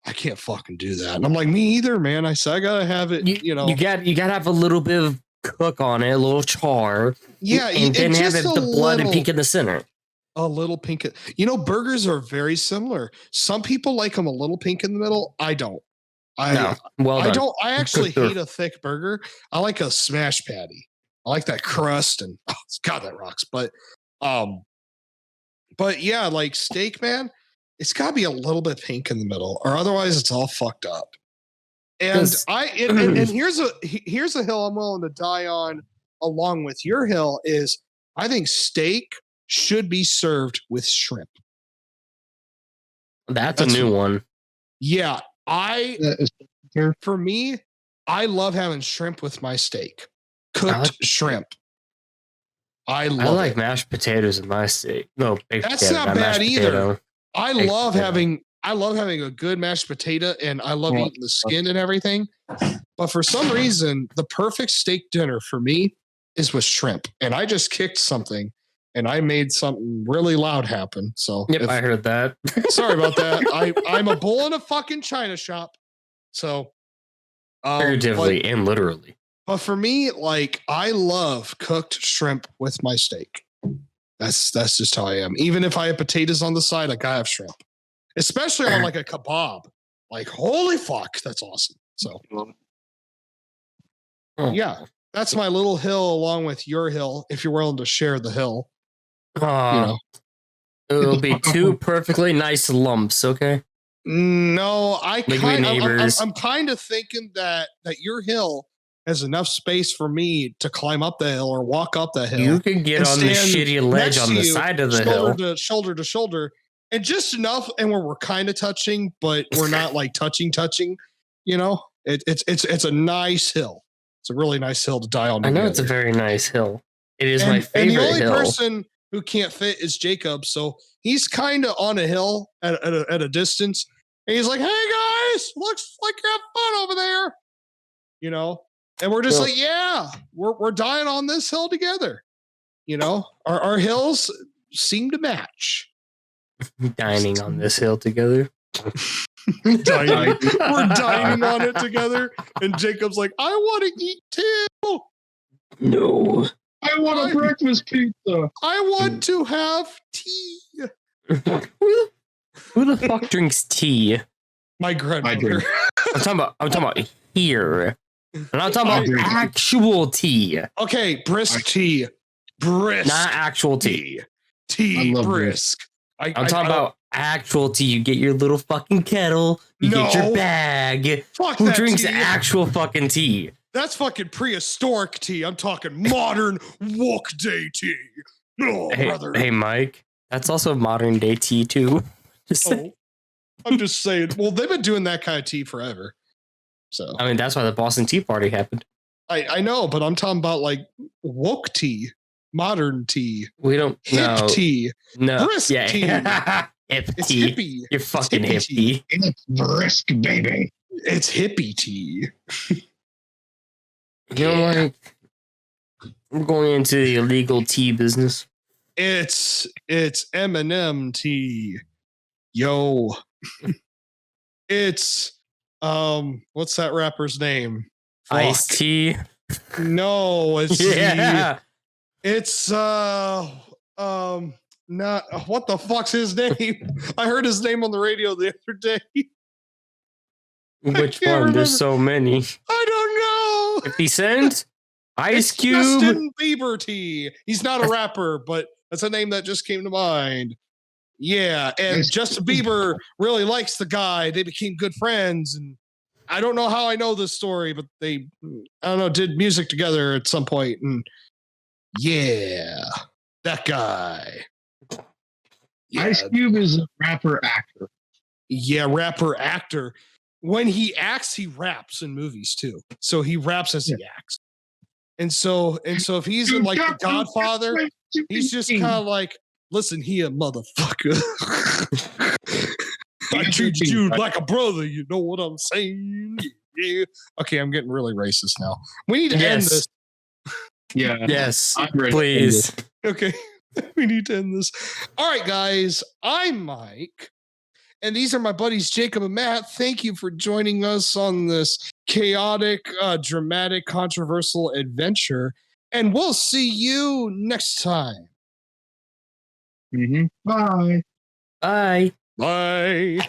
I can't fucking do that. And I'm like, me either, man. I said, I gotta have it, you gotta have a little bit of cook on it, a little char. Yeah, and then have the blood and pink in the center. A little pink. Burgers are very similar. Some people like them a little pink in the middle. I don't. I actually hate a thick burger. I like a smash patty. I like that crust and God, that rocks. But yeah, like steak, man, it's gotta be a little bit pink in the middle, or otherwise it's all fucked up. And here's a hill I'm willing to die on along with your hill is I think steak should be served with shrimp. That's a new one. Yeah. For me, I love having shrimp with my steak. Cooked shrimp. I like mashed potatoes in my steak. No, that's not bad either. I love having a good mashed potato and I love eating the skin and everything. But for some reason, the perfect steak dinner for me is with shrimp. And I just kicked something and I made something really loud happen. So I heard that. Sorry about that. I'm a bull in a fucking china shop. So figuratively and literally. But for me, like I love cooked shrimp with my steak. That's just how I am. Even if I have potatoes on the side, I gotta have shrimp. Especially on like a kebab. Like, holy fuck, that's awesome. So yeah, that's my little hill along with your hill, if you're willing to share the hill. It'll be two perfectly nice lumps, okay? No, I'm kind of thinking that your hill has enough space for me to climb up the hill or walk up the hill. You can get on the shitty ledge on the side of the hill. Shoulder to shoulder. And just enough, and where we're kind of touching, but we're not like touching. You know, it's a nice hill. It's a really nice hill to die on. I know it's a very nice hill. It is my favorite hill. And the only person who can't fit is Jacob, so he's kind of on a hill at a distance, and he's like, "Hey guys, looks like you have fun over there," you know. And we're just like, "Yeah, we're dying on this hill together." You know, our hills seem to match. Dining on this hill together. We're dining on it together, and Jacob's like, "I want to eat too." No, I want a breakfast pizza. I want to have tea. Who the fuck drinks tea? My grandmother. I'm talking about here. And I'm talking about actual tea. Okay, brisk tea. Brisk. Not actual tea. Tea brisk. I'm talking about actual tea. You get your little fucking kettle. You get your bag. Who drinks actual fucking tea? That's fucking prehistoric tea. I'm talking modern woke day tea. Oh, brother. Hey, Mike. That's also modern day tea too. I'm just saying. Well, they've been doing that kind of tea forever. So I mean, that's why the Boston Tea Party happened. I know, but I'm talking about like woke tea. Modern tea. We don't hip tea. No. Brisk tea. Hip it's tea. Hippie. You're fucking hippie. It's brisk, baby. It's hippie tea. You know, like We're going into the illegal tea business. It's Eminem tea. Yo. It's what's that rapper's name? Ice tea. No, it's Yeah. it's not what the fuck's his name? I heard his name on the radio the other day. Which one? Remember. There's so many. I don't know. 50 Cent? Ice Cube? Justin Bieber tea. He's not a rapper, but that's a name that just came to mind. Yeah, and Justin Bieber really likes the guy. They became good friends, and I don't know how I know this story, but they, I don't know, did music together at some point, and yeah, that guy. Yeah. Ice Cube is a rapper actor. Yeah, rapper actor. When he acts, he raps in movies too. So he raps as he acts. And so if he's in like The Godfather, he's just kind of like, listen here, motherfucker. I treat you like a brother. You know what I'm saying? Yeah. Okay, I'm getting really racist now. We need to end this. Yeah. Yes. Please. Okay. We need to end this. All right, guys. I'm Mike. And these are my buddies, Jakob and Matt. Thank you for joining us on this chaotic, dramatic, controversial adventure. And we'll see you next time. Bye. Bye. Bye.